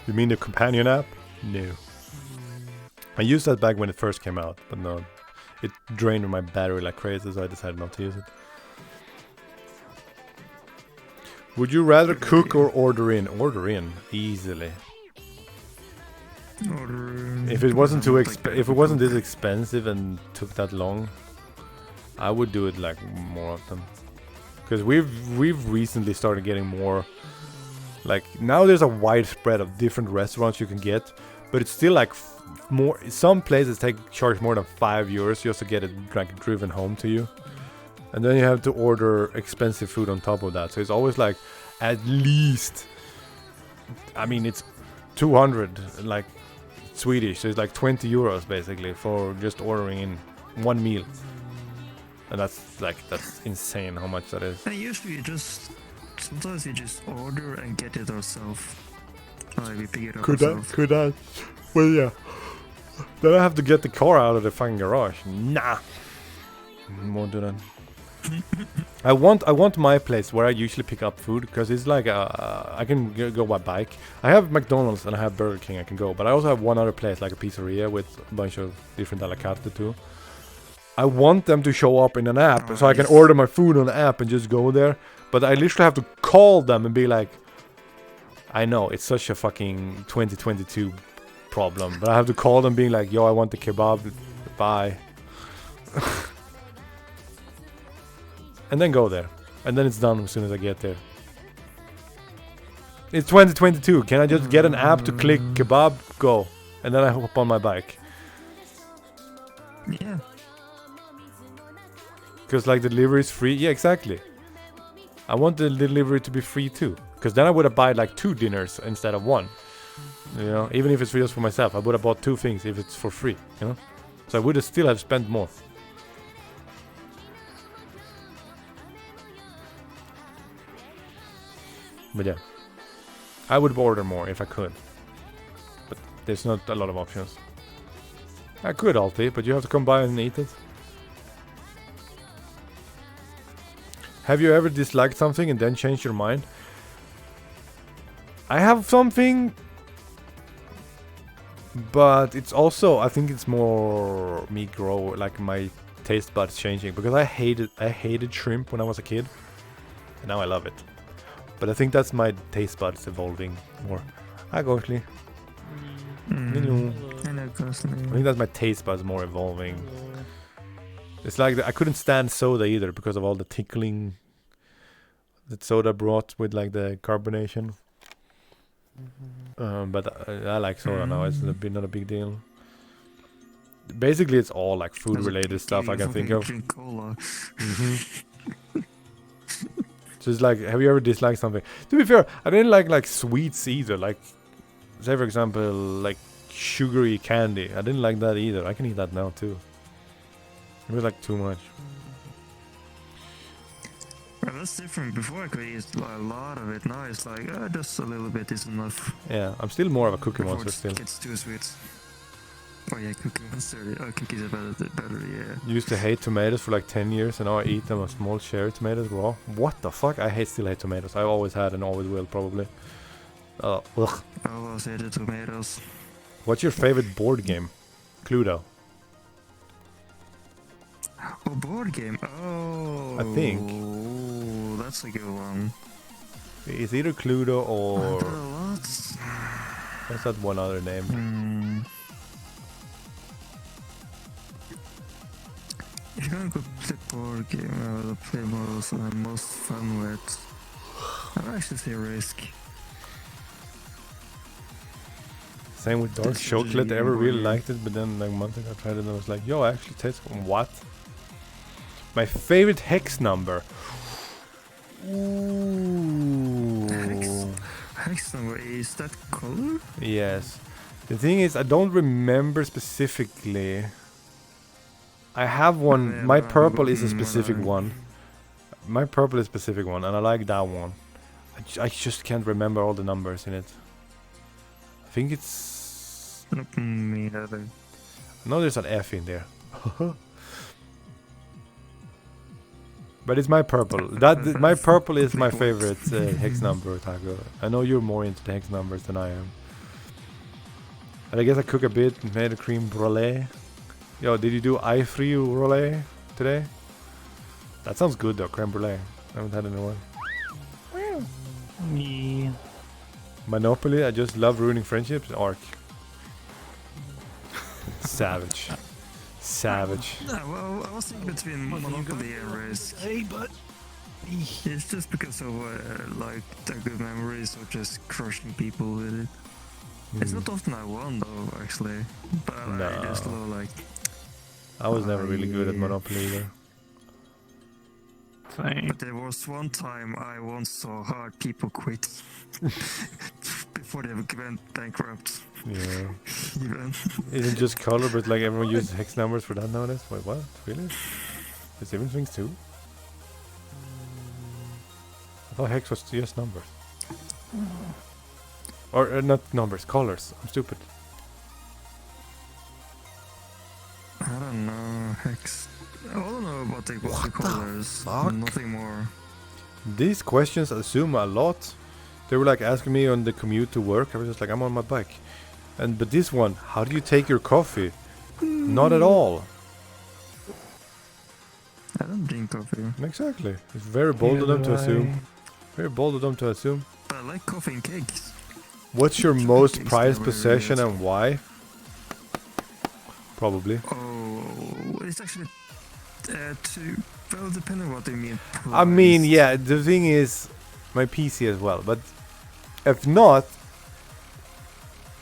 You mean the companion app? No. I used that back when it first came out, but no. It drained my battery like crazy, so I decided not to use it. Would you rather cook or order in? Order in, easily. If it wasn't too if it wasn't this expensive and took that long, I would do it like more often. Because we've recently started getting more. Like now, there's a wide spread of different restaurants you can get, but it's still like more. Some places charge more than €5 just to get it like driven home to you, and then you have to order expensive food on top of that. So it's always like at least. I mean, it's 200 like Swedish, so it's like €20 basically for just ordering in one meal. And that's insane how much that is. And usually sometimes you just order and get it yourself. Like we pick it up Could ourselves. that? Well, yeah. Then I have to get the car out of the fucking garage. Nah. Won't do that. I want my place where I usually pick up food because it's like I can go by bike. I have McDonald's and I have Burger King I can go, but I also have one other place like a pizzeria with a bunch of different a la carte too. I want them to show up in an app so I can order my food on the app and just go there. But I literally have to call them and be like, I know it's such a fucking 2022 problem, but I have to call them being like, yo, I want the kebab, bye. And then go there. And then it's done as soon as I get there. It's 2022. Can I just get an app to click kebab, go? And then I hop on my bike. Yeah. Because like the delivery is free. Yeah, exactly. I want the delivery to be free too. Because then I would have bought like 2 dinners instead of 1. You know, even if it's just for myself, I would have bought 2 things if it's for free. You know, so I would have still have spent more. But yeah, I would order more if I could. But there's not a lot of options. I could Alti, but you have to come by and eat it. Have you ever disliked something and then changed your mind? I have something, but it's also, I think it's more me grow, like my taste buds changing, because I hated shrimp when I was a kid, and now I love it. But I think that's my taste buds evolving more. Hi, Ghostly. Hello. Hello, Ghostly. I think that's my taste buds more evolving. It's like I couldn't stand soda either because of all the tickling that soda brought with like the carbonation. But I like soda now. It's not a big deal. Basically, it's all like food related stuff I can think of. Drink cola. So it's like, have you ever disliked something? To be fair, I didn't like sweets either. Like, say for example, like sugary candy. I didn't like that either. I can eat that now too. It was like too much. Well, that's different. Before I could eat a lot of it. Now it's like, just a little bit is enough. Yeah, I'm still more of a cookie Before monster still. it gets too sweet. Oh yeah, cookie monster. Oh, cookies are better, yeah. Used to hate tomatoes for like 10 years and now I eat them as small cherry tomatoes raw. What the fuck? I still hate tomatoes. I always had and always will probably. Ugh. I always hated tomatoes. What's your favorite board game? Cluedo. Oh, board game. Oh. I think. Oh, that's a good one. It's either Cluedo or... What's What's that one other name? If you're gonna go play board game, I would play models I'm most fun with. I would actually say Risk. Same with dark That's chocolate. really I ever really weird. liked it, but then like a month ago I tried it and I was like, yo, I actually taste what? My favorite hex number. Ooh. Hex number, is that color? Yes. The thing is, I don't remember specifically. I have one. My purple is a specific one, my purple is specific one, and I like that one. I just can't remember all the numbers in it. I think it's... Me either. I know there's an F in there. But it's my purple. My purple is my favorite hex number, Taco. I know you're more into the hex numbers than I am. And I guess I cook a bit, made a cream brulee. Yo, did you do I-free brulee today? That sounds good though, creme brulee. I haven't had it in a while. Yeah. Monopoly, I just love ruining friendships. Ark. Savage. Savage. Well, I was thinking between Monopoly and Risk. Hey, but It's just because of like the good memories of just crushing people with it. It's not often I won though, actually. But I just love like. I was never really good at yeah. Monopoly either. same. But there was one time I won so hard people quit before they went bankrupt. Yeah. Even. Isn't just color, but like everyone uses hex numbers for that nowadays? Wait, what? Really? There's even things too? I thought hex was just numbers. Or not numbers, colors. I'm stupid. I don't know, Hex. I don't know about the colors. fuck? Nothing more. These questions assume a lot. They were like asking me on the commute to work. I was just like, I'm on my bike. But this one, how do you take your coffee? Not at all. I don't drink coffee. Exactly. It's very bold of them to assume. Very bold of them to assume. But I like coffee and cakes. What's your most Cakes prized never possession really and why? Probably. Oh, it's actually well, depending on what they mean. I mean, prized. yeah, the thing is my PC as well. But if not,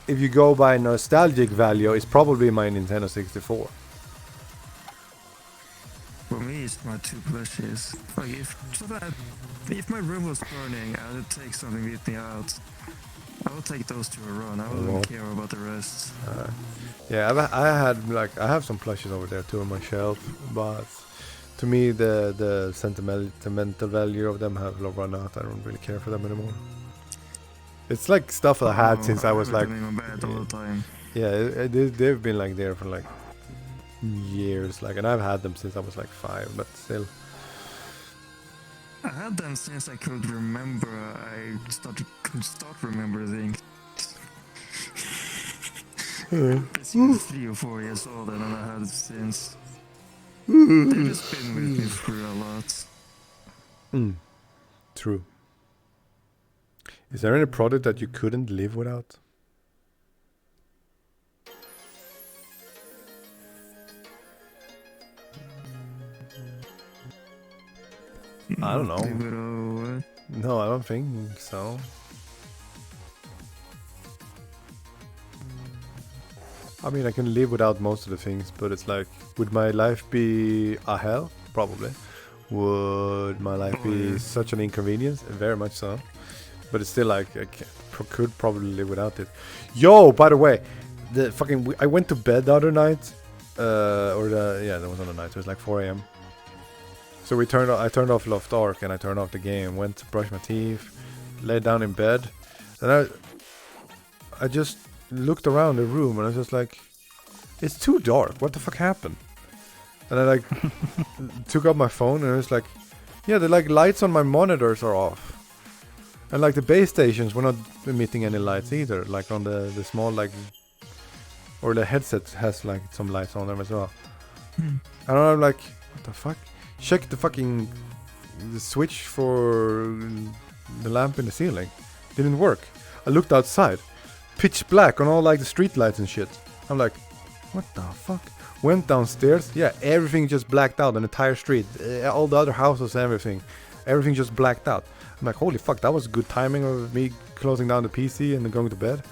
if you go by nostalgic value, it's probably my Nintendo 64. For me, it's my two plushies. Like if my room was burning, I would take something with me out. I would take those to a run. I wouldn't care about the rest. Yeah, I have some plushes over there too on my shelf, but to me the sentimental value of them have run out. I don't really care for them anymore. It's like stuff I had since I was like in my bed all the time. yeah, they've been like there for like years, like, and I've had them since I was like 5, but still. I had them since I could remember. I could start remembering things. Basically 3 or 4 years old, and then I had it since. They've just been with me through a lot. True. Is there any product that you couldn't live without? I don't know. No, I don't think so. I mean, I can live without most of the things, but it's like, would my life be a hell? Probably. Would my life be such an inconvenience? Very much so. But it's still like, I could probably live without it. Yo, by the way, I went to bed the other night. That was on the night. It was like 4 a.m. So I turned off Loft Ark and I turned off the game. Went to brush my teeth, laid down in bed, and I just looked around the room and I was just like, it's too dark. What the fuck happened? And I like took up my phone and I was like, yeah, the like lights on my monitors are off, and like the base stations were not emitting any lights either. Like on the small like, or the headset has like some lights on them as well. And I'm like, what the fuck? Check the switch for the lamp in the ceiling. Didn't work. I looked outside. Pitch black on all like the street lights and shit. I'm like, what the fuck? Went downstairs. Yeah, everything just blacked out. An entire street. All the other houses, everything just blacked out. I'm like, holy fuck, that was good timing of me closing down the PC and then going to bed.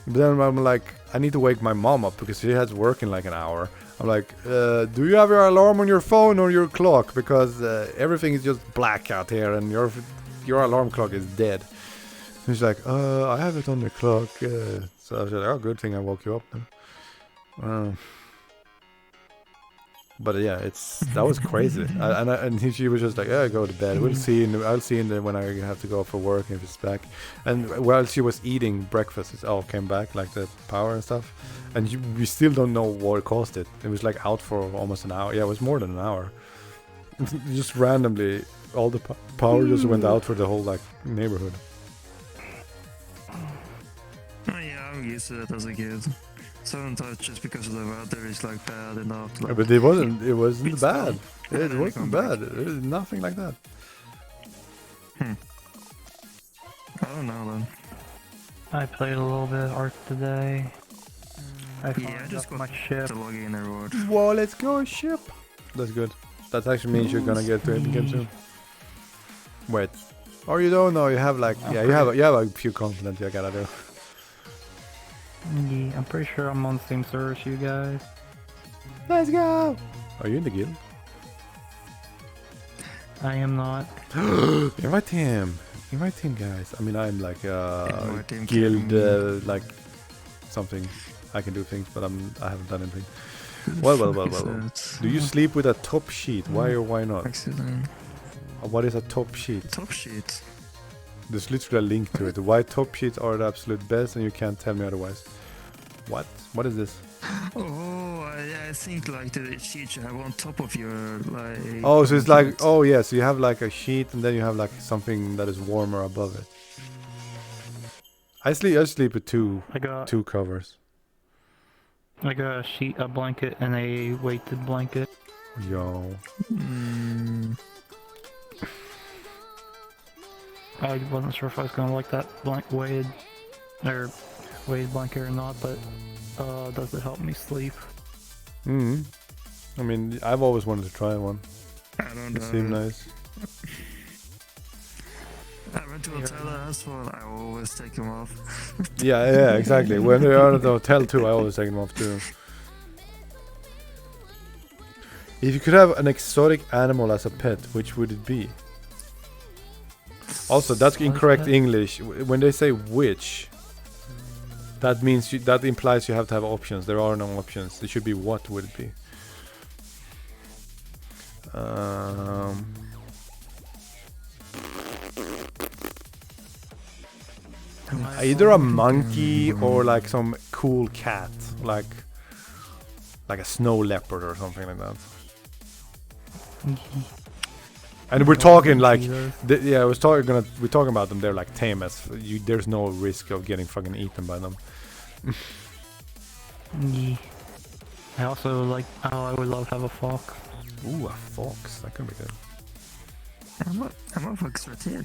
But then I'm like, I need to wake my mom up because she has work in like an hour. I'm like, do you have your alarm on your phone or your clock? Because everything is just black out here and your alarm clock is dead. And she's like, I have it on the clock. So I was like, oh, good thing I woke you up then. But yeah, that was crazy. She was just like, "Yeah, go to bed. I'll see you when I have to go for work if it's back." And while she was eating breakfast, it all came back, like the power and stuff. And we still don't know what caused it. It was like out for almost an hour. Yeah, it was more than an hour. Just randomly, all the power just went out for the whole like neighborhood. Oh yeah, I'm used to it as a kid. Sometimes just because the weather is like bad enough. Like, But it wasn't bad. Yeah, It wasn't bad. It was nothing like that. I don't know then. I played a little bit of Ark today. I just got my ship. the login reward. Whoa, let's go ship. That's good. That actually means you're gonna get to it again soon. Wait. Or you don't know, you have like you have a few continents you gotta do. Yeah, I'm pretty sure I'm on the same server as you guys. Let's go! Are you in the guild? I am not. Invite him! Invite him, guys. I mean, I'm like Invite him, guild, like something. I can do things, but I haven't done anything. Well. Do you sleep with a top sheet? Why or why not? Excellent. What is a top sheet? Top sheet. There's literally a link to it. Why top sheets are the absolute best, and you can't tell me otherwise. What? What is this? Oh, I think like the sheet you have on top of your like. Oh, so it's like so you have like a sheet, and then you have like something that is warmer above it. I sleep with two covers. I got a sheet, a blanket, and a weighted blanket. Yo. I wasn't sure if I was gonna like that weighted blanket or not, but does it help me sleep? I mean, I've always wanted to try one. I don't know. It seemed nice. I went to a hotel as well. I always take them off. yeah, exactly. When we are at the hotel too, I always take them off too. If you could have an exotic animal as a pet, which would it be? Also, that's incorrect English. When they say which, that means that implies you have to have options. There are no options. It should be what would it be? Either a monkey or like some cool cat, like a snow leopard or something like that. And we're talking like, we're talking about them. They're like tame as there's no risk of getting fucking eaten by them. Yeah. I also I would love to have a fox. Ooh, a fox. That could be good. I'm a fox right here.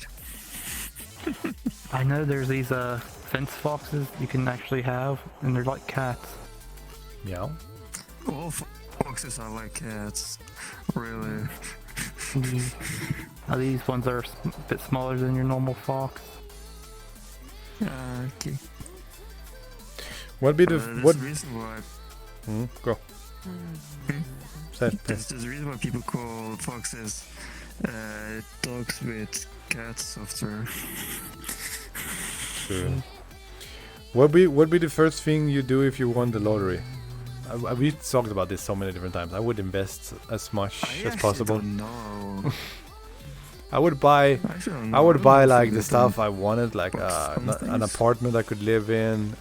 I know there's these fence foxes you can actually have, and they're like cats. Meow. All foxes are like cats. Really. These ones are a bit smaller than your normal fox. Okay. What'd be the what reason why? Go. There's a reason why people call foxes dogs with cat software. Sure. What'd be the first thing you do if you won the lottery? We talked about this so many different times. I would invest as much as possible. No. I would buy like the stuff I wanted, like an apartment I could live in.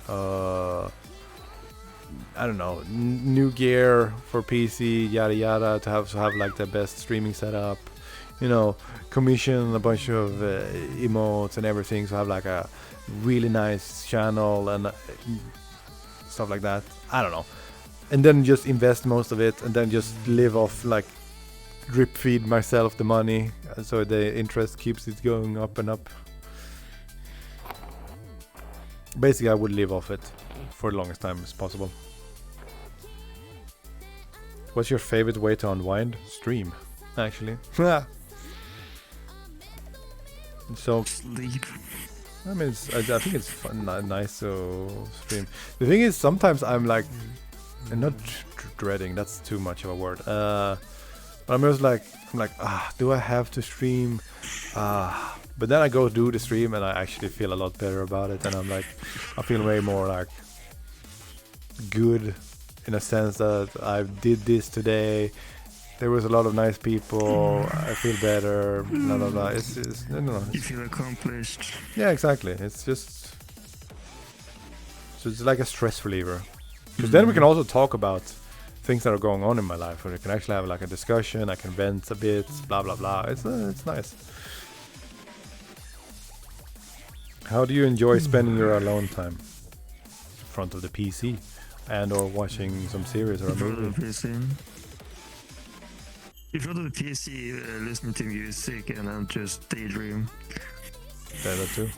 I don't know, new gear for PC, yada yada, to have like the best streaming setup. You know, commission a bunch of emotes and everything, so have like a really nice channel and stuff like that. I don't know. And then just invest most of it, and then just live off, like drip feed myself the money, so the interest keeps it going up and up. Basically, I would live off it for the longest time as possible. What's your favorite way to unwind? Stream, actually. So sleep. I mean, I think it's fun, nice to stream. The thing is, sometimes I'm like, and not dreading, that's too much of a word. But I'm just like, do I have to stream? But then I go do the stream and I actually feel a lot better about it, and I'm like, I feel way more like good in a sense that I did this today, there was a lot of nice people. I feel better. Blah blah blah. It's I don't know. You feel accomplished. Yeah, exactly. It's just so it's like a stress reliever. Because then we can also talk about things that are going on in my life, where we can actually have like a discussion. I can vent a bit. Blah blah blah. It's nice. How do you enjoy spending your alone time? In front of the PC, and or watching some series or a movie. In front of the PC, listening to music and then just daydream. Yeah, that too.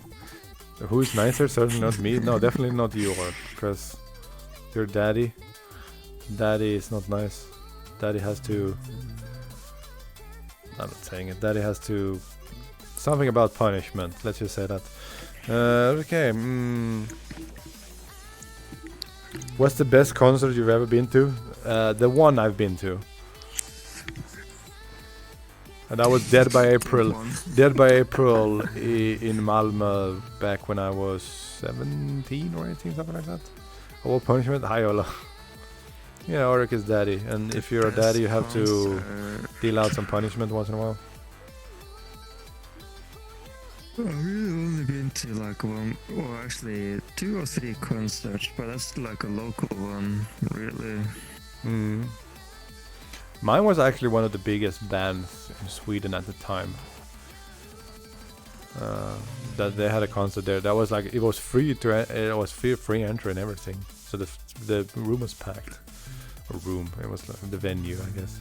Who's nicer? Certainly not me. No, definitely not you, because your daddy. Daddy is not nice. Daddy has to. I'm not saying it. Daddy has to. Something about punishment. Let's just say that. Okay. What's the best concert you've ever been to? The one I've been to. And that was Dead by April. Dead by April in Malmö back when I was 17 or 18, something like that. All punishment. Hi, Ola. Yeah, Oric is daddy. And if you're a daddy, you have to deal out some punishment once in a while. I've really only been to like one, or actually 2 or 3 concerts, but that's like a local one, really. Mine was actually one of the biggest bands in Sweden at the time. That they had a concert there. That was like, it was free to, it was free entry and everything. So the room was packed. Or room, it was like the venue, I guess.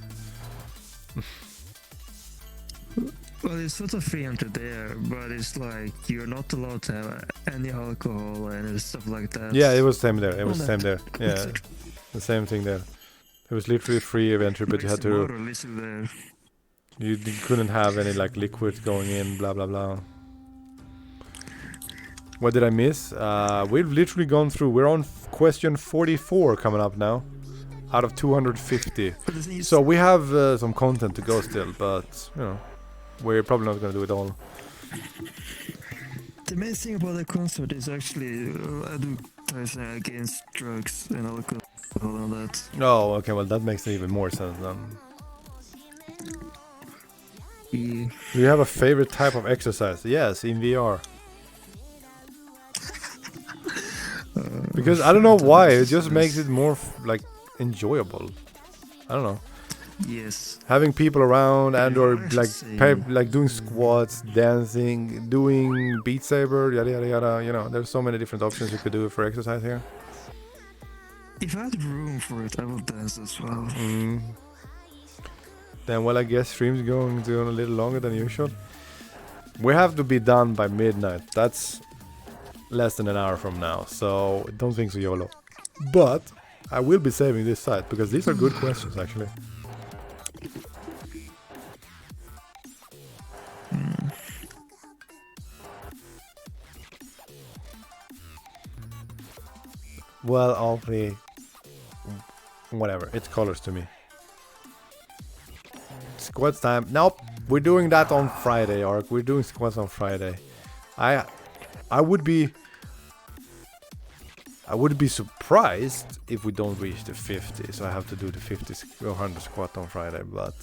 Well, it's sort of free entry there, but it's like you're not allowed to have any alcohol and stuff like that. Yeah, it was same there. It was same there. Yeah, the same thing there. It was literally free entry, but you had to. You couldn't have any like liquid going in. Blah blah blah. What did I miss? We've literally gone through. We're on question 44 coming up now, out of 250. So we have some content to go still, but you know. We're probably not going to do it all. The main thing about the concert is actually advertising against drugs and alcohol and that. Oh, okay, well that makes even more sense then. Yeah. Do you have a favorite type of exercise? Yes, in VR. Because I don't know why, it just makes it more like enjoyable. I don't know. Yes. Having people around and or like doing squats, dancing, doing Beat Saber, yada yada yada. You know, there's so many different options you could do for exercise here. If I had room for it, I would dance as well. Then, well, I guess stream's going to a little longer than usual. We have to be done by midnight. That's less than an hour from now, so don't think so, YOLO. But I will be saving this site because these are good questions, actually. Well, obviously, whatever. It's colors to me. Squats time. Nope, we're doing that on Friday, Ark. We're doing squats on Friday. I would be surprised if we don't reach the 50. So I have to do the 50 or 100 squat on Friday, but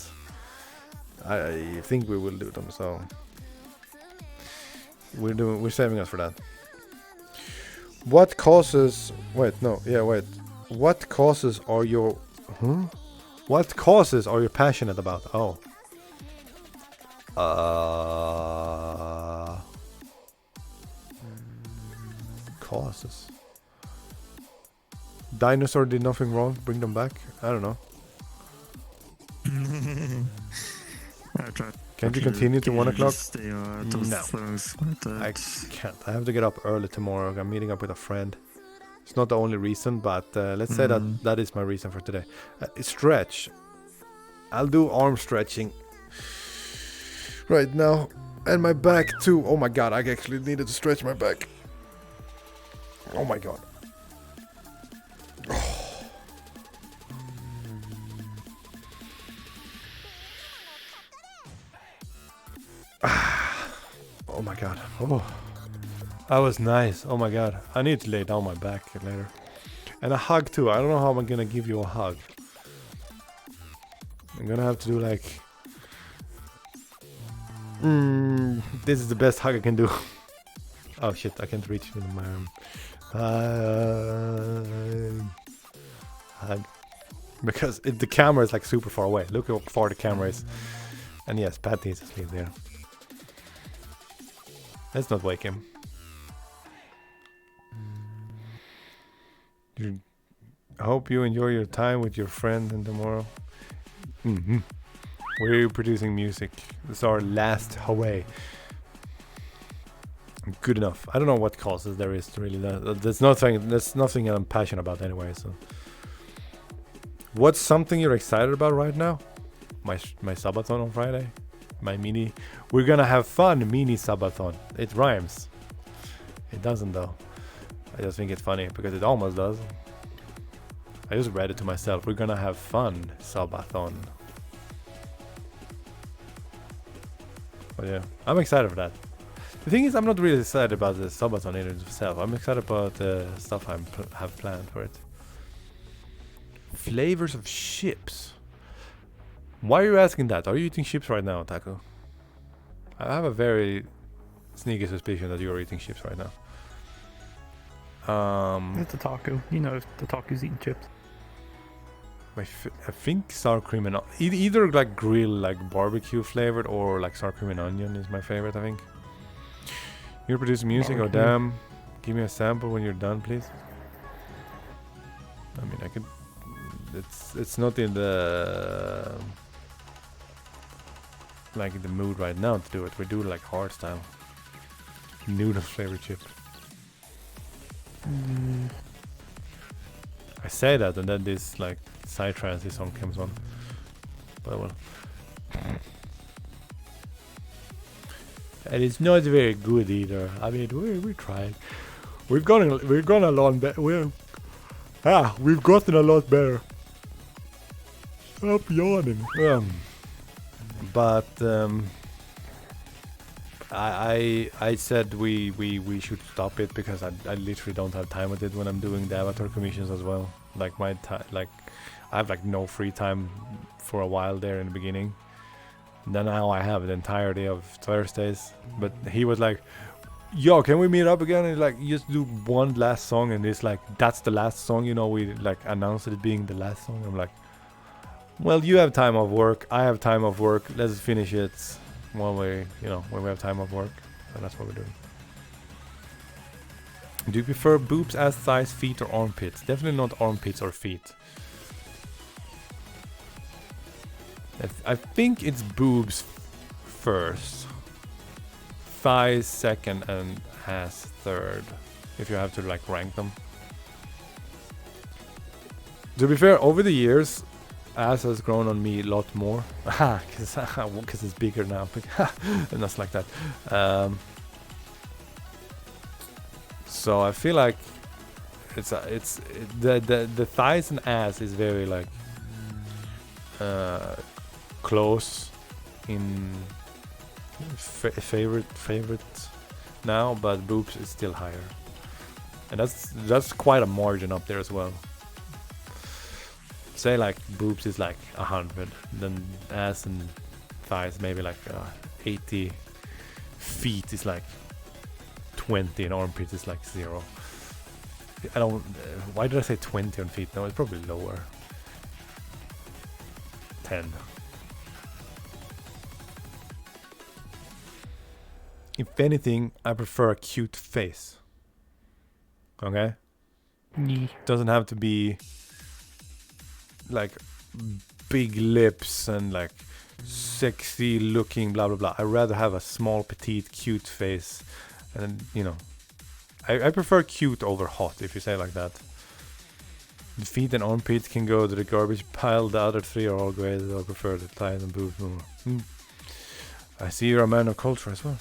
I think we will do them. So we're saving us for that. What causes? Wait, no, yeah, wait. What causes are your? What causes are you passionate about? Oh. Causes. Dinosaur did nothing wrong. Bring them back. I don't know. Can't you continue to 1 o'clock? No, I can't. I have to get up early tomorrow. I'm meeting up with a friend. It's not the only reason, but let's say that is my reason for today. Stretch. I'll do arm stretching right now. And my back too. Oh my god, I actually needed to stretch my back. Oh my god. Oh my god. Oh, that was nice. Oh my god. I need to lay down my back later. And a hug too. I don't know how I'm gonna give you a hug. I'm gonna have to do like... this is the best hug I can do. Oh shit, I can't reach with my arm. Hug. Because the camera is like super far away. Look how far the camera is. And yes, Pat needs to sleep there. Let's not wake him. I hope you enjoy your time with your friend and tomorrow. We're producing music. This is our last hooray. Good enough. I don't know what causes there is to really. That's nothing I'm passionate about anyway. So, what's something you're excited about right now? My subathon on Friday. My mini. We're gonna have fun mini subathon. It rhymes. It doesn't though. I just think it's funny because it almost does. I just read it to myself. We're gonna have fun subathon. But yeah, I'm excited for that. The thing is, I'm not really excited about the subathon in itself. I'm excited about the stuff I have planned for it. Flavors of chips. Why are you asking that? Are you eating chips right now, Taco? I have a very sneaky suspicion that you are eating chips right now. It's a taco. You know, the taco's eating chips. I think sour cream and either like grill, like barbecue flavored, or like sour cream and onion is my favorite. I think. You're producing music. Barbecue. Oh damn! Give me a sample when you're done, please. I mean, I could. It's not in the like in the mood right now to do it. We do it like hard style. Noodle flavored chip. I say that, and then this like Psytrance song comes on. But well, and it's not very good either. I mean, we tried. We've gone a lot better. We've gotten a lot better. Stop yawning. But I said we should stop it because I literally don't have time with it when I'm doing the avatar commissions as well. Like my time, like I have like no free time for a while there in the beginning. Then now I have the entirety of Thursdays. But he was like, "Yo, can we meet up again?" And like, just do one last song, and it's like that's the last song. You know, we like announced it being the last song. I'm like, well, you have time off work. I have time off work. Let's finish it when we have time off work. And that's what we're doing. Do you prefer boobs, ass, thighs, feet, or armpits? Definitely not armpits or feet. I think it's boobs first, thighs second, and ass third. If you have to like rank them. To be fair, over the years, ass has grown on me a lot more. Because it's bigger now. And that's like that. So I feel like the thighs and ass is very like close in favorite now, but boobs is still higher, and that's quite a margin up there as well. Say like boobs is like 100, then ass and thighs maybe like 80, feet is like 20, and armpits is like 0. I don't. Why did I say 20 on feet? No, it's probably lower. 10. If anything, I prefer a cute face. Okay? Yeah. Doesn't have to be like big lips and like sexy looking blah blah blah. I'd rather have a small, petite, cute face. And you know, I prefer cute over hot, if you say it like that. The feet and armpits can go to the garbage pile. The other 3 are all great. I prefer the thighs and boobs more. I see you're a man of culture as well.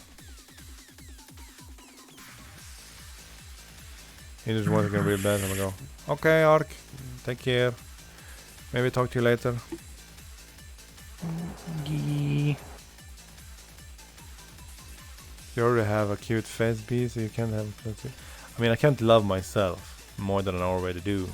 He just wants to get real bad. I'm gonna go, okay, Ark, take care. Maybe talk to you later. Yeah. You already have a cute face, B, so you can't have it. I mean, I can't love myself more than I already do.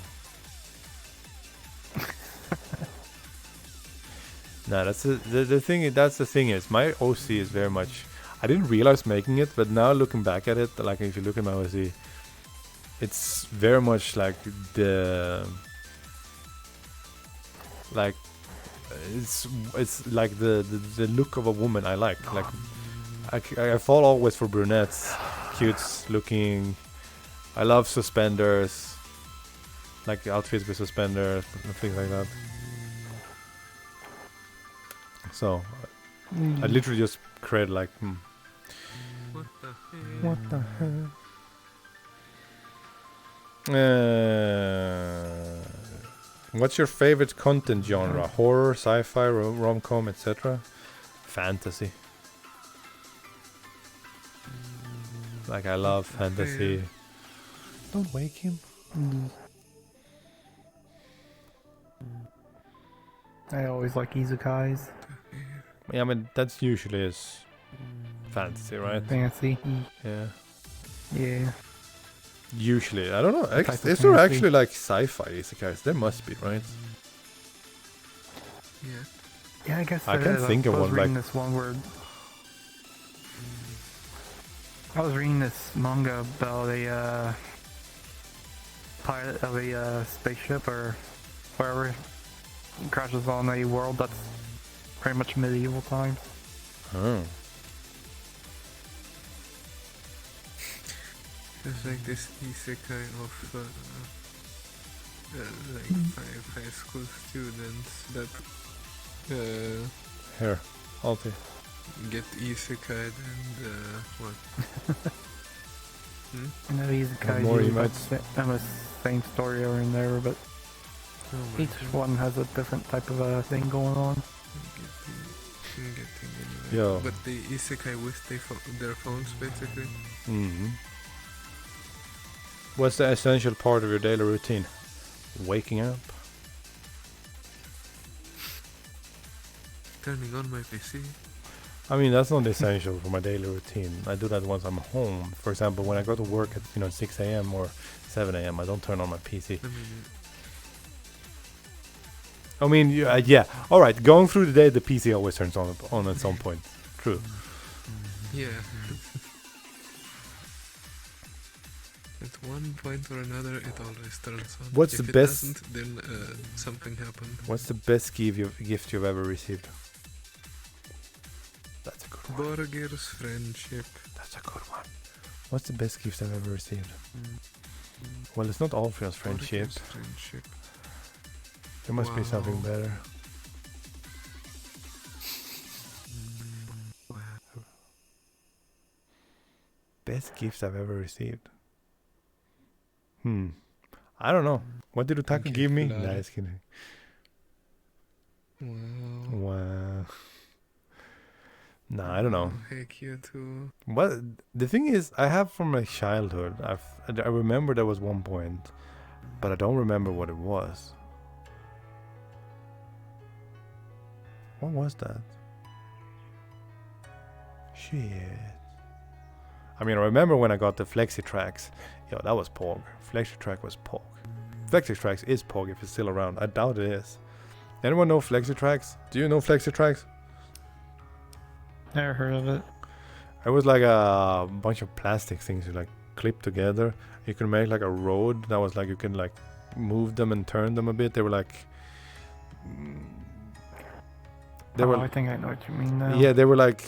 No, that's the thing. That's the thing is my OC is very much. I didn't realize making it, but now looking back at it, like if you look at my OC, it's very much like like it's like the look of a woman I like. Like I fall always for brunettes, cute looking. I love suspenders, like outfits with suspenders and things like that. So I literally just created like. What the hell? What's your favorite content genre? Horror, sci-fi, rom-com, etc. Fantasy. Like I love fantasy. Don't wake him. I always like izakais. Yeah, I mean that's usually is fantasy, right? Fancy. Yeah. Yeah. Usually, I don't know. Type of Is there fantasy. actually like sci-fi isekais? There must be, right? Yeah. Yeah, I guess I there can't is. think of I was one, reading like- this one word. I was reading this manga about a pilot of a spaceship or wherever crashes on a world that's pretty much medieval times. Oh. It's like this isekai of like five high school students that Here, Alti. get isekai and what? I know izakais more usually emotes. have the same story over in there, but Oh my each one has a different type of thing going on. Getting anyway. Yo. But the isekai with their phones basically. Mm-hmm. What's the essential part of your daily routine? Waking up. Turning on my PC. I mean, that's not essential for my daily routine. I do that once I'm home. For example, when I go to work at 6 a.m. or 7 a.m., I don't turn on my PC. I mean, yeah. All right, going through the day, the PC always turns on at some point. True. Yeah. At one point or another, it always turns on. What's if the it best- doesn't, then something happened. What's the best gift you've ever received? That's a good one. Borger's friendship. That's a good one. What's the best gift I've ever received? Well, it's not Alfred's friendship. Borger's friendship. There must be something Wow. better. Best gift I've ever received. I don't know. What did Otaku give me? Chocolate. Nah, just kidding. Wow. Wow. Nah, I don't know. Heck you too. What the thing is, I have from my childhood. I remember there was one point, but I don't remember what it was. What was that? Shit. I mean, I remember when I got the Flexi Tracks. Yo, that was Pog. Flexi Track was Pog. Flexi Tracks is Pog if it's still around. I doubt it is. Anyone know Flexi Tracks? Do you know Flexi Tracks? Never heard of it. It was like a bunch of plastic things you like clip together. You can make like a road that was like you can like move them and turn them a bit. They were like I think I know what you mean now. yeah, they were like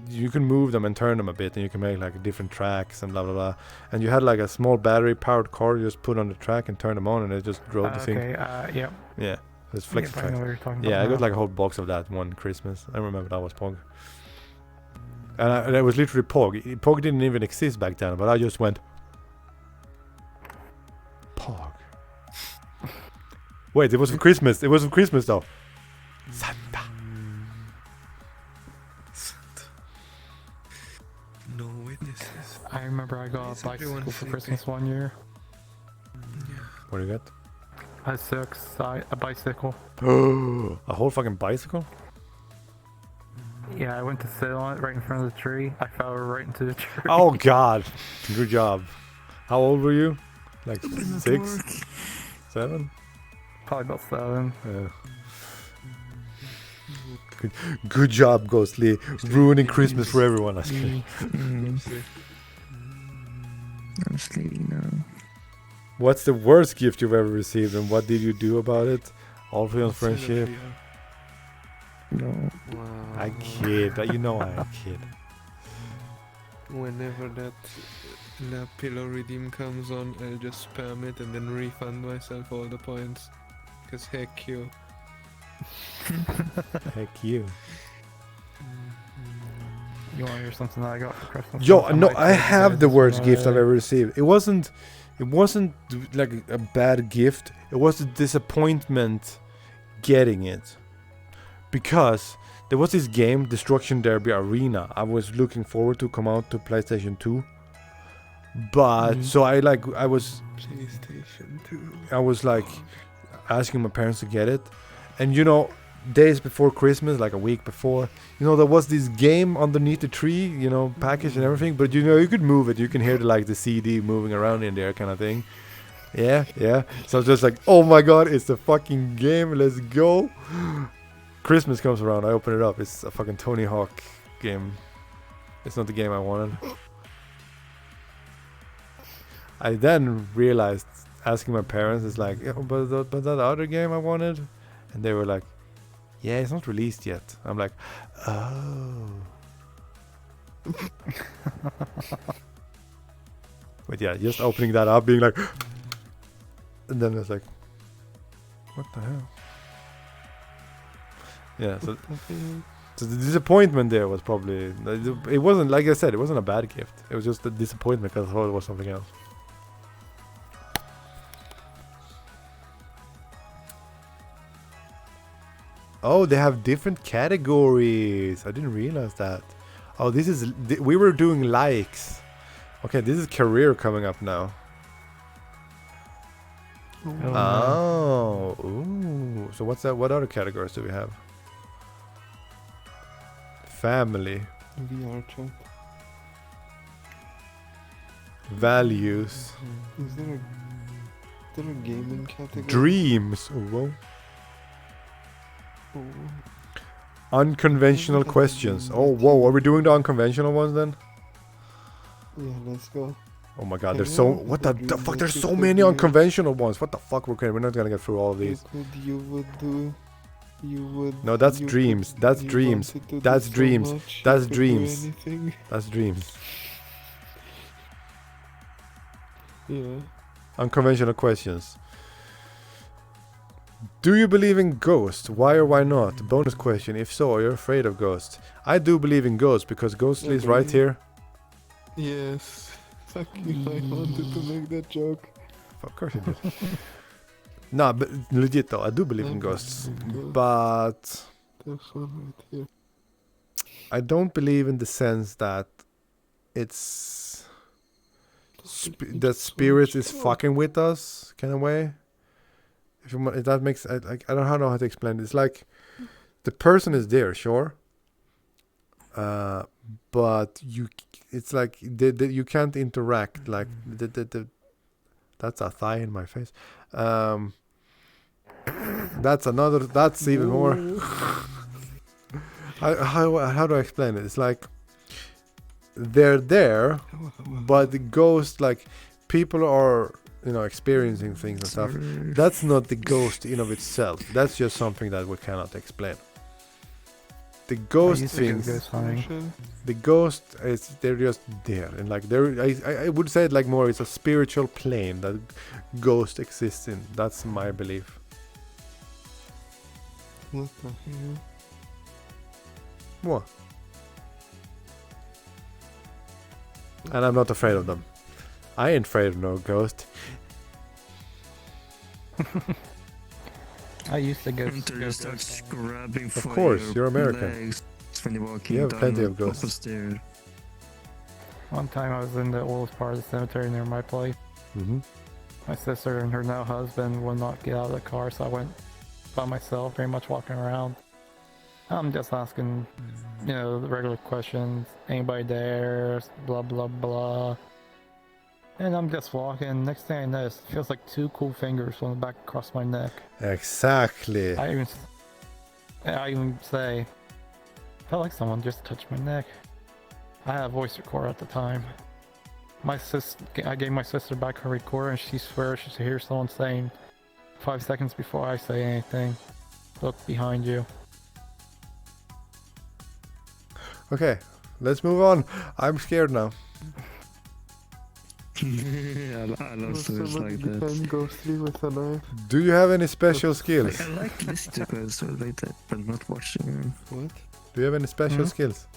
you can move them and turn them a bit, and you can make like different tracks and blah blah blah. And you had like a small battery powered car you just put on the track and turn them on, and it just drove the thing. Okay, yeah. Yeah, it's Flexi I know what Track. you're talking about Yeah, I got now. like a whole box of that one Christmas. I remember that was Pog. And it was literally Pog. Pog didn't even exist back then, but I just went Pog. Wait, it was for Christmas. It was for Christmas though. Santa. No witnesses. I remember I got Is a bicycle everyone for sleepy? Christmas one year. What do you A bicycle. get? A whole fucking bicycle? Yeah, I went to sit on it right in front of the tree. I fell right into the tree. Oh god. Good job. How old were you? Like 6? 7? Probably about 7. Yeah. Good job, Ghostly. Ruining Christmas for everyone. That's good. Honestly, no. What's the worst gift you've ever received, and what did you do about it? All for your friendship. No. Wow. I kid. You know I kid. Whenever that pillow redeem comes on, I'll just spam it and then refund myself all the points. Cause heck you. Heck you. You want to hear something that I got for Christmas? Yo, I no, might I say have this the one worst gift I've already. ever received. It wasn't like a bad gift. It was a disappointment getting it. Because there was this game, Destruction Derby Arena. I was looking forward to come out to PlayStation 2. But so I was PlayStation 2. like asking my parents to get it. And you know, days before Christmas, like a week before, you know, there was this game underneath the tree, you know, package and everything, but you know, you could move it. You can hear the CD moving around in there kind of thing. Yeah. So I was just like, oh my god, it's the fucking game, let's go. Christmas comes around, I open it up, it's a fucking Tony Hawk game. It's not the game I wanted. I then realized, asking my parents, it's like, yeah, but that other game I wanted, and they were like, yeah, it's not released yet. I'm like, oh. But yeah, just opening that up, being like, and then it's like, what the hell? Yeah, so the disappointment there was probably, it wasn't, like I said, it wasn't a bad gift. It was just a disappointment because I thought it was something else. Oh, they have different categories. I didn't realize that. Oh, this is... we were doing likes. Okay, this is career coming up now. Oh, ooh. So what's that? What other categories do we have? Family. VR chat. Values. Is there a gaming category? Dreams. Oh, whoa. Unconventional questions. Oh, whoa. Are we doing the unconventional ones then? Yeah, let's go. Oh my god, there's so... what the fuck? There's so many unconventional ones. What the fuck? We're not gonna get through all of these. No, that's dreams. That's dreams. That's dreams. That's dreams. That's dreams. Yeah. Unconventional questions. Do you believe in ghosts? Why or why not? Bonus question. If so, are you afraid of ghosts? I do believe in ghosts because Ghostly is right here. Yes. Fuck you, I wanted to make that joke. Of course you did. Nah, but legit though, I do believe in ghosts. But There's one right here. I don't believe in the sense that it's... that spirit is fucking with us, kind of way. If that makes... I don't know how to explain it. It's like... the person is there, sure. But it's like you can't interact, like that's a thigh in my face. That's even more. How do I explain it? It's like they're there, but the ghost, like people are, you know, experiencing things and stuff. That's not the ghost in of itself. That's just something that we cannot explain. The ghost things, the ghost is, they're just there, and like I would say it like more, it's a spiritual plane that ghost exists in. That's my belief. What the hell? What? And I'm not afraid of them. I ain't afraid of no ghost. I used to go. Hunter starts grabbing Of for course, your you're American. legs when you're walking You have down plenty the of ghosts. upper stair. One time I was in the oldest part of the cemetery near my place. Mm-hmm. My sister and her now husband would not get out of the car, so I went by myself, very much walking around. I'm just asking, you know, the regular questions. Anybody there? Blah, blah, blah. And I'm just walking. Next thing I notice, it feels like two cool fingers on the back across my neck. Exactly. I even say, Felt like someone just touched my neck. I had a voice recorder at the time. I gave my sister back her recorder and she swears she hears someone saying 5 seconds before I say anything, look behind you. Okay, let's move on. I'm scared now. I love stories like You that. can go through with a knife. Do you have any special skills? I like listening to a story like that, but not watching them. What? Do you have any special skills?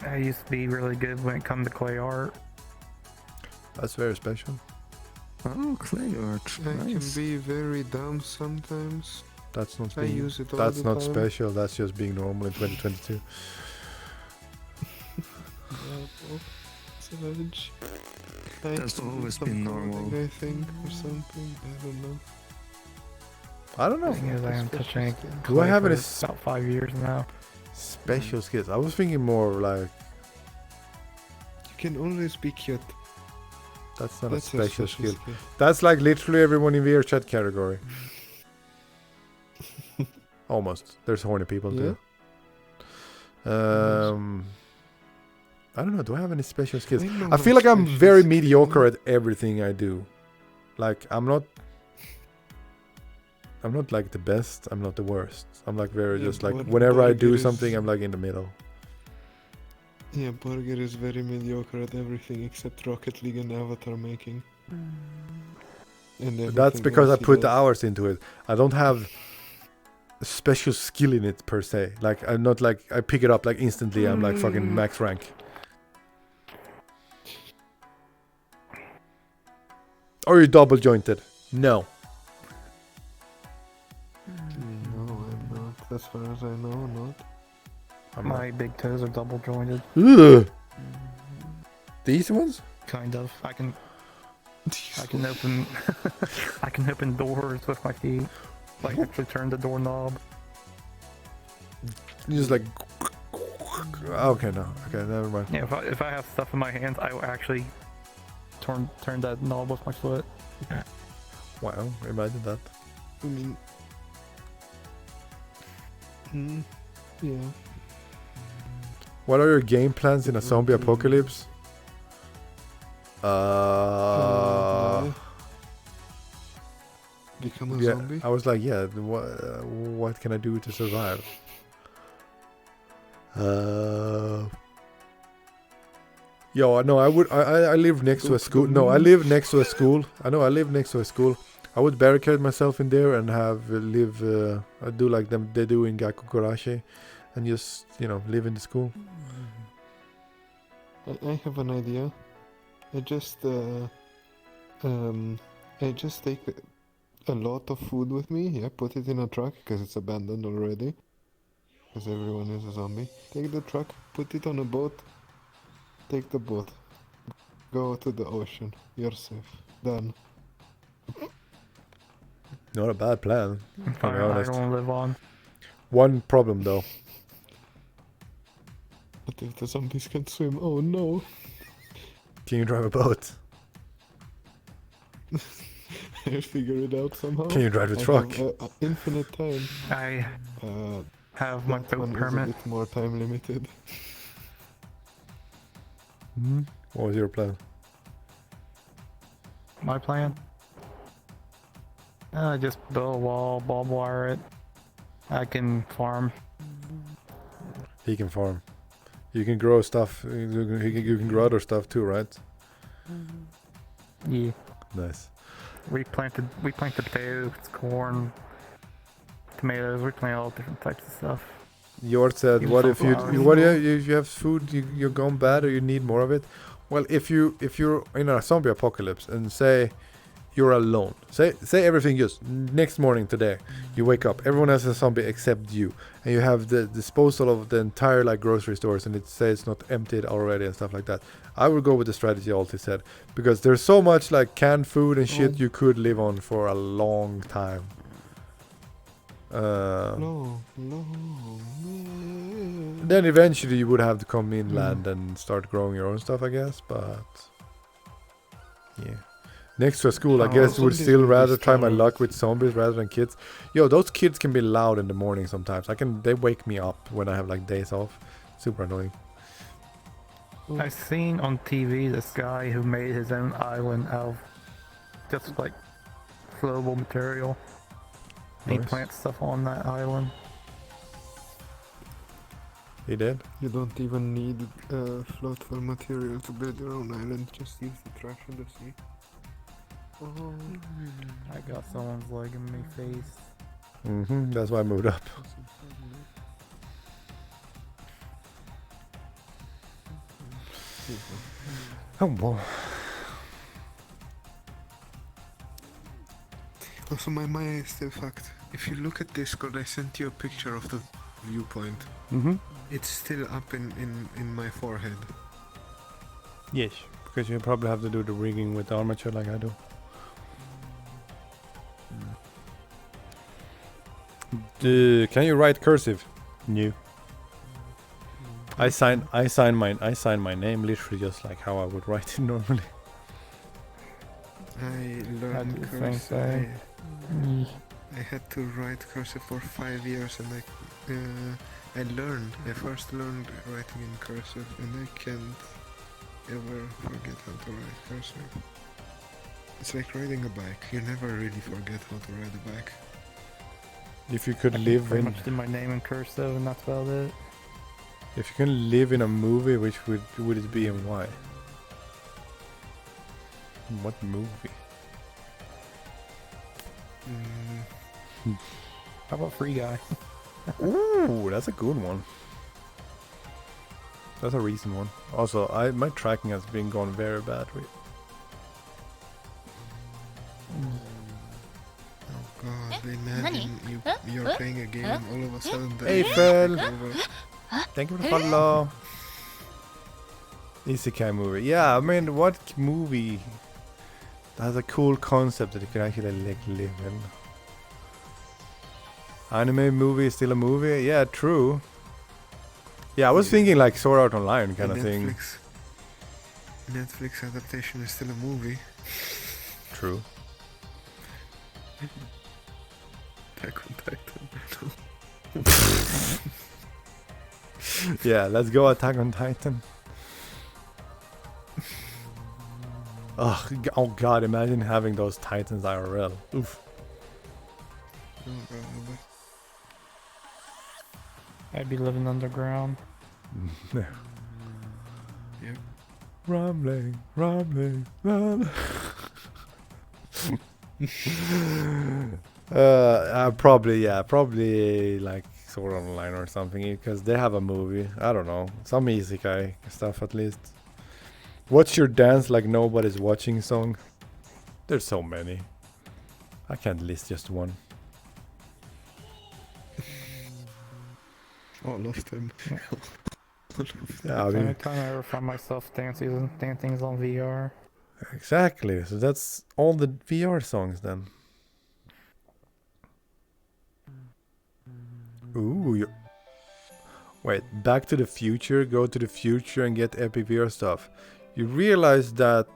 I used to be really good when it come to clay art. That's very special. Oh, clay art. I Nice. can be very dumb sometimes. That's not I being, use it all that's the not time. special. That's just being normal in 2022. Savage. That's always been normal. I think, or something. I don't know. I don't know. Thing is, I haven't touched any Do I clay have for any about 5 years now. special skills? I was thinking more like You can always be cute. that's not That's a special skill. skill. That's like literally everyone in VR chat category. Almost. There's horny people too. I don't know. Do I have any special skills? I feel like I'm very mediocre at everything I do. Like I'm not like the best. I'm not the worst. I'm like very just like whenever I do something, I'm like in the middle. Yeah, Borger is very mediocre at everything except Rocket League and avatar making. And That's everything because I else he put the does. hours into it. I don't have a special skill in it per se. Like I'm not like I pick it up like instantly. I'm like fucking max rank. Are you double jointed? No. No, I'm not. As far as I know, not. My big toes are double jointed. Ugh. These ones? Kind of. I can open I can open doors with my feet. Like actually turn the doorknob. You just like okay, no. Okay, never mind. Yeah, if I have stuff in my hands, I will actually turn that knob with my foot. Wow, imagine that. I mean, yeah. What are your game plans in a zombie apocalypse? Become a Yeah, zombie? I was like, yeah, what can I do to survive? Yo, no, I live next to a school. No, I live next to a school. I know I live next to a school. I would barricade myself in there and have I do like they do in Gakugarashi, and just live in the school. I have an idea. I just take a lot of food with me. Yeah, put it in a truck because it's abandoned already. Because everyone is a zombie. Take the truck, put it on a boat. Take the boat. Go to the ocean. You're safe. Done. Not a bad plan. To be I honest. don't live on. One problem though. What if the zombies can swim? Oh no. Can you drive a boat? I'll figure it out somehow. Can you drive a I truck? have, infinite time. I have my That boat one permit. is a bit more time limited. What was your plan? My plan? Just build a wall, barbed wire it. I can farm. He can farm. You can grow stuff. You can grow other stuff too, right? Yeah. Nice. We planted potatoes, corn, tomatoes. We plant all different types of stuff. Jort said, Even "What if sunflowers. you have food, you're gone bad, or you need more of it?" Well, if you're in a zombie apocalypse and say you're alone, say everything just next morning today, you wake up, everyone else is a zombie except you, and you have the disposal of the entire like grocery stores, and it says it's not emptied already and stuff like that. I would go with the strategy Alti said, because there's so much like canned food and shit you could live on for a long time. No. Then eventually you would have to come inland and start growing your own stuff, I guess. But yeah, Next to a school, I Oh, guess would zombies still will be rather try my starved. luck with zombies rather than kids. Yo, those kids can be loud in the morning sometimes. They wake me up when I have like days off. Super annoying. I've seen on TV this guy who made his own island out of just like flowable material. He Nice. plants stuff on that island. He did? You don't even need floatable material to build your own island. Just use the trash in the sea. Oh. I got someone's leg in my face. Mm-hmm. That's why I moved up. Oh, well. Also, my mind is still fucked. If you look at Discord, I sent you a picture of the viewpoint. Mm-hmm. It's still up in my forehead. Yes, because you probably have to do the rigging with the armature like I do. Can you write cursive? No. I sign my name literally just like how I would write it normally. I I learned do the same cursive. thing. I had to write cursive for 5 years, and I learned. I first learned writing in cursive, and I can't ever forget how to write cursive. It's like riding a bike. You never really forget how to ride a bike. If you could I live pretty in, much did my name in cursive and that's about it. if you can live in a movie, which would it be and why? What movie? How about Free Guy? Ooh, that's a good one. That's a recent one. Also, my tracking has been going very bad. Oh god, imagine you're playing a game and all of a sudden the Hey, game Phil. is over. Thank you for the follow. Isekai movie. Yeah, I mean, what movie has a cool concept that you can actually like live in? Anime movie is still a movie? Yeah, true. Yeah, I was thinking like Sword Art Online kind of thing. Netflix adaptation is still a movie. True. Attack on Titan. Yeah, let's go Attack on Titan. Oh god, imagine having those Titans IRL. Oof. I'd be living underground. Yep. Rumbling. Probably like Sword Art Online or something because they have a movie. I don't know, some isekai stuff at least. What's your dance like nobody's watching song? There's so many. I can't list just one. All of them. Yeah, I The mean, only time I ever find myself dancing is on VR. exactly. So that's all the VR songs then. Ooh, wait, Back to the Future, go to the future and get epic VR stuff. You realize that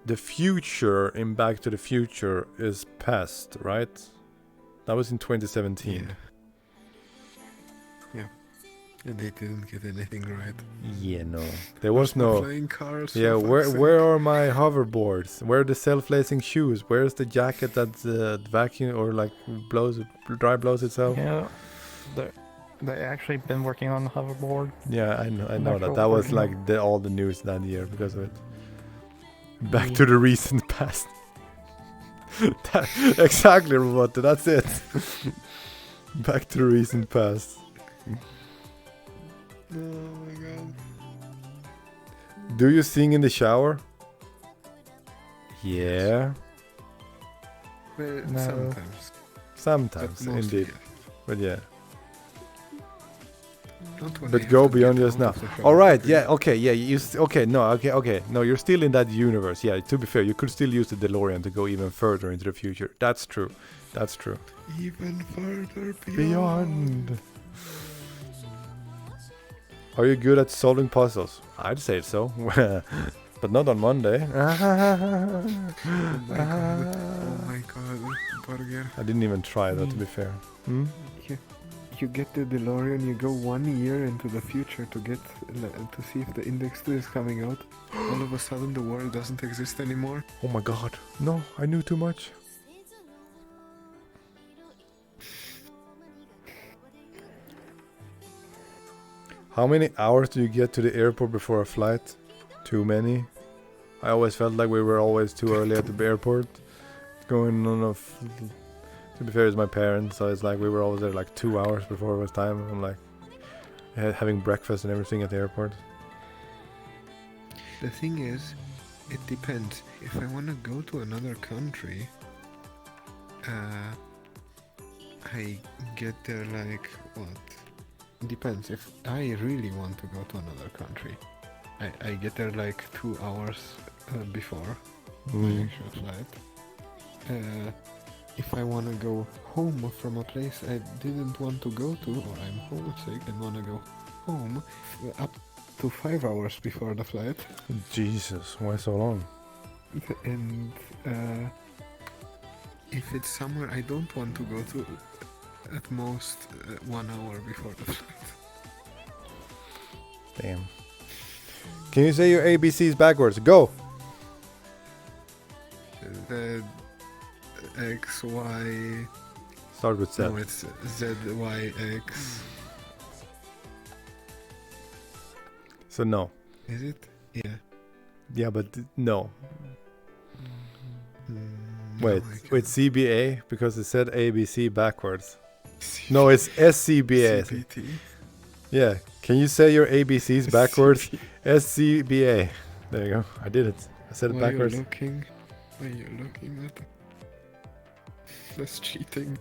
the future in Back to the Future is past, right? That was in 2017. Yeah. And they didn't get anything right. Yeah, no. There was no flying cars. Yeah, for fuck's where sake. are my hoverboards? Where are the self-lacing shoes? Where's the jacket that vacuum or like dry blows itself? Yeah, they actually been working on the hoverboard. Yeah, I know An that. actual That was version. like all the news that year because of it. Back to the recent past. Exactly, Roboto. That's it. Back to the recent past. Oh my god. Do you sing in the shower? Yeah. Well, No. sometimes. Sometimes, But mostly, indeed. But yeah. Not when I But have go to beyond get just out now. of the shower. All right, yeah, okay, yeah, okay. No, you're still in that universe. Yeah, to be fair, you could still use the DeLorean to go even further into the future. That's true. That's true. Even further Beyond. Are you good at solving puzzles? I'd say so. but not on Monday. Oh my god, burger. I didn't even try that, to be fair. Hmm? You get the DeLorean, you go 1 year into the future to get to see if the Index 2 is coming out. All of a sudden the world doesn't exist anymore. Oh my god. No, I knew too much. How many hours do you get to the airport before a flight? Too many. I always felt like we were always too early at the airport. Going on a... To be fair, it's my parents, so it's like we were always there like 2 hours before it was time. I'm like having breakfast and everything at the airport. The thing is, it depends. If I want to go to another country, I get there like, what? Depends. If I really want to go to another country, I get there like 2 hours before the actual flight. If I want to go home from a place I didn't want to go to, or I'm homesick and want to go home, up to 5 hours before the flight. Jesus, why so long? And if it's somewhere I don't want to go to, at most 1 hour before the flight. Damn. Can you say your ABCs backwards? Go! Z, X, Y... Start with Z. No, it's Z, Y, X. So no. Is it? Yeah. Yeah, but no. No, Wait, CBA? Because it said ABC backwards. No, it's SCBA. CBT. Yeah, can you say your ABCs backwards? SCBA. There you go. I did it. I said it backwards. Why are you looking at? That's cheating.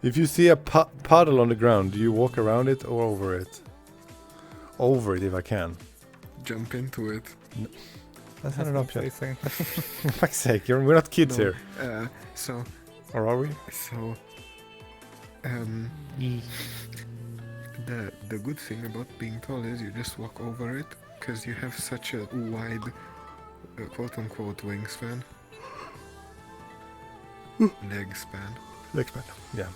If you see a puddle on the ground, do you walk around it or over it? Over it if I can. Jump into it. No. That's not an option. For fuck's sake, we're not kids here. So... Or are we? So... The good thing about being tall is you just walk over it, because you have such a wide, quote-unquote, wingspan. Leg span. Leg span, yeah.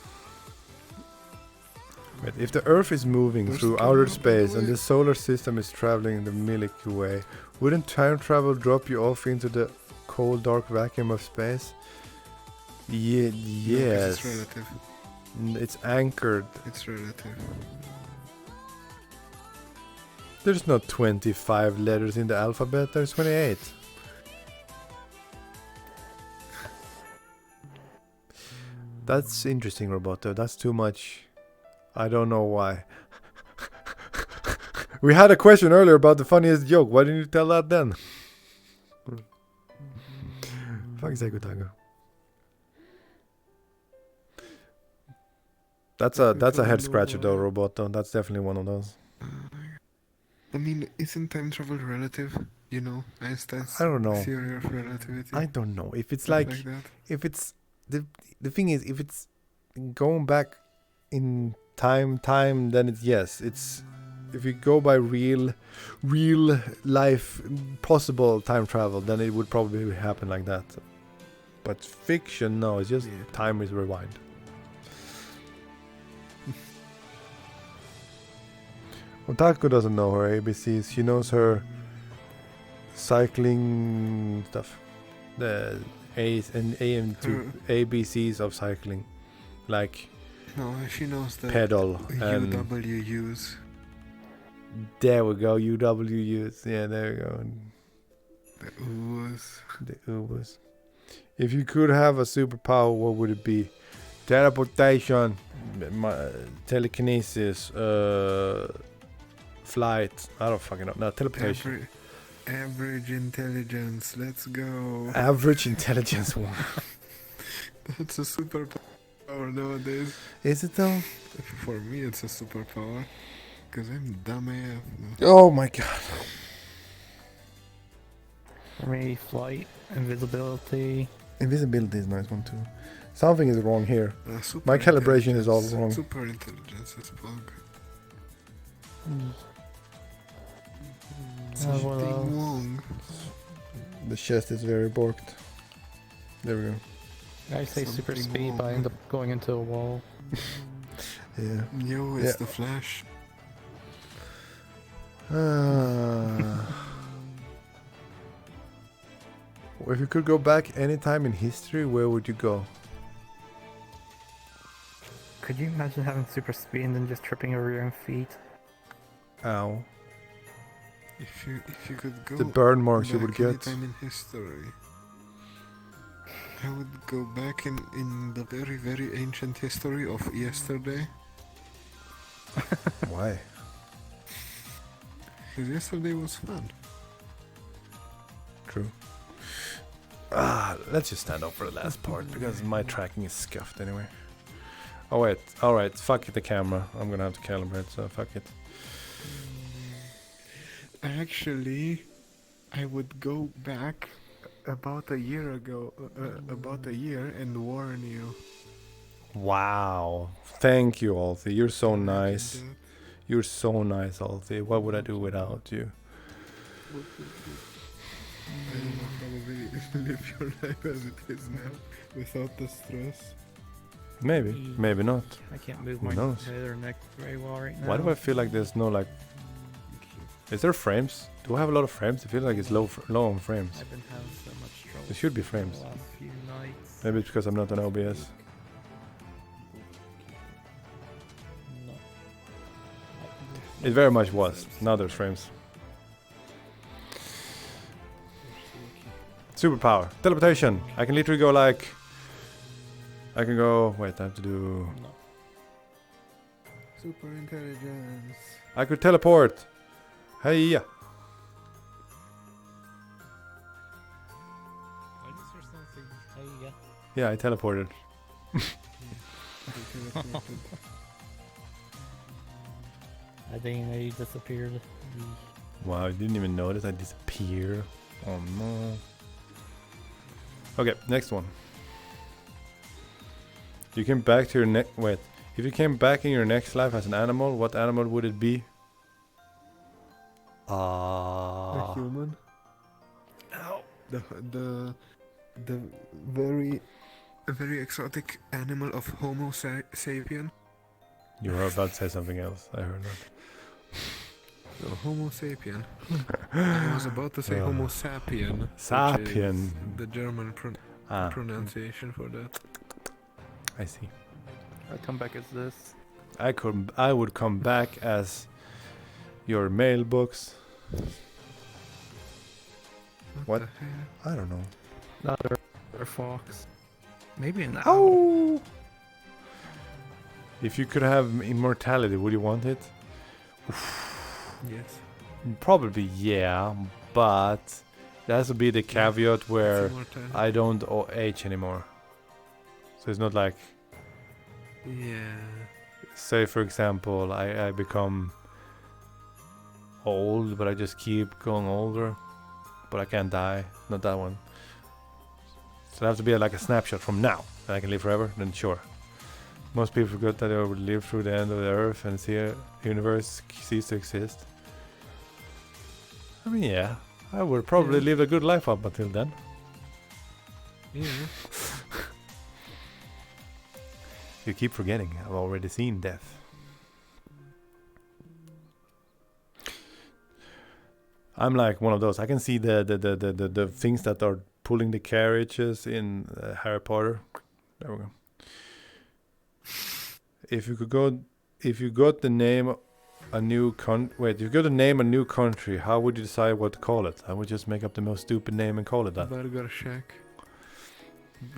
But if the Earth is moving through outer space and the solar system is traveling the Milky Way, wouldn't time travel drop you off into the cold, dark vacuum of space? Yes. No, it's relative. It's anchored. It's relative. There's not 25 letters in the alphabet, there's 28. That's interesting, Roboto. That's too much. I don't know why. We had a question earlier about the funniest joke. Why didn't you tell that then? Fuck Zekutago. That's a head scratcher though, Roboto. That's definitely one of those. I mean, isn't time travel relative? You know, Einstein's I don't know. theory of relativity. I don't know. If it's like that. if it's the thing is, if it's going back in time, then it's yes. It's if you go by real life possible time travel, then it would probably happen like that. But fiction, no, it's just time is rewind. Otaku doesn't know her ABCs. She knows her cycling stuff. The A's and A and two ABCs of cycling. Like no, she knows the pedal and UWUs. There we go, UWUs. Yeah, there we go. The U's. The U's. If you could have a superpower, what would it be? Teleportation, telekinesis, flight. I don't fucking know. No, teleportation. Average intelligence. Let's go. Average intelligence. That's a superpower nowadays. Is it though? For me, it's a superpower. Because I'm dumb AF. Oh my god. For me, flight, invisibility. Invisibility is a nice one too. Something is wrong here. My calibration is all wrong. Super intelligence is bug. Something wrong. The chest is very borked. There we go. I say super Something speed, but I end up going into a wall. Yeah. Yo, it's the Flash. If you could go back any time in history, where would you go? Could you imagine having super speed and then just tripping over your own feet? Ow. If you could go The burn marks you back would any get. time in history, I would go back in the very, very ancient history of yesterday. Why? Because yesterday was fun. True. Let's just stand up for the last part because my tracking is scuffed anyway. Oh wait, alright, fuck the camera. I'm gonna have to calibrate, so fuck it. Actually, I would go back about a year ago, and warn you. Wow. Thank you, Alfie. You're so nice. You're so nice, Alfie. What would I do without you? I will probably live your life as it is now, without the stress. Maybe, maybe not. I can't move Who my knows? head or neck very well right now. Why do I feel like there's no like... Is there frames? Do I have a lot of frames? I feel like it's low on frames. I've been having so much trouble. There should be frames. The last few nights. Maybe it's because I'm not on OBS. No. It very much was. Now there's frames. Superpower. Teleportation. I can literally go like... I can go... Wait, I have to do... Super intelligence. I could teleport. Hey. Yeah, I teleported. I didn't know you disappeared. Wow, you didn't even notice I disappeared. Oh no. Okay, next one. You came back to your next... Wait. If you came back in your next life as an animal, what animal would it be? A human. No. The very exotic animal of Homo sapien. You were about to say something else. I heard that. So Homo sapien. I was about to say Homo sapien. Sapien. Which is the German pronunciation for that. I see. I'd come back as this. I would come back as your mailbox. What? I don't know. Another fox. Maybe an owl. Oh! If you could have immortality, would you want it? Yes. Probably yeah, but there has to be the caveat where I don't age anymore. So it's not like... Yeah. Say for example, I become old, but I just keep going older. But I can't die. Not that one. So it has to be like a snapshot from now. And I can live forever, then sure. Most people forget that they would live through the end of the earth and see a universe cease to exist. I mean, yeah. I would probably live a good life up until then. Yeah. You keep forgetting. I've already seen death. I'm like one of those. I can see the things that are pulling the carriages in Harry Potter. There we go. If you got to name a new if you got to name a new country, how would you decide what to call it? I would just make up the most stupid name and call it that. Burger Shack.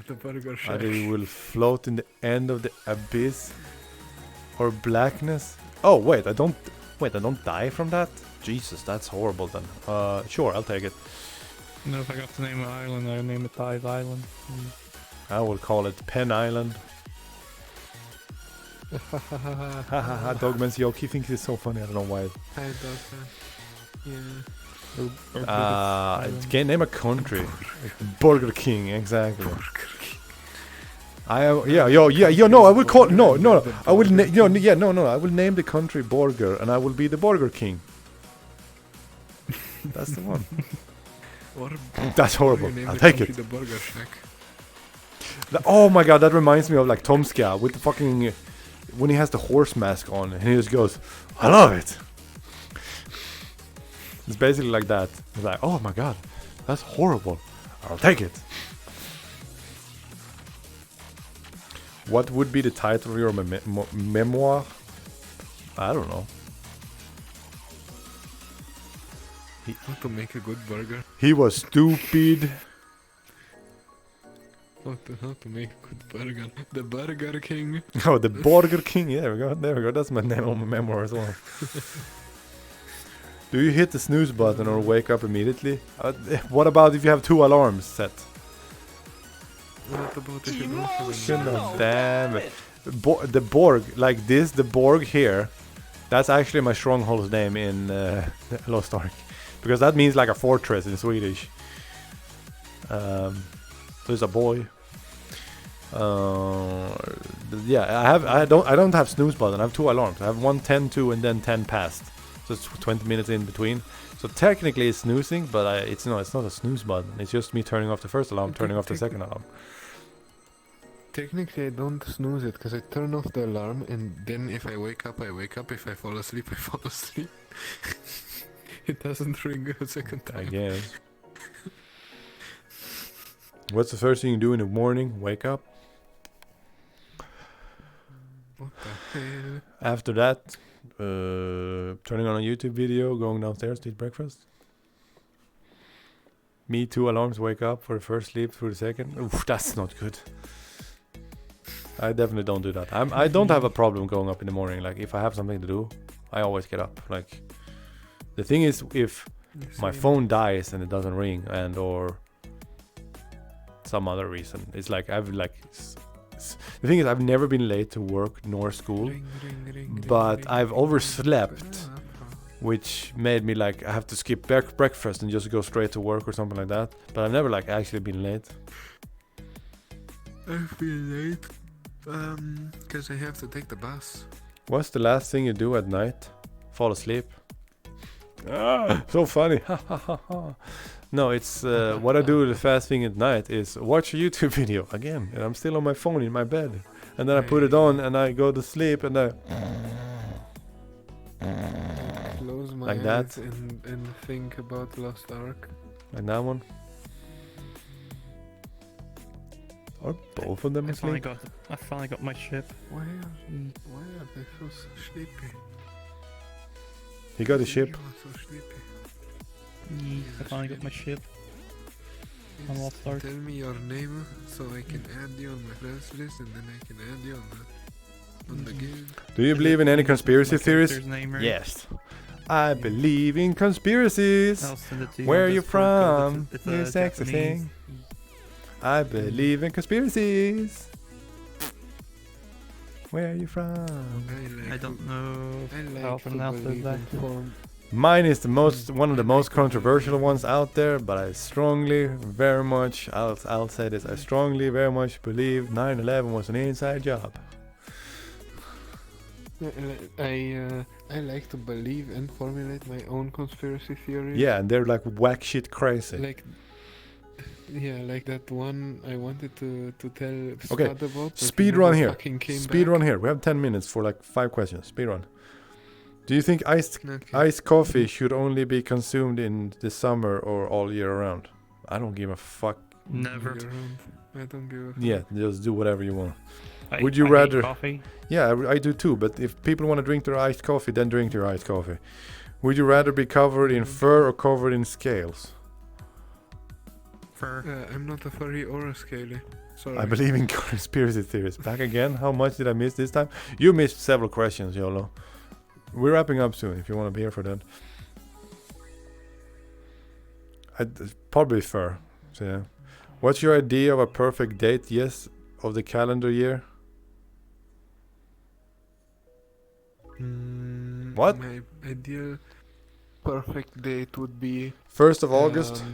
The Burger Shack. Either you will float in the end of the abyss or blackness. Oh wait, I don't die from that? Jesus, that's horrible then. Sure, I'll take it. No, if I got to name an island, I would name it Dive Island. I will call it Pen Island. Hahaha, Dogman's joke, he thinks it's so funny, I don't know why. I does that. Yeah. Can't name a country. Burger King, exactly. I will call I will name the country Burger, and I will be the Burger King. That's the one. Or That's horrible. you name I'll the take country it. The Burger Shack. Oh my god, that reminds me of like Tomska with the fucking when he has the horse mask on and he just goes, I love it. It's basically like that. It's like, oh my god, that's horrible. I'll take it. What would be the title of your memoir? I don't know. How to make a good burger. He was stupid. How to make a good burger. The Burger King. Oh, the Burger King. Yeah, there we go. That's my name on my memoir as well. Do you hit the snooze button or wake up immediately? What about if you have 2 alarms set? What about if you don't have God damn it. The Borg, like this, the Borg here, that's actually my stronghold's name in Lost Ark. Because that means like a fortress in Swedish. There's a boy. Yeah, I don't have snooze button. I have 2 alarms. I have one 10 to and then 10 past. So it's 20 minutes in between. So technically it's snoozing, but it's not a snooze button. It's just me turning off the first alarm, turning off the second alarm. Technically I don't snooze it because I turn off the alarm and then if I wake up, I wake up. If I fall asleep, I fall asleep. It doesn't ring a second time. I guess. What's the first thing you do in the morning? Wake up. What the hell? After that, turning on a YouTube video, going downstairs to eat breakfast. Me 2 alarms, wake up for the first, sleep through the second. Oof, that's not good. I definitely don't do that. I don't have a problem going up in the morning. Like if I have something to do, I always get up. Like the thing is, if my phone dies and it doesn't ring, and or some other reason, it's like I've like. The thing is, I've never been late to work nor school, but I've overslept, which made me like I have to skip breakfast and just go straight to work or something like that. But I've never like actually been late. I've been late, because I have to take the bus. What's the last thing you do at night? Fall asleep. So funny. No, it's what I do the fast thing at night is watch a YouTube video again, and I'm still on my phone in my bed, and then I put it on and I go to sleep and I close my like eyes that, and think about Lost Ark. like that one. Are both of them asleep? I finally got my ship. Why are they so sleepy? He got a ship. You are so sleepy. I finally got my ship. I'm all start. Tell me your name so I can add you on my friends list and then I can add you on the game. Do you believe in any conspiracy theories? character's name, right? Yes. I believe in conspiracies. I'll send it to you Where on are you Discord, 'cause from? it's You sexy Japanese. thing. I believe in conspiracies. Where are you from? I don't know I like how to to pronounce it believe in exactly. Mine is one of the most controversial ones out there, but I strongly, very much, I'll say this, I strongly, very much believe 9/11 was an inside job. I like to believe and formulate my own conspiracy theories. Yeah, and they're like whack shit crazy. Like that one I wanted to tell Okay, Scott about. speed run here. Speed run here. We have 10 minutes for like 5 questions. Speed run. Do you think iced coffee should only be consumed in the summer or all year round? I don't give a fuck. Never. I don't give a fuck. Yeah, just do whatever you want. I Would you hate rather? coffee. Yeah, I do too. But if people want to drink their iced coffee, then drink their iced coffee. Would you rather be covered in fur or covered in scales? Fur. I'm not a furry or a scaly. Sorry. I believe in conspiracy theories. Back again. How much did I miss this time? You missed several questions, YOLO. We're wrapping up soon. If you want to be here for that. Probably fur. So yeah. What's your idea of a perfect date? Yes, of the calendar year. What? My ideal perfect date would be 1st of August.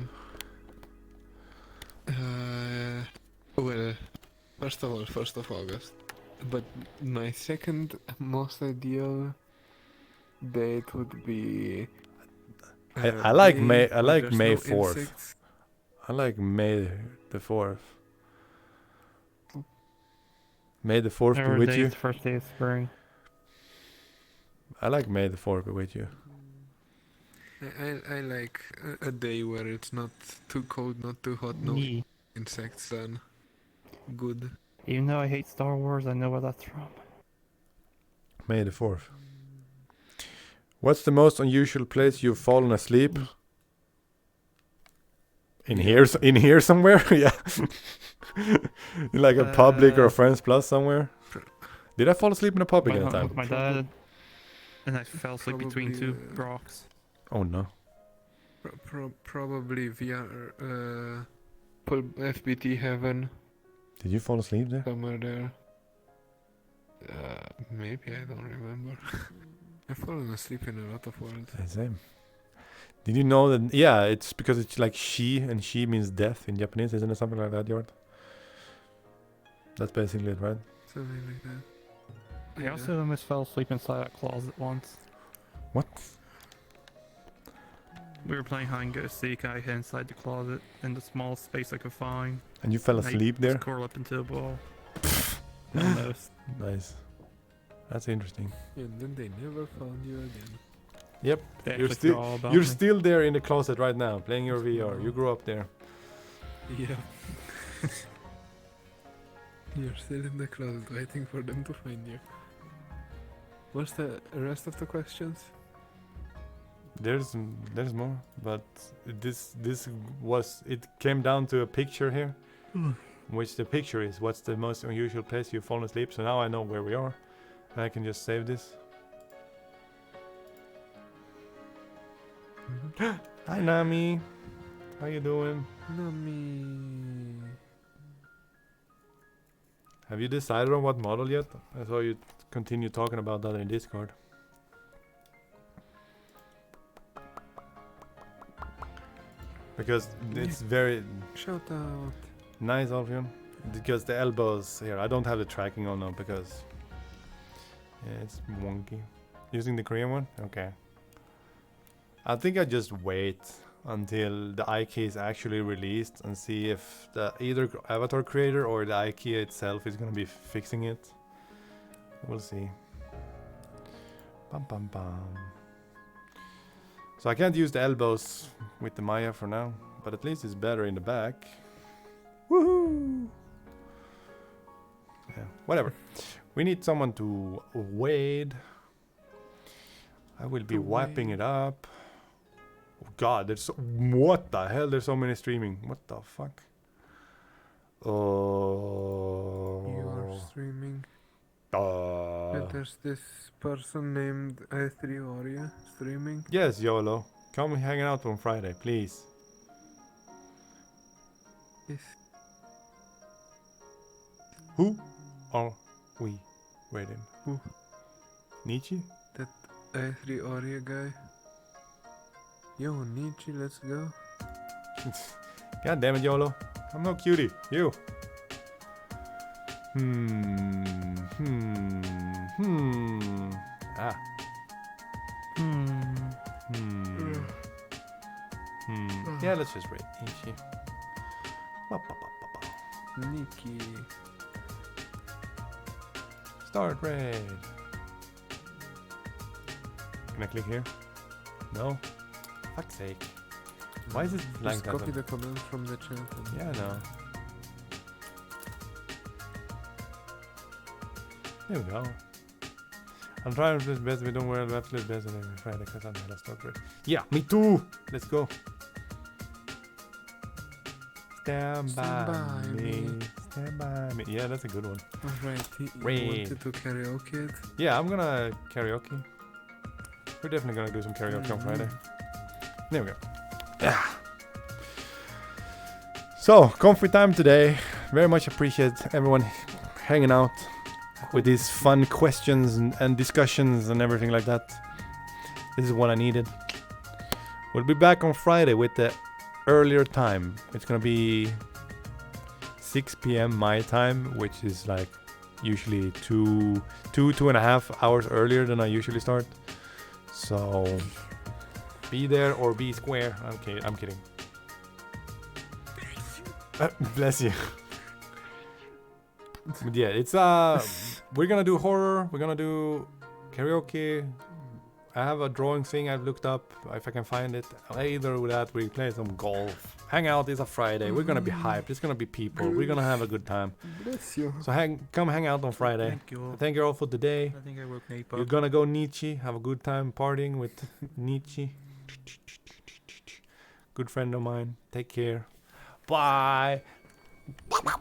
Well, first of all, 1st of August. But my second most ideal date would be. I like May. I like there's May no 4th. insects. I like May the 4th. May the 4th be with you. First day of spring. I like May the 4th be with you. I like a day where it's not too cold, not too hot, no Me. insects, sun. Good. Even though I hate Star Wars, I know where that's from. May the 4th. What's the most unusual place you've fallen asleep? In here somewhere? Yeah. In like a public or a friend's plus somewhere? Did I fall asleep in a public at a time? With my dad. And I fell asleep between two rocks. Oh no. Probably via FBT Heaven. Did you fall asleep there? Somewhere there. Maybe, I don't remember. I've fallen asleep in a lot of worlds. Same. Did you know that? Yeah, it's because it's like she, and she means death in Japanese, isn't it? Something like that, Jord? That's basically it, right? Something like that. I also almost fell asleep inside a closet once. What? We were playing hide and go seek. I hid inside the closet in the smallest space I could find. And you fell asleep there? Just curled up into a ball. Almost. Nice. That's interesting. And then they never found you again. Yep. They You're actually still forgot about you're me. still there in the closet right now, playing your VR. You grew up there. Yeah. You're still in the closet waiting for them to find you. What's the rest of the questions? There's more, but this was it came down to a picture here, which the picture is what's the most unusual place you've fallen asleep. So now I know where we are, and I can just save this. Hi Nami, how you doing? Nami. Have you decided on what model yet? I saw you continue talking about that in Discord. Because it's very shout out nice of you. Because the elbows here, I don't have the tracking on now because it's wonky. Using the Korean one? Okay. I think I just wait until the IKEA is actually released and see if the either avatar creator or the IKEA itself is gonna be fixing it. We'll see. Bum bum bum. So I can't use the elbows with the Maya for now, but at least it's better in the back. Woohoo! Yeah, whatever. We need someone to wade. I will be wiping it up. Oh God, there's so, what the hell? There's so many streaming. What the fuck? Oh. You are streaming. And there's this person named I3 Oria streaming. Yes, YOLO. Come hang out on Friday, please. Yes. Who are we waiting? Who? Nietzsche? That I3 Oria guy. Yo, Nietzsche, let's go. God damn it, YOLO. I'm no cutie. You. Ah. Yeah, let's just wait. Nietzsche. Nikki. Start raid. Can I click here? No? Fuck's sake. Why is it like Just that? copy the command from the chat. Yeah, I know. There we go. I'm trying to do the best we don't wear the absolute best on every Friday because I'm not a start raid. Yeah, me too! Let's go. Stand by me. Stand by me. Yeah, that's a good one. Alright, you Raid. wanted to karaoke it? Yeah, I'm gonna karaoke. We're definitely gonna do some karaoke on Friday. There we go. Yeah. So, comfy time today. Very much appreciate everyone hanging out with these fun questions and discussions and everything like that. This is what I needed. We'll be back on Friday with the earlier time. It's gonna be 6 p.m. my time, which is like usually two and a half hours earlier than I usually start. So be there or be square. I'm kidding. Bless you. But yeah, it's we're gonna do horror. We're gonna do karaoke. I have a drawing thing I've looked up if I can find it. Either with that, we play some golf. Hang out. It's a Friday. We're gonna be hyped. It's gonna be people. We're gonna have a good time. Bless you. So come hang out on Friday. Thank you. Thank you all for today. I think I woke Nate You're up. gonna go Nietzsche. Have a good time partying with Nietzsche. Good friend of mine. Take care. Bye. Bye-bye.